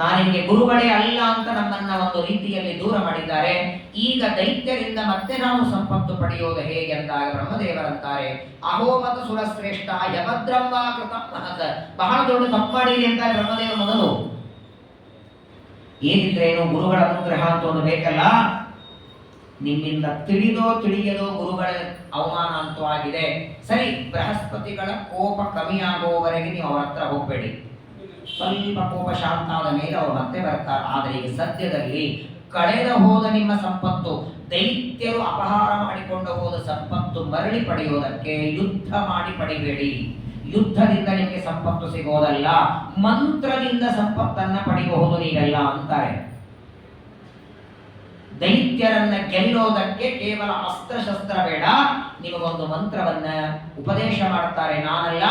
Speaker 1: ನಾನಿಗೆ ಗುರುಗಳೇ ಅಲ್ಲ ಅಂತ ನಮ್ಮನ್ನ ಒಂದು ರೀತಿಯಲ್ಲಿ ದೂರ ಮಾಡಿದ್ದಾರೆ. ಈಗ ದೈತ್ಯರಿಂದ ಮತ್ತೆ ನಾವು ಸಂಪತ್ತು ಪಡೆಯೋದು ಹೇಗೆ ಅಂದಾಗ ಬ್ರಹ್ಮದೇವರಂತಾರೆ, ಅಹೋಮತ ಸುರಶ್ರೇಷ್ಠ ಯಭದ್ರಂವಾ ಕೃತಂ ಮಹತ್. ಬಹಳ ದೊಡ್ಡ ತಪ್ಪು ಮಾಡಿದೆ ಅಂತ ಬ್ರಹ್ಮದೇವ ಮೊದಲು. ಏನಿದ್ರೇನು ಗುರುಗಳ ಅನುಗ್ರಹ ಅಂತ ಒಂದು ಬೇಕಲ್ಲ. ನಿಮ್ಮಿಂದ ತಿಳಿಯದೋ ಗುರುಗಳ ಅವಮಾನ ಅಂತೂ ಆಗಿದೆ. ಸರಿ, ಬೃಹಸ್ಪತಿಗಳ ಕೋಪ ಕಮ್ಮಿಯಾಗುವವರೆಗೆ ನೀವು ಅವರ ಹತ್ರ ಹೋಗಬೇಡಿ. ಸ್ವಲ್ಪ ಕೋಪ ಶಾಂತ ಆದ ಮೇಲೆ ಅವರು ಮತ್ತೆ ಬರ್ತಾರೆ. ಆದರೆ ಈಗ ಸದ್ಯದಲ್ಲಿ ಕಳೆದ ಹೋದ ನಿಮ್ಮ ಸಂಪತ್ತು, ದೈತ್ಯರು ಅಪಹಾರ ಮಾಡಿಕೊಂಡು ಹೋದ ಸಂಪತ್ತು ಮರಳಿ ಪಡೆಯುವುದಕ್ಕೆ ಯುದ್ಧ ಮಾಡಿ ಪಡಿಬೇಡಿ. ಯುದ್ಧದಿಂದ ನಿಮಗೆ ಸಂಪತ್ತು ಸಿಗೋದಲ್ಲ, ಮಂತ್ರದಿಂದ ಸಂಪತ್ತನ್ನ ಪಡೆಯಬಹುದು ನೀವೆಲ್ಲ ಅಂತಾರೆ. ದೈತ್ಯರನ್ನ ಗೆಲ್ಲೋದಕ್ಕೆ ಕೇವಲ ಅಸ್ತ್ರಶಸ್ತ್ರ ಬೇಡ, ನಿಮಗೊಂದು ಮಂತ್ರವನ್ನ ಉಪದೇಶ ಮಾಡ್ತಾರೆ. ನಾನಲ್ಲ,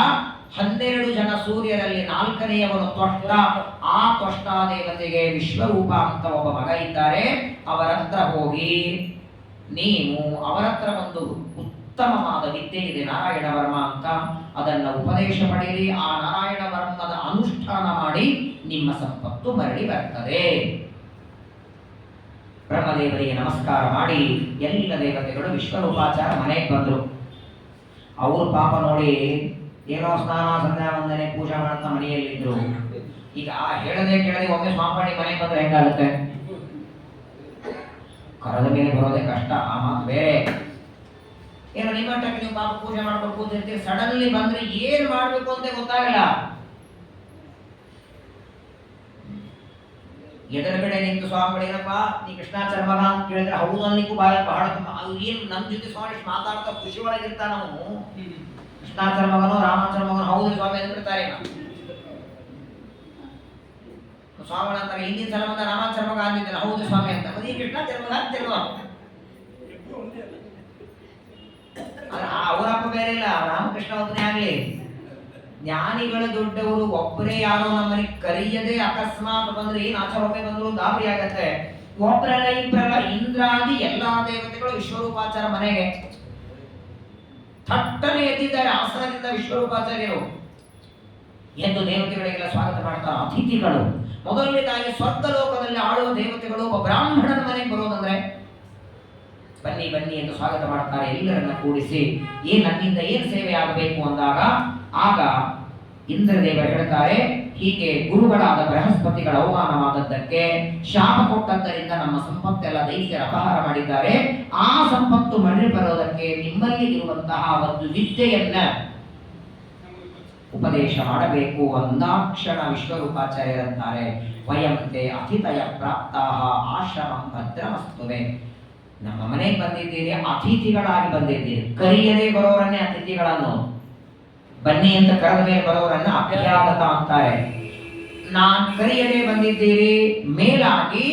Speaker 1: 12 ಜನ ಸೂರ್ಯರಲ್ಲಿ 4ನೆಯವನು ತ್ವಷ್ಟ. ಆ ತ್ವಷ್ಟ ದೇವತೆಗೆ ವಿಶ್ವರೂಪ ಅಂತ ಒಬ್ಬ ಮಗ ಇದ್ದಾರೆ. ಅವರ ಹತ್ರ ಹೋಗಿ ನೀವು ಅವರ ಹತ್ರ ಒಂದು ಉತ್ತಮವಾದ ವಿದ್ಯೆ ಇದೆ, ನಾರಾಯಣ ವರ್ಮ ಅಂತ, ಅದನ್ನ ಉಪದೇಶ ಪಡೆಯಿರಿ. ಆ ನಾರಾಯಣ ವರ್ಮದ ಅನುಷ್ಠಾನ ಮಾಡಿ ನಿಮ್ಮ ಸಂಪತ್ತು ಮರಳಿ ಬರ್ತದೆ. ಬ್ರಹ್ಮದೇವರಿಗೆ ನಮಸ್ಕಾರ ಮಾಡಿ ಎಲ್ಲ ದೇವತೆಗಳು ವಿಶ್ವರೂಪಾಚಾರ ಮನೆಗೆ ಬಂದರು. ಅವರು ಪಾಪ ನೋಡಿ ಏನೋ ಸ್ನಾನ ಸಂಧ್ಯಾ ವಂದನೆ ಪೂಜಾ ಮಾಡ್ತಾ ಮನೆಯಲ್ಲಿದ್ರು. ಈಗ ಹೇಳದೆ ಕೇಳದೆ ಒಮ್ಮೆ ಸ್ವಾಮಿ ಮನೆಗೆ ಬಂದ್ರೆ ಹೆಂಗಾಗುತ್ತೆ? ಕರದ ಮೇಲೆ ಬರೋದೇ ಕಷ್ಟ, ಆ ಮಾತು ಬೇರೆ. ಏನೋ ನಿಮ್ಮ ಮಟ್ಟಕ್ಕೆ ನೀವು ಪಾಪ ಪೂಜೆ ಮಾಡ್ಕೊಂಡು ಕೂತಿರ್ತೀವಿ, ಸಡನ್ಲಿ ಬಂದ್ರೆ ಏನ್ ಮಾಡ್ಬೇಕು ಅಂತ ಗೊತ್ತಾಗಲ್ಲ. ಎದುರುಗಡೆ ನಿಂತು ಸ್ವಾಮಿಗಳು ಏನಪ್ಪ ನೀ ಕೃಷ್ಣಾಚಾರ್ಯ ಮಗ ಅಂತ ಕೇಳಿದ್ರೆ ಹೌದು ಅನ್ಲಿಕ್ಕೂ ಬಹಳ ಏನು ನಮ್ಮ ಜೊತೆ ಸ್ವಾಮಿ ಮಾತಾಡ್ತಾ ಖುಷಿ ಒಳಗಿರ್ತಾನ ನಾವು. ಕೃಷ್ಣಾಚಾರ್ಯ ಮಗನೋ ರಾಮಾಚಾರ್ಯ ಮಗನೋ ಹೌದು ಸ್ವಾಮಿ ಅಂದ್ಬಿಡ್ತಾರೆ. ಸ್ವಾಮಿಗಳ ಅಂತಾರೆ ಹಿಂದಿನ ಸಲ ಬಂದ ರಾಮಾಚಾರ್ಯ ಮಗ ಅಂದಿದ್ದಾರೆ, ಹೌದು ಸ್ವಾಮಿ ಅಂತ. ಈ ಕೃಷ್ಣಾಚಾರ್ಯ ಮಗ ಅಂತಿಲ್ವ? ಅವರಪ್ಪ ಬೇರೆ ಇಲ್ಲ, ರಾಮಕೃಷ್ಣ ಒಬ್ಬನೇ ಆಗ್ಲಿ. ಜ್ಞಾನಿಗಳ ದೊಡ್ಡವರು ಒಬ್ಬರೇ ಯಾರೋ ನಮ್ಮನೆ ಕರೆಯದೆ ಅಕಸ್ಮಾತ್ ಬಂದ್ರೆ ಏನ್ ಆಚಾರೊಮ್ಮೆ ಬಂದ್ರು ಗಾಬರಿ ಆಗತ್ತೆ. ಒಬ್ಬರಲ್ಲ ಇಬ್ಬರಲ್ಲ, ಇಂದ್ರಾದಿ ಎಲ್ಲಾ ದೇವತೆಗಳು ವಿಶ್ವರೂಪಾಚಾರ ಮನೆಗೆ ಥಟ್ಟನೆ ಎದ್ದಿದ್ದಾರೆ. ಆಸನದಿಂದ ವಿಶ್ವರೂಪಾಚಾರ್ಯರು ಎಂದು ದೇವತೆಗಳಿಗೆಲ್ಲ ಸ್ವಾಗತ ಮಾಡ್ತಾರೆ. ಅತಿಥಿಗಳು ಮೊದಲನೇದಾಗಿ ಸ್ವರ್ಗ ಲೋಕದಲ್ಲಿ ಆಳುವ ದೇವತೆಗಳು ಒಬ್ಬ ಬ್ರಾಹ್ಮಣನ ಮನೆಗೆ ಬರೋದಂದ್ರೆ ಬನ್ನಿ ಬನ್ನಿ ಎಂದು ಸ್ವಾಗತ ಮಾಡ್ತಾರೆ. ಎಲ್ಲರನ್ನ ಕೂಡಿಸಿ ನನ್ನಿಂದ ಏನ್ ಸೇವೆ ಆಗಬೇಕು ಅಂದಾಗ ಆಗ ಇಂದ್ರದೇವರು ಹೇಳ್ತಾರೆ, ಹೀಗೆ ಗುರುಗಳಾದ ಬೃಹಸ್ಪತಿಗಳ ಅವಮಾನವಾದದ್ದಕ್ಕೆ ಶಾಪ ಕೊಟ್ಟದ್ದರಿಂದ ನಮ್ಮ ಸಂಪತ್ತೆಲ್ಲ ದೈತ್ಯರ ಅಪಹಾರ ಮಾಡಿದ್ದಾರೆ. ಆ ಸಂಪತ್ತು ಮರಳಿ ಬರೋದಕ್ಕೆ ನಿಮ್ಮಲ್ಲಿ ಇರುವಂತಹ ಒಂದು ವಿದ್ಯೆಯನ್ನ ಉಪದೇಶ ಮಾಡಬೇಕು ಅಂದಾಕ್ಷಣ ವಿಶ್ವರೂಪಾಚಾರ್ಯರಂತಾರೆ, ವಯಂತೆ ಅತಿಥಯ ಪ್ರಾಪ್ತಾಹ ಆಶ್ರಮಂ ಭದ್ರಮಸ್ತುವೆ. ನಮ್ಮ ಮನೆಗೆ ಬಂದಿದ್ದೀರಿ, ಅತಿಥಿಗಳಾಗಿ ಬಂದಿದ್ದೀರಿ. ಕರೆಯದೇ ಬರೋರನ್ನೇ ಅತಿಥಿಗಳನ್ನು, ಬನ್ನಿ ಅಂತ ಕರೆದ ಮೇಲೆ ಬರೋರನ್ನ ಅಭ್ಯಾಗತ ಅಂತಾರೆ. ನಾನು ಕರೆಯದೇ ಬಂದಿದ್ದೀರಿ, ಮೇಲಾಗಿ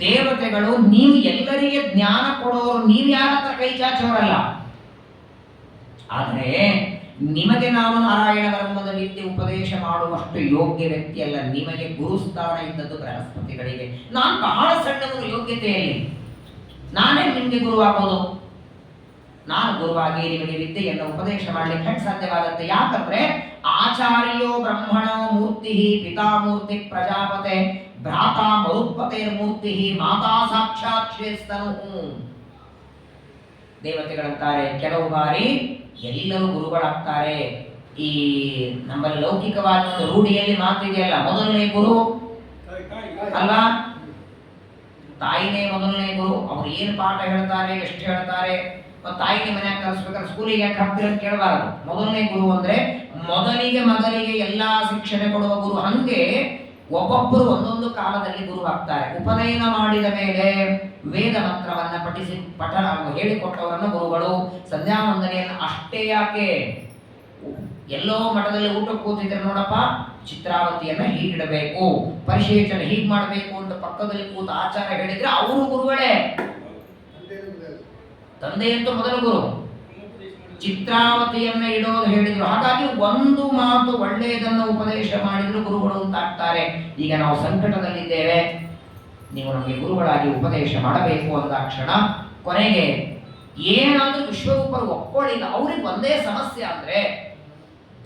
Speaker 1: ದೇವತೆಗಳು ನೀವು ಎಲ್ಲರಿಗೆ ಜ್ಞಾನ ಕೊಡೋರು, ನೀವು ಯಾರ ಹತ್ರ ಕೈ ಚಾಚೋರಲ್ಲ. ಆದರೆ ನಿಮಗೆ ನಾನು ನಾರಾಯಣ ಬ್ರಹ್ಮದ ವಿದ್ಯೆ ಉಪದೇಶ ಮಾಡುವಷ್ಟು ಯೋಗ್ಯ ವ್ಯಕ್ತಿಯಲ್ಲ. ನಿಮಗೆ ಗುರುಸ್ಥಾನ ಇದ್ದದ್ದು ಬೃಹಸ್ಪತಿಗಳಿಗೆ. ನಾನು ಬಹಳ ಸಣ್ಣವರು ಯೋಗ್ಯತೆಯಲ್ಲಿ, ನಾನೇ ನಿಮಗೆ ಗುರುವಾಗೋದು. ನಾನು ಗುರುವಾಗಿ ನಿಮಗೆ ವಿದ್ಯೆಯನ್ನು ಉಪದೇಶ ಮಾಡಲಿಕ್ಕೆ ಹೆಂಗೆ ಸಾಧ್ಯವಾಗುತ್ತೆ? ಯಾಕಂದ್ರೆ ಆಚಾರ್ಯೋ ಬ್ರಹ್ಮಣೋ ಮೂರ್ತಿ ಪಿತಾಮೂರ್ತಿ ಪ್ರಜಾಪತೆ ಭ್ರಾತಾ ಮರುತ್ಪತೆ ಮೂರ್ತಿ ಮಾತಾ ಸಾಕ್ಷಾತ್ ಶ್ರೇಷ್ಠನು. ದೇವತೆಗಳಂತಾರೆ ಕೆಲವು ಬಾರಿ ಎಲ್ಲರೂ ಗುರುಗಳಾಗ್ತಾರೆ. ಈ ನಮ್ಮಲ್ಲಿ ಲೌಕಿಕವಾದ ಒಂದು ರೂಢಿಯಲ್ಲಿ ಮಾತಿದೆಯಲ್ಲ, ಮೊದಲನೇ ಗುರು ಅಲ್ಲ, ತಾಯಿನೇ ಮೊದಲನೇ ಗುರು. ಅವ್ರು ಏನು ಪಾಠ ಹೇಳ್ತಾರೆ, ಎಷ್ಟು ಹೇಳ್ತಾರೆ, ತಾಯಿಗೆ ಮನೆಯಾಗ ಕಲಿಸ್ಬೇಕಾದ್ರೆ ಸ್ಕೂಲಿಗೆ ಯಾಕೆ ಹಾಕ್ತೀರ ಅಂತ ಕೇಳಬಾರದು. ಮೊದಲನೇ ಗುರು ಅಂದ್ರೆ ಮೊದಲಿಗೆ ಮಗನಿಗೆ ಎಲ್ಲಾ ಶಿಕ್ಷಣೆ ಕೊಡುವ ಗುರು. ಹಂಗೆ ಒಬ್ಬೊಬ್ಬರು ಒಂದೊಂದು ಕಾಲದಲ್ಲಿ ಗುರು ಆಗ್ತಾರೆ. ಉಪನಯನ ಮಾಡಿದ ಮೇಲೆ ವೇದ ಮಂತ್ರವನ್ನ ಪಠನ ಹೇಳಿಕೊಟ್ಟವರನ್ನು ಗುರುಗಳು. ಸಂಧ್ಯಾ ವಂದನೆಯನ್ನು ಅಷ್ಟೇ ಯಾಕೆ, ಎಲ್ಲೋ ಮಠದಲ್ಲಿ ಊಟಕ್ಕೆ ಕೂತಿದ್ರೆ ನೋಡಪ್ಪ ಚಿತ್ರಾವತಿಯನ್ನ ಹೀಗಿಡಬೇಕು, ಪರಿಶೇಷಣೆ ಹೀಗ್ ಮಾಡಬೇಕು ಅಂತ ಪಕ್ಕದಲ್ಲಿ ಕೂತ ಆಚಾರ ಹೇಳಿದ್ರೆ ಅವರು ಗುರುಗಳೇ. ತಂದೆಯಂತೂ ಮೊದಲ ಗುರು. ಚಿತ್ರಾವತಿಯನ್ನ ಇಡೋದು ಹೇಳಿದ್ರು. ಹಾಗಾಗಿ ಒಂದು ಮಾತು ಒಳ್ಳೆಯದನ್ನು ಉಪದೇಶ ಮಾಡಿದ್ರು ಗುರುಗಳು ಅಂತ ಆಗ್ತಾರೆ. ಈಗ ನಾವು ಸಂಕಟದಲ್ಲಿದ್ದೇವೆ, ನೀವು ನಮಗೆ ಗುರುಗಳಾಗಿ ಉಪದೇಶ ಮಾಡಬೇಕು ಅಂದಾಕ್ಷಣ ಕೊನೆಗೆ ಏನಾದ್ರೂ ವಿಶ್ವರೂಪರು ಒಪ್ಕೊಳ್ಳಿಲ್ಲ. ಅವ್ರಿಗೆ ಒಂದೇ ಸಮಸ್ಯೆ ಅಂದ್ರೆ,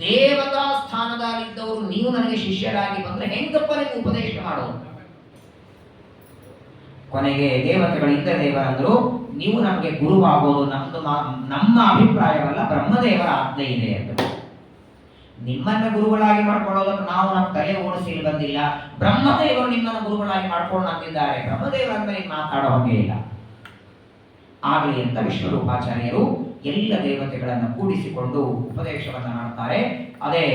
Speaker 1: ದೇವತಾ ಸ್ಥಾನದಲ್ಲಿದ್ದವರು ನೀವು ನನಗೆ ಶಿಷ್ಯರಾಗಿ ಬಂದ್ರೆ ಹೆಂಗಪ್ಪ ನಿಮ್ಗೆ ಉಪದೇಶ ಮಾಡೋದು? ಕೊನೆಗೆ ದೇವತೆಗಳಿಂದ ದೇವರಂದ್ರು, ನೀವು ನಮಗೆ ಗುರುವಾಗೋದು ನಮ್ಮ ಅಭಿಪ್ರಾಯವಲ್ಲ, ಬ್ರಹ್ಮದೇವರ ಆಜ್ಞೆ ಇದೆ ಅಂತ. ನಿಮ್ಮನ್ನ ಗುರುಗಳಾಗಿ ಮಾಡ್ಕೊಳ್ಳೋದಕ್ಕೆ ನಾವು ನಮ್ಮ ತಲೆ ಓಡಿಸಿ ಬಂದಿಲ್ಲ. ಬ್ರಹ್ಮದೇವರು ನಿಮ್ಮನ್ನು ಗುರುಗಳಾಗಿ ಮಾಡ್ಕೊಂಡು ಅಂತಿದ್ದಾರೆ. ಬ್ರಹ್ಮದೇವರಂತ ನೀವು ಮಾತಾಡೋ ಹಾಗೆ ಇಲ್ಲ. ಆಗಲಿ ಅಂತ ವಿಶ್ವರೂಪಾಚಾರ್ಯರು ಎಲ್ಲ ದೇವತೆಗಳನ್ನು ಕೂಡಿಸಿಕೊಂಡು ಉಪದೇಶವನ್ನ ಮಾಡ್ತಾರೆ. ಅದೇ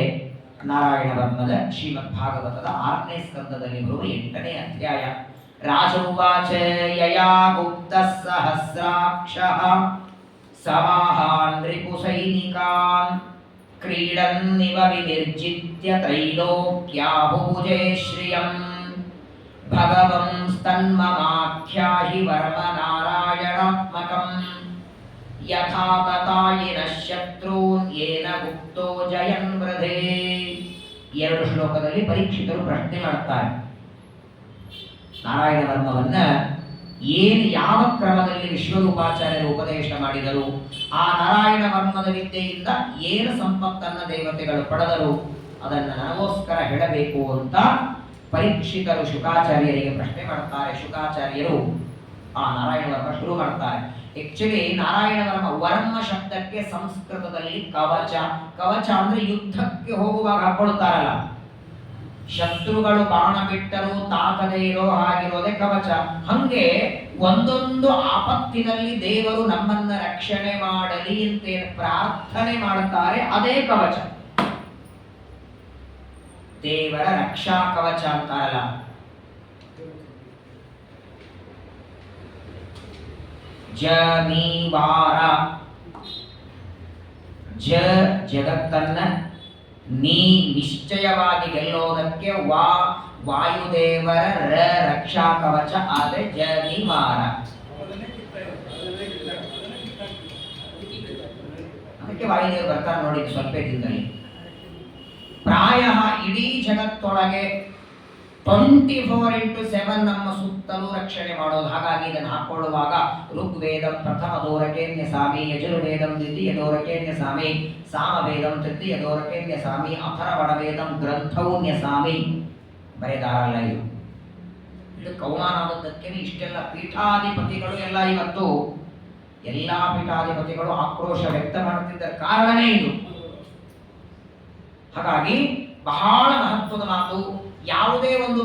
Speaker 1: ನಾರಾಯಣ ಬ್ರಹ್ಮದ ಶ್ರೀಮದ್ ಭಾಗವತದ 6ನೇ ಸ್ಕಂದದಲ್ಲಿ ಬರುವ 8ನೇ ಅಧ್ಯಾಯ. ರಾಜೋವಾಚ ಯಯಾ ಗುಪ್ತ ಸಹಸ್ರಾಕ್ಷಃ ಸಮಾಹಾನ್ ರಿಪುಸೈನಿಕಾನ್ ಕ್ರೀಡನ್ನಿವ ವಿನಿರ್ಜಿತ್ಯ ತ್ರೈಲೋಕ್ಯಾಭೂಜೇ ಶ್ರಿಯಂ ಭಗವಂ ಸ್ತನ್ಮಮಾಖ್ಯಾಹಿ ವರ್ಮ ನಾರಾಯಣಾತ್ಮಕಂ ಯಥಾ ತಥಾಯಿನ ಶತ್ರೂನ್ ಯೇನ ಗುಪ್ತೋ ಜಯನ್ ವೃಧೇ. 2 ಶ್ಲೋಕದಲ್ಲಿ ಪರೀಕ್ಷಿತರು ಪ್ರಶ್ನೆ ಮಾಡ್ತಾರೆ. ನಾರಾಯಣ ವರ್ಮವನ್ನ ಯಾವ ಕ್ರಮದಲ್ಲಿ ವಿಶ್ವರೂಪಾಚಾರ್ಯರು ಉಪದೇಶ ಮಾಡಿದರು, ಆ ನಾರಾಯಣ ವರ್ಮದ ವಿದ್ಯೆಯಿಂದ ಏನು ಸಂಪತ್ತನ್ನ ದೇವತೆಗಳು ಪಡೆದರು, ಅದನ್ನು ನನಗೋಸ್ಕರ ಹೇಳಬೇಕು ಅಂತ ಪರೀಕ್ಷಿತರು ಶುಕಾಚಾರ್ಯರಿಗೆ ಪ್ರಶ್ನೆ ಮಾಡ್ತಾರೆ. ಶುಕಾಚಾರ್ಯರು ಆ ನಾರಾಯಣ ವರ್ಮ ಶುರು ಮಾಡ್ತಾರೆ. ಆಕ್ಚುಲಿ ನಾರಾಯಣ ವರ್ಮ ಶಬ್ದಕ್ಕೆ ಸಂಸ್ಕೃತದಲ್ಲಿ ಕವಚ. ಕವಚ ಅಂದ್ರೆ ಯುದ್ಧಕ್ಕೆ ಹೋಗುವಾಗ ಹಾಕೊಳ್ತಾರಲ್ಲ, ಶತ್ರುಗಳು ಬಾಣ ಬಿಟ್ಟರು ತಾಕದೇ ಇರೋ ಹಾಗಿರೋದೇ ಕವಚ. ಹಂಗೆ ಒಂದೊಂದು ಆಪತ್ತಿನಲ್ಲಿ ದೇವರು ನಮ್ಮನ್ನ ರಕ್ಷಣೆ ಮಾಡಲಿ ಅಂತ ಪ್ರಾರ್ಥನೆ ಮಾಡುತ್ತಾರೆ, ಅದೇ ಕವಚ. ದೇವರ ರಕ್ಷಾ ಕವಚ ಅಂತಾರಲ್ಲ. ಜಮೀವಾರ, ಜಗತ್ತನ್ನ ನಿಶ್ಚಯವಾಗಿ ಗೆಲ್ಲೋದಕ್ಕೆ ವಾಯುದೇವರ ರಕ್ಷಾ ಕವಚ, ಆದರೆ ಜನಿವಾರ. ಅದಕ್ಕೆ ವಾಯುದೇವರು ಬರ್ತಾರೆ ನೋಡಿ ಸ್ವಲ್ಪ ದಿನದಲ್ಲಿ. ಪ್ರಾಯ ಇಡೀ ಜಗತ್ತೊಳಗೆ 24x7 ನಮ್ಮ ಸುತ್ತಲೂ ರಕ್ಷಣೆ ಮಾಡೋದು. ಹಾಗಾಗಿ ಇದನ್ನು ಹಾಕೊಳ್ಳುವಾಗ ಋಗ್ವೇದಂ ಪ್ರಥಮ ದೋರಕೇನ್ಯ ಸಾಮಿ, ಯಜುರ್ವೇದಂ ದ್ವಿತೀಯ ದೋರಕೇನ್ಯ ಸಾಮಿ, ಸಾಮವೇದಂ ತೃತೀಯ ದೋರಕೇನ್ಯ ಸಾಮಿ, ಅಥರ್ವಣವೇದಂ ಗ್ರಂಥೌನ್ಯ ಸಾಮಿ ಬರೆದಾರಲ್ಲ. ಇದು ಕೌಮಾನಾದದ್ದಕ್ಕೆ ಇಷ್ಟೆಲ್ಲ ಪೀಠಾಧಿಪತಿಗಳು ಎಲ್ಲ ಇವತ್ತು ಎಲ್ಲಾ ಪೀಠಾಧಿಪತಿಗಳು ಆಕ್ರೋಶ ವ್ಯಕ್ತ ಮಾಡುತ್ತಿದ್ದ ಕಾರಣನೇ ಇದು. ಹಾಗಾಗಿ ಬಹಳ ಮಹತ್ವದ ಮಾತು. ಯಾವುದೇ ಒಂದು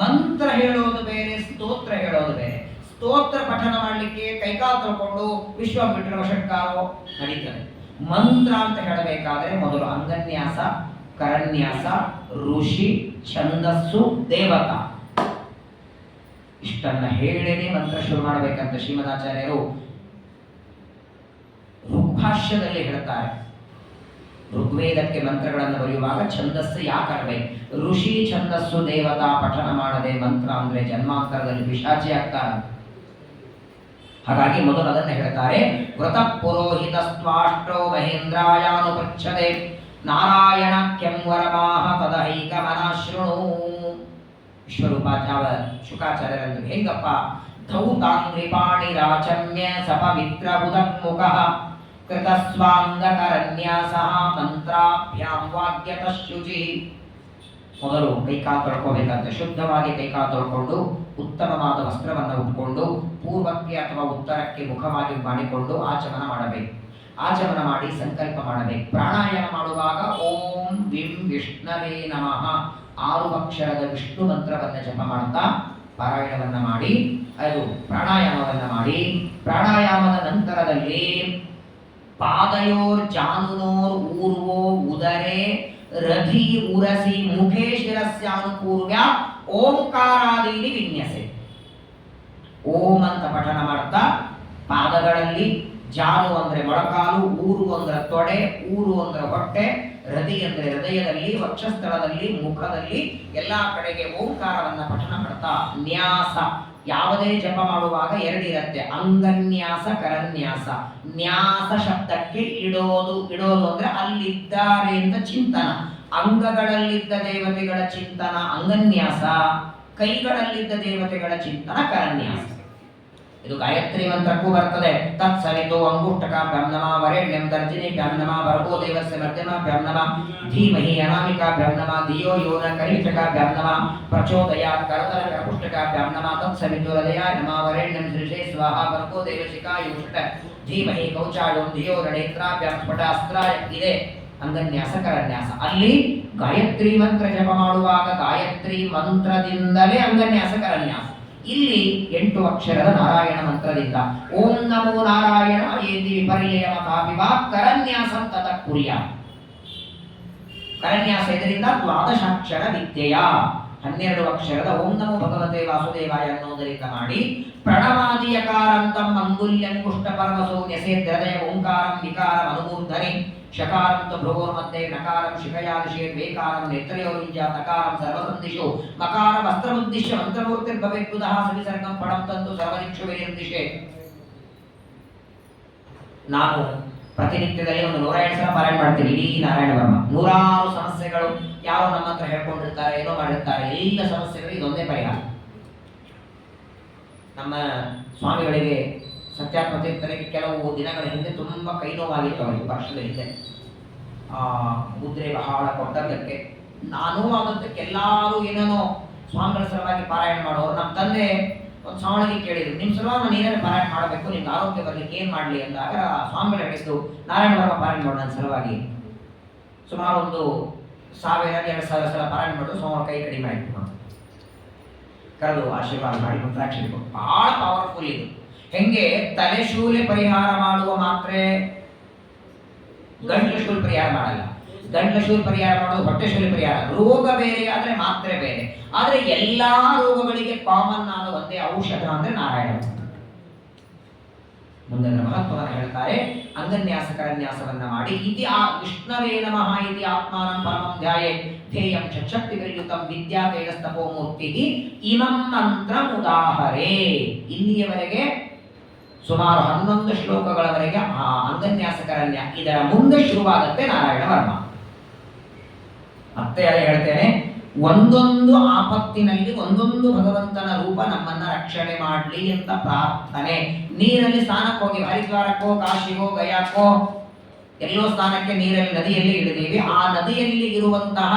Speaker 1: ಮಂತ್ರ ಹೇಳೋದು ಬೇರೆ, ಸ್ತೋತ್ರ ಹೇಳೋದು ಬೇರೆ. ಸ್ತೋತ್ರ ಪಠನ ಮಾಡಲಿಕ್ಕೆ ಕೈಕಾಲು ತಳ್ಕೊಂಡು ವಿಶ್ವಾಮಿತ್ರ ವಷಟ್ಕಾರೋ ನಡೀತದೆ. ಮಂತ್ರ ಅಂತ ಹೇಳಬೇಕಾದ್ರೆ ಮೊದಲು ಅಂಗನ್ಯಾಸ, ಕರನ್ಯಾಸ, ಋಷಿ, ಛಂದಸ್ಸು, ದೇವತಾ. ಇಷ್ಟನ್ನ ಹೇಳೇನೆ ಮಂತ್ರ ಶುರು ಮಾಡಬೇಕಂತ ಶ್ರೀಮದಾಚಾರ್ಯರು ಋಗ್ಭಾಷ್ಯದಲ್ಲಿ ಹೇಳ್ತಾರೆ. ಋಗ್ವೇದಕ್ಕೆ ಮಂತ್ರಗಳನ್ನು ಬರೆಯುವಾಗ ಛಂದಸ್ಸು ಯಾಕರ್ಬೇಕು? ಋಷಿ ಛಂದಸ್ಸು ದೇವತಾ ಪಠನ ಮಾಡದೆ ಮಂತ್ರ ಅಂದ್ರೆ ಜನ್ಮಾಂತರದಲ್ಲಿ ಪಿಶಾಚಿ ಆಗ್ತಾರೆ. ಹಾಗಾಗಿ ಮೊದಲು ಅದನ್ನು ಹೇಳ್ತಾರೆ. ವ್ರತ ಪುರೋಹಿತಸ್ತ್ವಾಷ್ಟೋ ಮಹೇಂದ್ರಾಯಾನುಪೃಚ್ಛದೆ ನಾರಾಯಣ ಕೆಂವರಮಾಹ ತದಹೈಕ ಮನಾಶೃಣು. ವಿಶ್ವರೂಪಾಚಾರ್ಯ ಶುಕಾಚಾರ್ಯರಂದ್ರೆ ಹೆಂಗಪ್ಪ? ಧೌತಾಂಗ್ರಿಪಾಣಿ ರಾಚಮ್ಯ ಸಪವಿತ್ರ ಉದನ್ಮುಖಃ ಕೃತಸ್ವಾಂಗಕರನ್ಯಾಸಃ ಮಂತ್ರಾಭ್ಯಾಂ ವಾಗ್ಯತಃ ಶುಚಿ. ಮೊದಲು ಕೈಕಾಲು ತೊಳ್ಕೋಬೇಕಂತೆ. ಶುದ್ಧವಾಗಿ ಕೈಕಾಲು ತೊಳ್ಕೊಂಡು ಉತ್ತಮವಾದ ವಸ್ತ್ರವನ್ನು ಉಟ್ಕೊಂಡು ಪೂರ್ವಕ್ಕೆ ಅಥವಾ ಉತ್ತರಕ್ಕೆ ಮುಖವಾಗಿ ಮಾಡಿಕೊಂಡು ಆಚಮನ ಮಾಡಬೇಕು. ಆಚಮನ ಮಾಡಿ ಸಂಕಲ್ಪ ಮಾಡಬೇಕು. ಪ್ರಾಣಾಯಾಮ ಮಾಡುವಾಗ ಓಂ ವಿಂ ವಿಷ್ಣವೇ ನಮಃ 6 ಅಕ್ಷರದ ವಿಷ್ಣು ಮಂತ್ರವನ್ನು ಜಪ ಮಾಡ್ತಾ ಪಾರಾಯಣವನ್ನ ಮಾಡಿ ಅದು ಪ್ರಾಣಾಯಾಮವನ್ನ ಮಾಡಿ, ಪ್ರಾಣಾಯಾಮದ ನಂತರದಲ್ಲಿ ಪಾದಯೋರ್ ಜಾನುನೋರ್ ಊರ್ವೋ ಉದರೇ ರಧಿ ಉರಸಿ ಮುಖೇ ಶಿರಸ್ಯಾನುಪೂರ್ವ್ಯ ಓಂಕಾರಾದೀನಿ ವಿನ್ಯಸೆ. ಓಂ ಅಂತ ಪಠನ ಮಾಡ್ತಾ ಪಾದಗಳಲ್ಲಿ ಜಾನು ಅಂದ್ರೆ ಮೊಳಕಾಲು, ಊರು ಅಂದ್ರೆ ತೊಡೆ, ಊರು ಅಂದ್ರೆ ಹೊಟ್ಟೆ, ಹೃದಯ ಅಂದ್ರೆ ಹೃದಯದಲ್ಲಿ, ವಕ್ಷಸ್ಥಳದಲ್ಲಿ, ಮುಖದಲ್ಲಿ ಎಲ್ಲಾ ಕಡೆಗೆ ಓಂಕಾರವನ್ನ ಪಠನ ಮಾಡ್ತಾ ನ್ಯಾಸ. ಯಾವುದೇ ಜಪ ಮಾಡುವಾಗ 2 ಇರುತ್ತೆ, ಅಂಗನ್ಯಾಸ ಕರನ್ಯಾಸ. ನ್ಯಾಸ ಶಬ್ದಕ್ಕೆ ಇಡೋದು ಅಂದ್ರೆ ಅಲ್ಲಿದ್ದಾರೆ ಅಂತ ಚಿಂತನ. ಅಂಗಗಳಲ್ಲಿದ್ದ ದೇವತೆಗಳ ಚಿಂತನ ಅಂಗನ್ಯಾಸ, ಕೈಗಳಲ್ಲಿದ್ದ ದೇವತೆಗಳ ಚಿಂತನ ಕರನ್ಯಾಸ. ಇದು ಗಾಯತ್ರಿ ಮಂತ್ರಕ್ಕೂ ಬರ್ತದೆ. ತತ್ಸವಿತೋ ಅಂಗುಷ್ಟಕಾಭ್ಯಾಂ ನಮಃ ವರೆಣ್ಯಂ ತರ್ಜನೀಭ್ಯಾಂ ನಮಃ ಭರ್ಗೋ ದೇವಸ್ಯ ಮಧ್ಯಮಾಭ್ಯಾಂ ನಮಃ ಧೀಮಹಿ ಅನಾಮಿಕಾಭ್ಯಾಂ ನಮಃ ಧಿಯೋ ಯೋ ನ ಕನಿಷ್ಠಕಾಭ್ಯಾಂ ನಮಃ ಪ್ರಚೋದಯಾತ್ ಕರತಲ ಕರಪುಷ್ಟಕಾಭ್ಯಾಂ ನಮಃ ತತ್ಸವಿತೋ ಹೃದಯಾಯ ನಮಃ ವರೆಣ್ಯಂ ಶ್ರೀಶೇ ಸ್ವಾಹಾ ಭರ್ಗೋ ದೇವಶಿಖಾಯ ಷಟ್ ಧೀಮಹಿ ಕೌಚಾಯೋಂ ಧಿಯೋ ರಣೇತ್ರಾಭ್ಯಾಂ ಸ್ಫಟಾಸ್ತ್ರಾಯ. ಇದೆ ಅಂಗನ್ಯಾಸ ಕರನ್ಯಾಸ. ಅಲ್ಲಿ ಗಾಯತ್ರಿ ಮಂತ್ರ ಜಪ ಮಾಡುವಾಗ ಗಾಯತ್ರಿ ಮಂತ್ರದಿಂದಲೇ ಅಂಗನ್ಯಾಸ ಕರನ್ಯಾಸ. ಇಲ್ಲಿ 8 ಅಕ್ಷರದ ನಾರಾಯಣ ಮಂತ್ರದಿಂದ ಓಂ ನಮೋ ನಾರಾಯಣ ಏತಿ ವಿಪರ್ಯಯ ಮತಾಪಿವಾ ಕರನ್ಯಾಸಂ ತತಃ ಕುರ್ಯಾತ್. ಕರನ್ಯಾಸ ಇದರಿಂದ 12 ಅಕ್ಷರ ವಿದ್ಯೆಯ 12 ಅಕ್ಷರದ ಓಂ ನಮೋ ಭಗವತೆ ವಾಸುದೇವಾಯ ಅನ್ನೋದರಿಂದ ಮಾಡಿ ಪ್ರಣವಾದಿಯಕಾರಂತಂ ಅಂಗುಲ್ಯಂ ಕುಷ್ಟ ಪರಮಸೋ ನ್ಯಸೇದ್ರದಯ ಓಂಕಾರಂ ವಿಕಾರಂ ಅನುಮೂರ್ಧನೆ ಶಕಾರಂ ತು ಭ್ರುವೋರ್ಮಧ್ಯೆ ನಕಾರಂ ಶಿಖಯಾದಿಶೇ ವೇಕಾರಂ ನೇತ್ರಯೋರಿಂಜ ತಕಾರಂ ಸರ್ವಸಂದಿಶೋ ಮಕಾರ ವಸ್ತ್ರಮುದ್ದಿಶ್ಯ ಮಂತ್ರಮೂರ್ತಿರ್ಭವೇದ್ಬುಧಃ ಸವಿಸರ್ಗಂ ಪಡಂ ತಂತು ಸರ್ವದಿಕ್ಷುವಿನಿರ್ದಿಶೆ. ನಾನು ಪ್ರತಿನಿತ್ಯದಲ್ಲಿ ಒಂದು 102 ಸಲ ಪಾರಾಯಣ ಮಾಡ್ತೀನಿ. ಇಡೀ ನಾರಾಯಣ ವರ್ಮ 106 ಸಮಸ್ಯೆಗಳು ಯಾರೋ ನಮ್ಮ ಹತ್ರ ಹೇಳ್ಕೊಂಡಿರ್ತಾರೆ, ಏನೋ ಮಾಡಿರ್ತಾರೆ. ಎಲ್ಲ ಸಮಸ್ಯೆಗಳು ಇದೊಂದೇ ಪರಿಹಾರ. ನಮ್ಮ ಸ್ವಾಮಿಗಳಿಗೆ ಸತ್ಯಾತ್ಮ ತೀರ್ಥರಿಗೆ ಕೆಲವು ದಿನಗಳ ಹಿಂದೆ ತುಂಬಾ ಕೈ ನೋವಾಗಿತ್ತು. ಅವರಿಗೆ ವರ್ಷದ ಹಿಂದೆ ಮುದ್ರೆ ಬಹಳ ಕೊಟ್ಟದ್ದಕ್ಕೆ ನಾನು ಆದದ್ದಕ್ಕೆ ಎಲ್ಲರೂ ಏನೇನೋ ಸ್ವಾಮಿಗಳ ಸಲುವಾಗಿ ಪಾರಾಯಣ ಮಾಡೋರು. ನಮ್ಮ ತಂದೆ ಒಂದು ಸ್ವಾಮಿಗೆ ಕೇಳಿದ್ರು, ನಿಮ್ಮ ಸಲುವಾಗಿ ನಾನು ಏನಾದ್ರು ಪಾರಾಯಣ ಮಾಡಬೇಕು, ನಿಮ್ಗೆ ಆರೋಗ್ಯ ಬರ್ಲಿಕ್ಕೆ ಏನ್ ಮಾಡ್ಲಿ ಅಂದಾಗ ಸ್ವಾಮಿಗಳು ಹೇಳಿದ್ದು ನಾರಾಯಣ ವರ್ಮ ಪಾರಾಯಣ ಮಾಡು ನನ್ನ ಸಲುವಾಗಿ. ಸುಮಾರು ಒಂದು 1000-2000 ಸಲ ಪಾರಾಯಣ ಮಾಡೋದು. ಸ್ವಾಮಿ ಕೈ ಕಡಿಮೆ ಆಯ್ತು, ಕರೆದು ಆಶೀರ್ವಾದ ಮಾಡಿ ಮಂತ್ರಾಕ್ಷರಿ ಕೊಟ್ಟು ಬಹಳ ಪವರ್ಫುಲ್ ಇದು. ಹೆಂಗೆ ತಲೆ ಶೂಲೆ ಪರಿಹಾರ ಮಾಡುವ ಮಾತ್ರೆ ಗಂಟ್ಲ ಶೂಲ್ ಪರಿಹಾರ ಮಾಡಲ್ಲ. ಗಂಟ್ಲ ಶೂಲ್ ಪರಿಹಾರ ಮಾಡೋದು ಹೊಟ್ಟೆ ಶೂಲ್ ಪರಿಹಾರ. ರೋಗ ಬೇರೆ ಆದ್ರೆ ಮಾತ್ರೆ ಬೇರೆ. ಆದ್ರೆ ಎಲ್ಲಾ ರೋಗಗಳಿಗೆ ಕಾಮನ್ ಆದ ಒಂದೇ ಔಷಧ ಅಂದ್ರೆ ನಾರಾಯಣ. ಮುಂದಿನ ಮಹತ್ವವನ್ನು ಹೇಳ್ತಾರೆ. ಅಂಗನ್ಯಾಸ ಕರನ್ಯಾಸವನ್ನ ಮಾಡಿ ಇತಿ ವಿಷ್ಣವೇ ನಮಃ ಇತಿ ಆತ್ಮಾನಂ ಪರಮಂ ಧ್ಯಾಯೇ ಧ್ಯೇಯಂ ಶಕ್ತಿ ವಿರ್ಯುತಂ ವಿದ್ಯಾ ತೇಜಸ್ತಪೋ ಮೂರ್ತಿ ಇಮಂ ಮಂತ್ರಂ ಉದಾಹರೆ. ಇಲ್ಲಿಯವರೆಗೆ ಸುಮಾರು 11 ಶ್ಲೋಕಗಳವರೆಗೆ ಅಂಗನ್ಯಾಸ ಕರನ್ಯಾಸ. ಇದರ ಮುಂದೆ ಶುರುವಾಗುತ್ತೆ ನಾರಾಯಣ ವರ್ಮ. ಮತ್ತೆ ಹೇಳ್ತೇನೆ, ಒಂದೊಂದು ಆಪತ್ತಿನಲ್ಲಿ ಒಂದೊಂದು ಭಗವಂತನ ರೂಪ ನಮ್ಮನ್ನ ರಕ್ಷಣೆ ಮಾಡಲಿ ಅಂತ ಪ್ರಾರ್ಥನೆ. ನೀರಲ್ಲಿ ಸ್ನಾನಕ್ಕೆ ಹೋಗಿ ಹರಿದ್ವಾರಕ್ಕೋ ಕಾಶಿಗೋ ಗಯಾಕ್ಕೋ ಎಲ್ಲೋ ಸ್ನಾನಕ್ಕೆ ನೀರಲ್ಲಿ ನದಿಯಲ್ಲಿ ಇಳಿದೀವಿ. ಆ ನದಿಯಲ್ಲಿ ಇರುವಂತಹ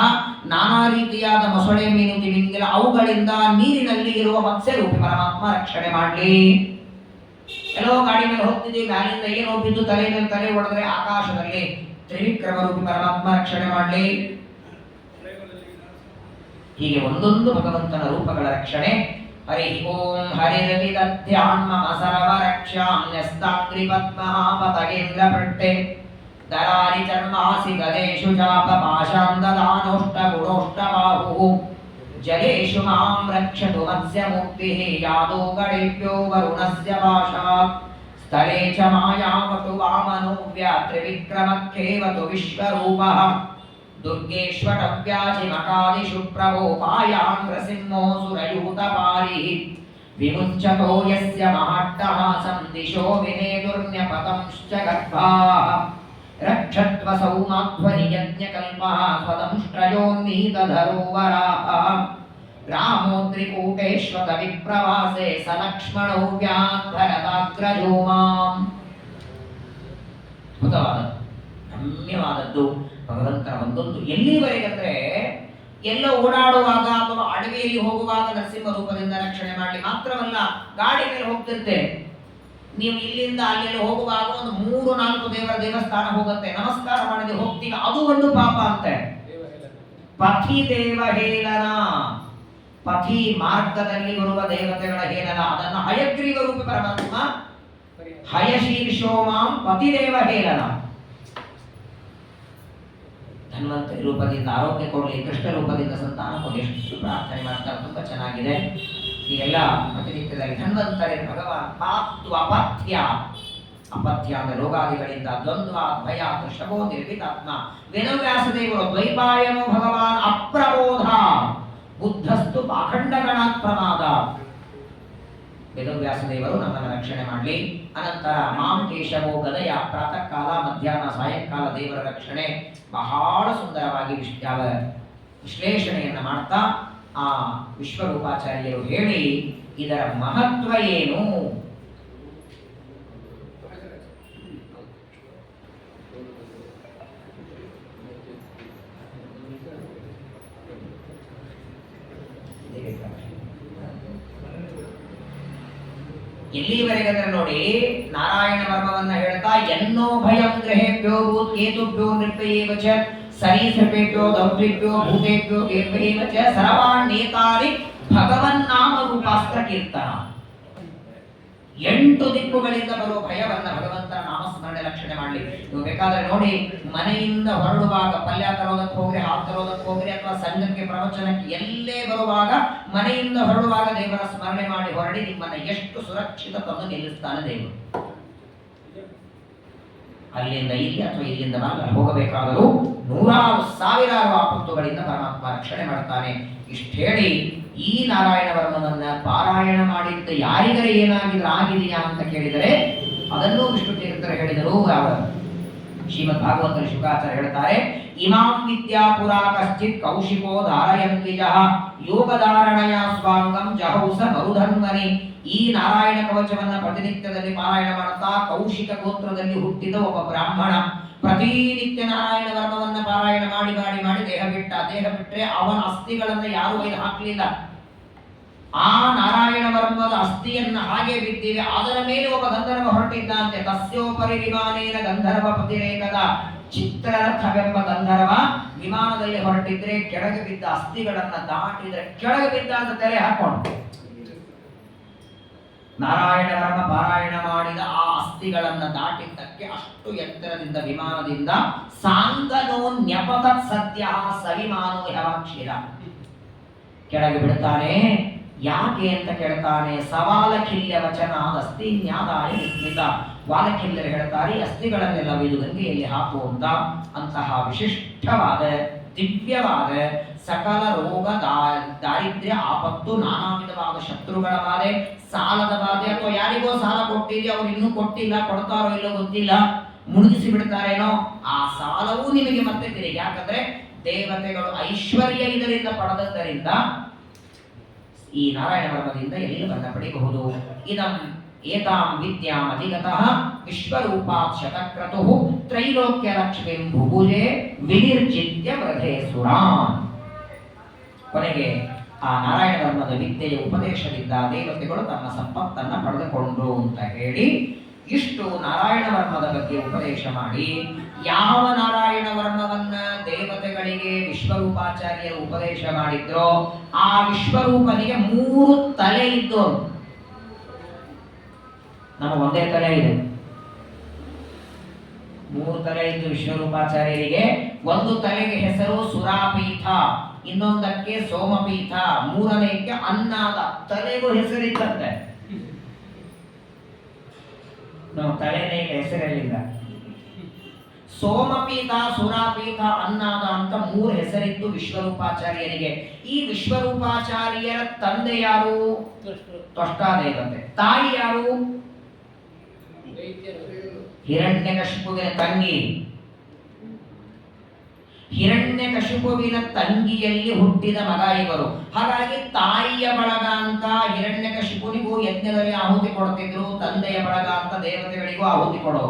Speaker 1: ನಾನಾ ರೀತಿಯಾದ ಮೊಸಳೆ ಮೀನು ತಿಮಿಂಗಿಲ ಅವುಗಳಿಂದ ನೀರಿನಲ್ಲಿ ಇರುವ ಮತ್ಸ್ಯ ರೂಪಿ ಪರಮಾತ್ಮ ರಕ್ಷಣೆ ಮಾಡಲಿ. ಎಲ್ಲೋ ಗಾಡಿ ಮೇಲೆ ಹೋಗ್ತಿದ್ದೀವಿ, ಮ್ಯಾಲಿಂದ ಏನೋ ಬಿದ್ದು ತಲೆ ಮೇಲೆ ತಲೆ ಹೊಡೆದ್ರೆ ಆಕಾಶದಲ್ಲಿ ತ್ರಿವಿಕ್ರಮ ರೂಪಿ ಪರಮಾತ್ಮ ರಕ್ಷಣೆ ಮಾಡಲಿ. ಹೀಗೆ ಒಂದೊಂದು ಭಗವಂತನ ರೂಪಗಳ ರಕ್ಷಣೆ. ಹರಿ ಓಂ ಹರಿರವಿದಧ್ಯಾನ್ ಮಮ ಸರ್ವ ರಕ್ಷಾಮ್ಯಸ್ತಾಗ್ರಿ ಪದ್ಮಹಾಪತಗೇಂದ್ರ ಪಟ್ಟೆ ದರಾರಿ ಚರ್ಮಾಸಿ ಗದೇಶು ಚಾಪ ಪಾಶಾಂದದಾನೋಷ್ಟ ಗುಣೋಷ್ಟ ಬಾಹು ಜಲೇಶು ಮಾಂ ರಕ್ಷತು ಮತ್ಸ್ಯ ಮುಕ್ತಿಃ ಯಾದೋ ಗಣೇಭ್ಯೋ ವರುಣಸ್ಯ ಭಾಷಾತ್ ಸ್ಥಳೇ ಚ ಮಾಯಾವತು ವಾಮನೋ ವ್ಯಾತ್ರಿವಿಕ್ರಮಕ್ಕೇವತು ವಿಶ್ವರೂಪಃ ದುರ್ಗೇಶ್ವಟವ್ಯಾಜಿಮಕಾದಿಷು ಪ್ರಭೋ ಪಾಯಾನ್ ನೃಸಿಂಹೋ ಸುರಯೂತಪಾರಿಃ ವಿಮುಚ್ಯತೋ ಯಸ್ಯ ಮಹಾಟ್ಟಹಾಸಂ ದಿಶೋ ವಿನೇದುರ್ನ್ಯಪತಂಶ್ಚ ಗರ್ಭಾಃ ರಕ್ಷತ್ವಸೌ ಮಾಧ್ವನಿ ಯಜ್ಞಕಲ್ಪಃ ಸ್ವದಂಷ್ಟ್ರಯೋನ್ನೀತಧರೋವರಾಃ ರಾಮೋ ತ್ರಿಕೂಟೇಶ್ವತ ವಿಪ್ರವಾಸೆ ಸ ಲಕ್ಷ್ಮಣೋ ವ್ಯಾಧರದಾಗ್ರಜೋ ಮಾಂ. ಅದ್ಭುತವಾದದ್ದು, ರಮ್ಯವಾದದ್ದು ಭಗವಂತನ ಒಂದೊಂದು. ಎಲ್ಲಿವರೆಗಂದ್ರೆ ಎಲ್ಲ ಓಡಾಡುವಾಗ ಅಥವಾ ಅಡವಿಯಲ್ಲಿ ಹೋಗುವಾಗ ನರಸಿಂಹ ರೂಪದಿಂದ ರಕ್ಷಣೆ ಮಾಡಲಿ ಮಾತ್ರವಲ್ಲ, ಗಾಡಿ ಮೇಲೆ ಹೋಗ್ತಿರ್ತೆ ನೀವು ಇಲ್ಲಿಂದ ಅಲ್ಲಿ ಹೋಗುವಾಗ ಒಂದು 3-4 ದೇವರ ದೇವಸ್ಥಾನ ಹೋಗುತ್ತೆ, ನಮಸ್ಕಾರ ಮಾಡದೆ ಹೋಗ್ತೀವಿ, ಅದು ಒಂದು ಪಾಪ ಅಂತೆ. ಪಥಿ ದೇವ ಹೇಳನ, ಪಥಿ ಮಾರ್ಗದಲ್ಲಿ ಬರುವ ದೇವತೆಗಳ ಹೇಳನ, ಅದನ್ನು ಹಯಗ್ರೀವ ರೂಪ ಪರಮಾತ್ಮ ಹಯಶೀರ್ಷೋ ಮಾಂ ಪತಿದೇವ ಹೇಳನ. ಧನ್ವಂತರಿ ರೂಪದಿಂದ ಆರೋಗ್ಯ ಕೊಡಲಿ, ಕೃಷ್ಣ ರೂಪದಿಂದ ಸಂತಾನ ಕೊಡಲಿ, ಎಷ್ಟು ಪ್ರಾರ್ಥನೆ ಮಾಡ್ತಾರೆ, ತುಂಬಾ ಚೆನ್ನಾಗಿದೆ. ಹೀಗೆಲ್ಲ ಪ್ರತಿನಿತ್ಯದಲ್ಲಿ ಧನ್ವಂತರಿ ಭಗವಾನ್ ಪಾತ್ವ ಅಪಥ್ಯ, ಅಪಥ್ಯ ಅಂದ್ರೆ ರೋಗಾದಿಗಳಿಂದ ದ್ವಂದ್ವ ಭಯ ಶಬೋ ನಿರ್ವಿತಾತ್ಮ. ವೇದವ್ಯಾಸದೇವರು ದ್ವೈಪಾಯನೋ ಭಗವಾನ್ ಅಪ್ರಬೋಧ ಬುದ್ಧಸ್ತು ಪಾಖಂಡಗಣಾತ್ ಪ್ರಮಾದ. ವೇದವ್ಯಾಸದೇವರು ನಮ್ಮನ್ನು ರಕ್ಷಣೆ ಮಾಡಲಿ. ಅನಂತರ ಮಾಂ ಕೇಶವೋ ಗದಯ, ಪ್ರಾತಃ ಕಾಲ ಮಧ್ಯಾಹ್ನ ಸಾಯಂಕಾಲ ದೇವರ ರಕ್ಷಣೆ ಬಹಳ ಸುಂದರವಾಗಿ ವಿಶ್ಲೇಷಣೆಯನ್ನು ಮಾಡ್ತಾ ಆ ವಿಶ್ವರೂಪಾಚಾರ್ಯರು ಹೇಳಿ ಇದರ ಮಹತ್ವ ಏನು. ಎಲ್ಲಿವರೆಗಂದ್ರೆ ನೋಡಿ, ನಾರಾಯಣ ವರ್ಮವನ್ನ ಹೇಳ್ತಾ ಎನ್ನೋ ಭಯಂ ಗ್ರಹೇಭ್ಯೋ ಭೂತ್ ಕೇತುಭ್ಯೋ ನೃತ್ಯೇವ ಚ ಸರೀಸೃಪೇಭ್ಯೋ ದೌತ್ರಿಭ್ಯೋ ಭೂತೇಭ್ಯೋ ದೇವೇವ ಚ ಸರ್ವಾಣ್ಯೇತಾನಿ ಭಗವನ್ನಾಮ ರೂಪಾಸ್ತ್ರ ಕೀರ್ತನ. 8 ದಿಕ್ಕುಗಳಿಂದ ಬರುವ ಭಯವನ್ನ ಭಗವಂತನ ನಾಮಸ್ಮರಣೆ ರಕ್ಷಣೆ ಮಾಡಲಿ. ನೀವು ಬೇಕಾದ್ರೆ ನೋಡಿ, ಮನೆಯಿಂದ ಹೊರಡುವಾಗ ಪಲ್ಯ ತರೋದಕ್ಕೆ ಹೋಗ್ರಿ, ಹಾಲು ತರೋದಕ್ಕೆ ಹೋಗ್ರಿ, ಅಥವಾ ಸಂಘಕ್ಕೆ ಪ್ರವಚನಕ್ಕೆ ಎಲ್ಲೇ ಬರುವಾಗ ಮನೆಯಿಂದ ಹೊರಡುವಾಗ ದೇವರ ಸ್ಮರಣೆ ಮಾಡಿ ಹೊರಡಿ, ನಿಮ್ಮನ್ನ ಎಷ್ಟು ಸುರಕ್ಷಿತ ತಂದು ನಿಲ್ಲಿಸ್ತಾನೆ ದೇವರು. ಅಲ್ಲಿಂದ ಇಲ್ಲಿ ಅಥವಾ ಇಲ್ಲಿಂದ ಹೋಗಬೇಕಾದರೂ 100,000 ಆಪತ್ತುಗಳಿಂದ ಪರಮಾತ್ಮ ರಕ್ಷಣೆ ಮಾಡ್ತಾನೆ. ಇಷ್ಟು ಹೇಳಿ ಈ ನಾರಾಯಣ ವರ್ಮನನ್ನ ಪಾರಾಯಣ ಮಾಡಿದ್ದ ಯಾರಿಗರೆ ಏನಾಗಿದ್ರೆ ಆಗಿದೆಯಾ ಅಂತ ಕೇಳಿದರೆ ಅದನ್ನು ವಿಷ್ಣು ತೀರ್ಥರು ಹೇಳಿದರು. ಶ್ರೀಮದ್ ಭಾಗವತರು ಶುಕಾಚಾರ್ಯ ಹೇಳ್ತಾರೆ, ಇಮಾಂ ವಿದ್ಯಾ ಪುರಾ ಕಶ್ಚಿತ್ ಕೌಶಿಕೋ ಧಾರಯನ್ ದ್ವಿಜಃ ಯೋಗಧಾರಣಯ ಸ್ವಾಂಗಂ ಜಹೌಸ ಮರುಧನ್ವನಿ. ಈ ನಾರಾಯಣ ಕವಚವನ್ನ ಪ್ರತಿನಿತ್ಯದಲ್ಲಿ ಪಾರಾಯಣ ಮಾಡುತ್ತಾ ಕೌಶಿಕ ಗೋತ್ರದಲ್ಲಿ ಹುಟ್ಟಿದ ಒಬ್ಬ ಬ್ರಾಹ್ಮಣ ಪ್ರತಿನಿತ್ಯ ನಾರಾಯಣ ವರ್ಮವನ್ನ ಪಾರಾಯಣ ಮಾಡಿ ಮಾಡಿ ಮಾಡಿ ದೇಹ ಬಿಟ್ರೆ ಅವನ ಅಸ್ಥಿಗಳನ್ನ ಯಾರು ಒಯ್ದು ಹಾಕಲಿಲ್ಲ. ಆ ನಾರಾಯಣ ವರ್ಮದ ಅಸ್ಥಿಯನ್ನ ಹಾಗೆ ಬಿದ್ದಿವೆ. ಅದರ ಮೇಲೆ ಒಬ್ಬ ಗಂಧರ್ವ ಹೊರಟಿದ್ದಂತೆ. ತಸ್ಯೋಪರಿ ವಿಮಾನೇನ ಗಂಧರ್ವ ಪತಿರೇಕದ. ಚಿತ್ರರಥವೆಂಬ ಗಂಧರ್ವ ವಿಮಾನದಲ್ಲಿ ಹೊರಟಿದ್ರೆ ಕೆಳಗೆ ಬಿದ್ದ ಅಸ್ಥಿಗಳನ್ನ ದಾಟಿದ್ರೆ ಕೆಳಗೆ ಬಿದ್ದ ಅಂತ ತಲೆ ಹಾಕೊಂಡು ನಾರಾಯಣ ವರ್ಮ ಪಾರಾಯಣ ಮಾಡಿದ ಆ ಅಸ್ಥಿಗಳನ್ನ ದಾಟಿದ್ದಕ್ಕೆ ಅಷ್ಟು ಎತ್ತರದಿಂದ ವಿಮಾನದಿಂದ ಸಾಂಗನೋ ನ್ಯಪತತ್ ಸದ್ಯ ಸವಿಮಾನೋ ಯವಾಕ್ಷಿರ ಕೆಳಗೆ ಬಿಡುತ್ತಾನೆ. ಯಾಕೆ ಅಂತ ಕೇಳ್ತಾನೆ. ಸವಾಲಖಿಲ್ಯ ವಚನಾದಸ್ತಿ ನ್ಯಾದಾಯ ವಿಸ್ಮಿತ. ವಾಲಖಿಲ್ಯರು ಹೇಳ್ತಾರೆ, ಅಸ್ಥಿಗಳನ್ನೆಲ್ಲ ಒಯ್ದು ಗಂಗೆಯಲ್ಲಿ ಹಾಕುವಂತ ಅಂತಹ ವಿಶಿಷ್ಟವಾದ ದಿವ್ಯವಾದ ಸಕಲ ರೋಗ ದಾರಿದ್ರ್ಯ ಆಪತ್ತು ನಾನಾ ವಿಧವಾದ ಶತ್ರುಗಳ ಬಾಧೆ ಸಾಲದ ಬಾಧೆ ಅಥವಾ ಯಾರಿಗೋ ಸಾಲ ಕೊಟ್ಟಿರಿ ಅವ್ರು ಇನ್ನೂ ಕೊಟ್ಟಿಲ್ಲ, ಕೊಡ್ತಾರೋ ಇಲ್ಲೋ ಗೊತ್ತಿಲ್ಲ, ಮುಳುಗಿಸಿ ಬಿಡ್ತಾರೇನೋ, ಆ ಸಾಲವೂ ನಿಮಗೆ ಮತ್ತೆ ತಿರುಗಿ. ಯಾಕಂದ್ರೆ ದೇವತೆಗಳು ಐಶ್ವರ್ಯ ಇದರಿಂದ ಪಡೆದದ್ದರಿಂದ ಈ ನಾರಾಯಣ ವರ್ಮದಿಂದ ಎಲ್ಲವನ್ನ ಪಡೆಯಬಹುದು. ಇದಂ ಏತಾಂ ವಿದ್ಯಾಂ ಅಧಿಗತಃ ವಿಶ್ವರೂಪಾತ್ ಶತಕ್ರತುಃ ತ್ರೈಲೋಕ್ಯ ಲಕ್ಷ್ಮೀಂ ಭುಭುಜೆ ವಿನಿರ್ಜಿತ್ಯ ವೃಧೇ ಸುರಾನ್. ಕೊನೆಗೆ ಆ ನಾರಾಯಣ ವರ್ಮದ ವಿದ್ಯೆಯ ಉಪದೇಶದಿಂದ ದೇವತೆಗಳು ತಮ್ಮ ಸಂಪತ್ತನ್ನ ಪಡೆದುಕೊಂಡ್ರು ಅಂತ ಹೇಳಿ ಇಷ್ಟು ನಾರಾಯಣ ವರ್ಮದ ಬಗ್ಗೆ ಉಪದೇಶ ಮಾಡಿ, ಯಾವ ನಾರಾಯಣ ವರ್ಮವನ್ನ ದೇವತೆಗಳಿಗೆ ವಿಶ್ವರೂಪಾಚಾರ್ಯರು ಉಪದೇಶ ಮಾಡಿದ್ರೋ ಆ ವಿಶ್ವರೂಪನಿಗೆ 3 ತಲೆ ಇದ್ದು, ನಮಗೆ ಒಂದೇ ತಲೆ ಇದೆ. 3 ತಲೆ ಇದ್ದು ವಿಶ್ವರೂಪಾಚಾರ್ಯರಿಗೆ. ಒಂದು ತಲೆಗೆ ಹೆಸರು ಸುರಾಪೀಠ, ಇನ್ನೊಂದಕ್ಕೆ ಸೋಮಪೀಠ, ಮೂರನೆಯಕ್ಕೆ ಅನ್ನಾದ. ತಲೆಗೂ ಹೆಸರಿತ್ತಂತೆ. ನಾವು ತಲೆನೇ ಹೆಸರಲ್ಲಿಲ್ಲ. ಸೋಮಪೀಠ, ಸುರಾಪೀಠ, ಅನ್ನಾದ ಅಂತ 3 ಹೆಸರಿತ್ತು ವಿಶ್ವರೂಪಾಚಾರ್ಯರಿಗೆ. ಈ ವಿಶ್ವರೂಪಾಚಾರ್ಯರ ತಂದೆ ಯಾರು? ತ್ವಷ್ಟಾದೇವತೆ. ತಾಯಿ ಯಾರು? ಹಿರಣ್ಯಕಶಿಪುವಿನ ತಂಗಿ. ಹಿರಣ್ಯಕಶಿಪುವಿನ ತಂಗಿಯಲ್ಲಿ ಹುಟ್ಟಿದ ಮಗ ಇವರು. ಹಾಗಾಗಿ ತಾಯಿಯ ಬಳಗ ಅಂತ ಹಿರಣ್ಯಕಶಿಪುನಿಗೂ ಯಜ್ಞದಲ್ಲಿ ಆಹುತಿ ಕೊಡ್ತಿದ್ರು, ತಂದೆಯ ಬಳಗ ಅಂತ ದೇವತೆಗಳಿಗೂ ಆಹುತಿ ಕೊಡೋ.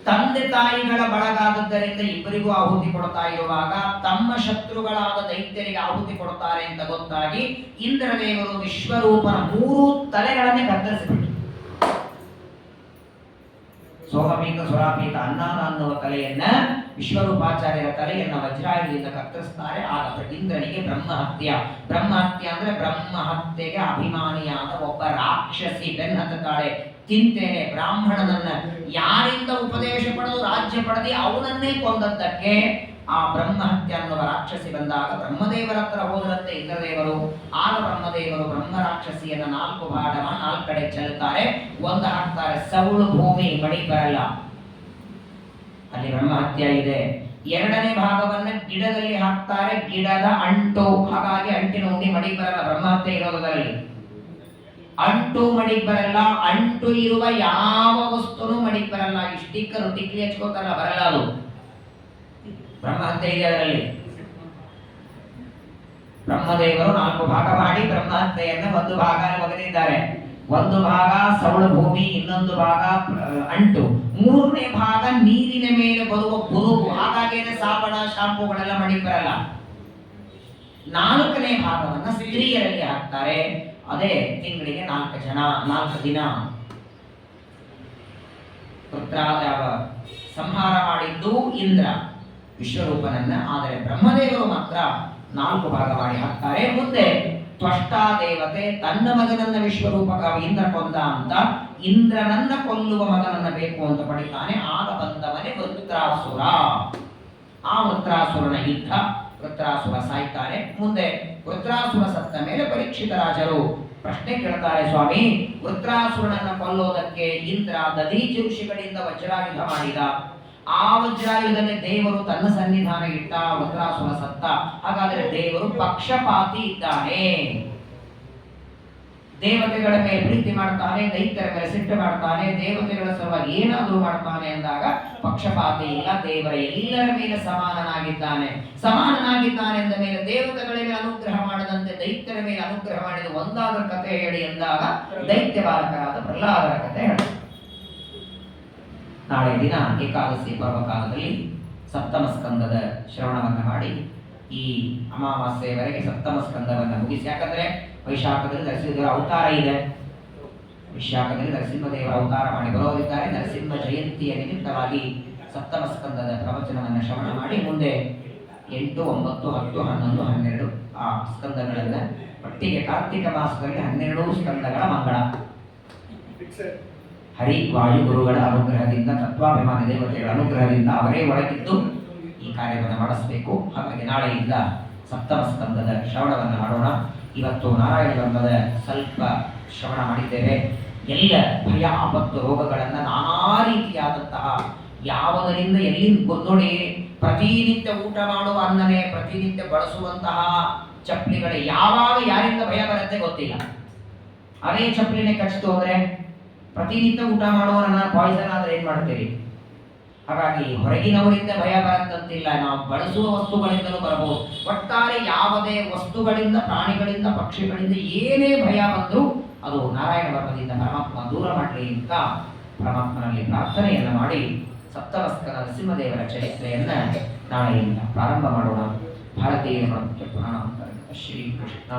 Speaker 1: ತಂದೆ ತಾಯಿಗಳ ಬಳಗ ಆದದ್ದರಿಂದ ಇಬ್ಬರಿಗೂ ಆಹುತಿ ಕೊಡ್ತಾ ಇರುವಾಗ ತಮ್ಮ ಶತ್ರುಗಳಾದ ದೈತ್ಯರಿಗೆ ಆಹುತಿ ಕೊಡ್ತಾರೆ ಅಂತ ಗೊತ್ತಾಗಿ ಇಂದ್ರದೇವರು ವಿಶ್ವರೂಪನ 3 ತಲೆಗಳನ್ನೇ ಕತ್ತರಿಸಿಬಿಟ್ರು. ಸೋಮಪೀಠ, ಸುರಾಪೀಠ, ಅನ್ನಾದ ಅನ್ನುವ ತಲೆಯನ್ನ, ವಿಶ್ವರೂಪಾಚಾರ್ಯರ ತಲೆಯನ್ನ ವಜ್ರಾಯುಧದಿಂದ ಕತ್ತರಿಸ್ತಾರೆ. ಆಗ ಇಂದ್ರನಿಗೆ ಬ್ರಹ್ಮಹತ್ಯ. ಬ್ರಹ್ಮಹತ್ಯ ಅಂದ್ರೆ ಬ್ರಹ್ಮಹತ್ಯೆಗೆ ಅಭಿಮಾನಿಯಾದ ಒಬ್ಬ ರಾಕ್ಷಸಿ ಬೆನ್ನತ್ತಾಳೆ. ತಿಂತೇನೆ ಬ್ರಾಹ್ಮಣನನ್ನ ಯಾರಿಂದ ಉಪದೇಶ ಪಡೆದು ರಾಜ್ಯ ಪಡೆದಿ ಅವನನ್ನೇ ಕೊಂದದ್ದಕ್ಕೆ ಆ ಬ್ರಹ್ಮಹತ್ಯ ಅನ್ನುವ ರಾಕ್ಷಸಿ ಬಂದಾಗ ಬ್ರಹ್ಮದೇವರ ಹತ್ರ ಹೋದರಂತೆ ಇಂದ್ರದೇವರು. ಆಗ ಬ್ರಹ್ಮದೇವರು ಬ್ರಹ್ಮ ರಾಕ್ಷಸಿಯನ್ನ 4 ಭಾಗ 4 ಕಡೆ ಚೆಲ್ತಾರೆ. ಒಂದು ಹಾಕ್ತಾರೆ ಸೌಳು ಭೂಮಿ, ಮಡಿ ಬರಲ್ಲ, ಅಲ್ಲಿ ಬ್ರಹ್ಮಹತ್ಯ ಇದೆ. 2ನೇ ಭಾಗವನ್ನ ಗಿಡದಲ್ಲಿ ಹಾಕ್ತಾರೆ, ಗಿಡದ ಅಂಟು, ಹಾಗಾಗಿ ಅಂಟಿನ ಉಂಡಿ ಮಡಿ ಬರಲ್ಲ. ಬ್ರಹ್ಮಹತ್ಯೆ ಇರೋದರಲ್ಲಿ ಅಂಟು ಮಡಿಗೆ ಬರಲ್ಲ. ಅಂಟು ಇರುವ ಯಾವ ವಸ್ತುನು ಮಡಿಗೆ ಬರಲ್ಲ. ಈ ಸ್ಟಿಕ್ಕರ್ ಟಿಕ್ಲಿ ಹಚ್ಕೋತಾರಲ್ಲ, ಬರಲ್ಲ, ಅದು ಬ್ರಹ್ಮಹತ್ಯೆ ಇದೆ ಅದರಲ್ಲಿ. ಬ್ರಹ್ಮದೇವರು 4 ಭಾಗ ಮಾಡಿ ಬ್ರಹ್ಮಹತ್ಯೆಯನ್ನ ಒಂದು ಭಾಗ ಒಗೆದಿದ್ದಾರೆ. ಒಂದು ಭಾಗ ಸೌಳ ಭೂಮಿ, ಇನ್ನೊಂದು ಭಾಗ ಅಂಟು, 3ನೇ ಭಾಗ ನೀರಿನ ಮೇಲೆ ಬರುವ ಬುರುಗು, ಹಾಗಾಗೇನೆ ಸಾಬಣ ಶಾಂಪುಗಳೆಲ್ಲ ಮಡಿಗೆ ಬರಲ್ಲ. 4ನೇ ಭಾಗವನ್ನ ಸ್ತ್ರೀಯರಲ್ಲಿ ಹಾಕ್ತಾರೆ. ಅದೇ ತಿಂಗಳಿಗೆ 4 ದಿನ ಸಂಹಾರ ಮಾಡಿದ್ದು ಇಂದ್ರ ವಿಶ್ವರೂಪನನ್ನ. ಆದರೆ ಬ್ರಹ್ಮದೇವರು ಮಾತ್ರ 4 ಭಾಗ ಮಾಡಿ ಹಾಕ್ತಾರೆ. ಮುಂದೆ ತ್ವಷ್ಟಾದೇವತೆ ತನ್ನ ಮಗನನ್ನ ವಿಶ್ವರೂಪಕ ಇಂದ್ರ ಕೊಂದ ಅಂತ ಇಂದ್ರನನ್ನ ಕೊಲ್ಲುವ ಮಗನನ್ನ ಬೇಕು ಅಂತ ಪಡಿತಾನೆ. ಆಗ ಬಂದವನೇ ವೃತ್ರಾಸುರ. ಆ ವೃತ್ರಾಸುರನ ಯುದ್ಧ, ವೃತ್ರಾಸುರ ಸಾಯ್ತಾರೆ. ಮುಂದೆ ವೃತ್ರಾಸುರ ಸತ್ತ ಮೇಲೆ ಪರೀಕ್ಷಿತ ರಾಜರು ಪ್ರಶ್ನೆ ಕೇಳ್ತಾರೆ, ಸ್ವಾಮಿ ವೃತ್ರಾಸುರನನ್ನ ಕೊಲ್ಲೋದಕ್ಕೆ ಇಂದ್ರ ದಧೀಚಿ ಋಷಿಗಳಿಂದ ವಜ್ರಾಯುಧ ಮಾಡಿದ. ಆ ವಜ್ರಾಯುಧನೇ ದೇವರು ತನ್ನ ಸನ್ನಿಧಾನ ಇಟ್ಟ, ವೃತ್ರಾಸುರ ಸತ್ತ. ಹಾಗಾದರೆ ದೇವರು ಪಕ್ಷಪಾತಿ ಇದ್ದಾನೆ. ದೇವತೆಗಳ ಮೇಲೆ ಪ್ರೀತಿ ಮಾಡ್ತಾನೆ, ದೈತ್ಯರ ಮೇಲೆ ಸಿಟ್ಟು ಮಾಡ್ತಾನೆ, ದೇವತೆಗಳ ಸಲುವಾಗಿ ಏನಾದರೂ ಮಾಡ್ತಾನೆ ಅಂದಾಗ ಪಕ್ಷಪಾತಿ ಇಲ್ಲ. ದೇವರ ಎಲ್ಲರ ಮೇಲೆ ಸಮಾನನಾಗಿದ್ದಾನೆ. ಸಮಾನನಾಗಿದ್ದಾನೆ ಎಂದ ಮೇಲೆ ದೇವತೆಗಳ ಮೇಲೆ ಅನುಗ್ರಹ ಮಾಡದಂತೆ ದೈತ್ಯರ ಮೇಲೆ ಅನುಗ್ರಹ ಮಾಡಿದ ಒಂದಾದ ಕಥೆ ಹೇಳಿ ಎಂದಾಗ ದೈತ್ಯ ಬಾಲಕರಾದ ಪ್ರಹ್ಲಾದರ ಕಥೆ ಹೇಳಿ. ನಾಳೆ ದಿನ ಏಕಾದಶಿ ಪರ್ವಕಾಲದಲ್ಲಿ ಸಪ್ತಮ ಸ್ಕಂದದ ಶ್ರವಣವನ್ನು ಮಾಡಿ ಈ ಅಮಾವಾಸ್ಯೆಯವರೆಗೆ ಸಪ್ತಮ ಸ್ಕಂದವನ್ನು ಮುಗಿಸಿ. ಯಾಕಂದ್ರೆ ವೈಶಾಖದಲ್ಲಿ ನರಸಿಂಹದೇವರ ಅವತಾರ ಇದೆ. ವೈಶಾಖದಲ್ಲಿ ನರಸಿಂಹದೇವರ ಅವತಾರ ಮಾಡಿ ಬರೋದಿದ್ದಾರೆ. ನರಸಿಂಹ ಜಯಂತಿಯ ನಿಮಿತ್ತವಾಗಿ ಸಪ್ತಮ ಸ್ಕಂದದ ಪ್ರವಚನವನ್ನು ಶ್ರವಣ ಮಾಡಿ ಮುಂದೆ 8, 9, 10, 11, 12 ಆ ಸ್ಕಂದಗಳನ್ನ ಒಟ್ಟಿಗೆ ಕಾರ್ತಿಕ ಮಾಸದಲ್ಲಿ 12 ಸ್ಕಂದಗಳ ಮಂಗಳ ಹರಿ ವಾಯು ಗುರುಗಳ ಅನುಗ್ರಹದಿಂದ, ತತ್ವಾಭಿಮಾನಿ ದೇವತೆಗಳ ಅನುಗ್ರಹದಿಂದ ಅವರೇ ಒಳಗಿದ್ದು ಈ ಕಾರ್ಯವನ್ನು ಮಾಡಿಸಬೇಕು. ಹಾಗಾಗಿ ನಾಳೆಯಿಂದ ಸಪ್ತಮ ಸ್ಕಂದದ ಶ್ರವಣವನ್ನು ಮಾಡೋಣ. ಇವತ್ತು ನಾರಾಯಣ ಬ್ರಹ್ಮದ ಸ್ವಲ್ಪ ಶ್ರವಣ ಮಾಡಿದ್ದೇವೆ. ಎಲ್ಲ ಭಯ ಆಪತ್ತು ರೋಗಗಳನ್ನು ನಾನಾ ರೀತಿಯಾದಂತಹ ಯಾವುದರಿಂದ ಎಲ್ಲಿ ನೋಡಿ, ಪ್ರತಿನಿತ್ಯ ಊಟ ಮಾಡುವ ಅನ್ನನೇ ಪ್ರತಿನಿತ್ಯ ಬಳಸುವಂತಹ ಚಪ್ಪಲಿಗಳೇ ಯಾವಾಗ ಯಾರಿಂದ ಭಯ ಬರುತ್ತೆ ಗೊತ್ತಿಲ್ಲ. ಅದೇ ಚಪ್ಪಲಿನೇ ಕಚ್ಚಿತು ಅಂದ್ರೆ ಪ್ರತಿನಿತ್ಯ ಊಟ ಮಾಡುವವರನ್ನ ಪಾಯ್ಸನ್ ಆದ್ರೆ ಏನ್ ಮಾಡ್ತೀರಿ? ಹಾಗಾಗಿ ಹೊರಗಿನವರಿಂದ ಭಯ ಬರತ್ತಂತಿಲ್ಲ, ನಾವು ಬಳಸುವ ವಸ್ತುಗಳಿಂದಲೂ ಬರಬಹುದು. ಒಟ್ಟಾರೆ ಯಾವುದೇ ವಸ್ತುಗಳಿಂದ, ಪ್ರಾಣಿಗಳಿಂದ, ಪಕ್ಷಿಗಳಿಂದ ಏನೇ ಭಯ ಬಂದರೂ ಅದು ನಾರಾಯಣ ಬ್ರಹ್ಮದಿಂದ ಪರಮಾತ್ಮ ದೂರ ಮಾಡಲಿ ಅಂತ ಪರಮಾತ್ಮನಲ್ಲಿ ಪ್ರಾರ್ಥನೆಯನ್ನು ಮಾಡಿ ಸಪ್ತಮಸ್ಕರ ನರಸಿಂಹದೇವರ ಚರಿತ್ರೆಯನ್ನ ನಾಳೆಯಿಂದ ಪ್ರಾರಂಭ ಮಾಡೋಣ. ಭಾರತೀಯ ಪುರಾಣ ಶ್ರೀ ಕೃಷ್ಣ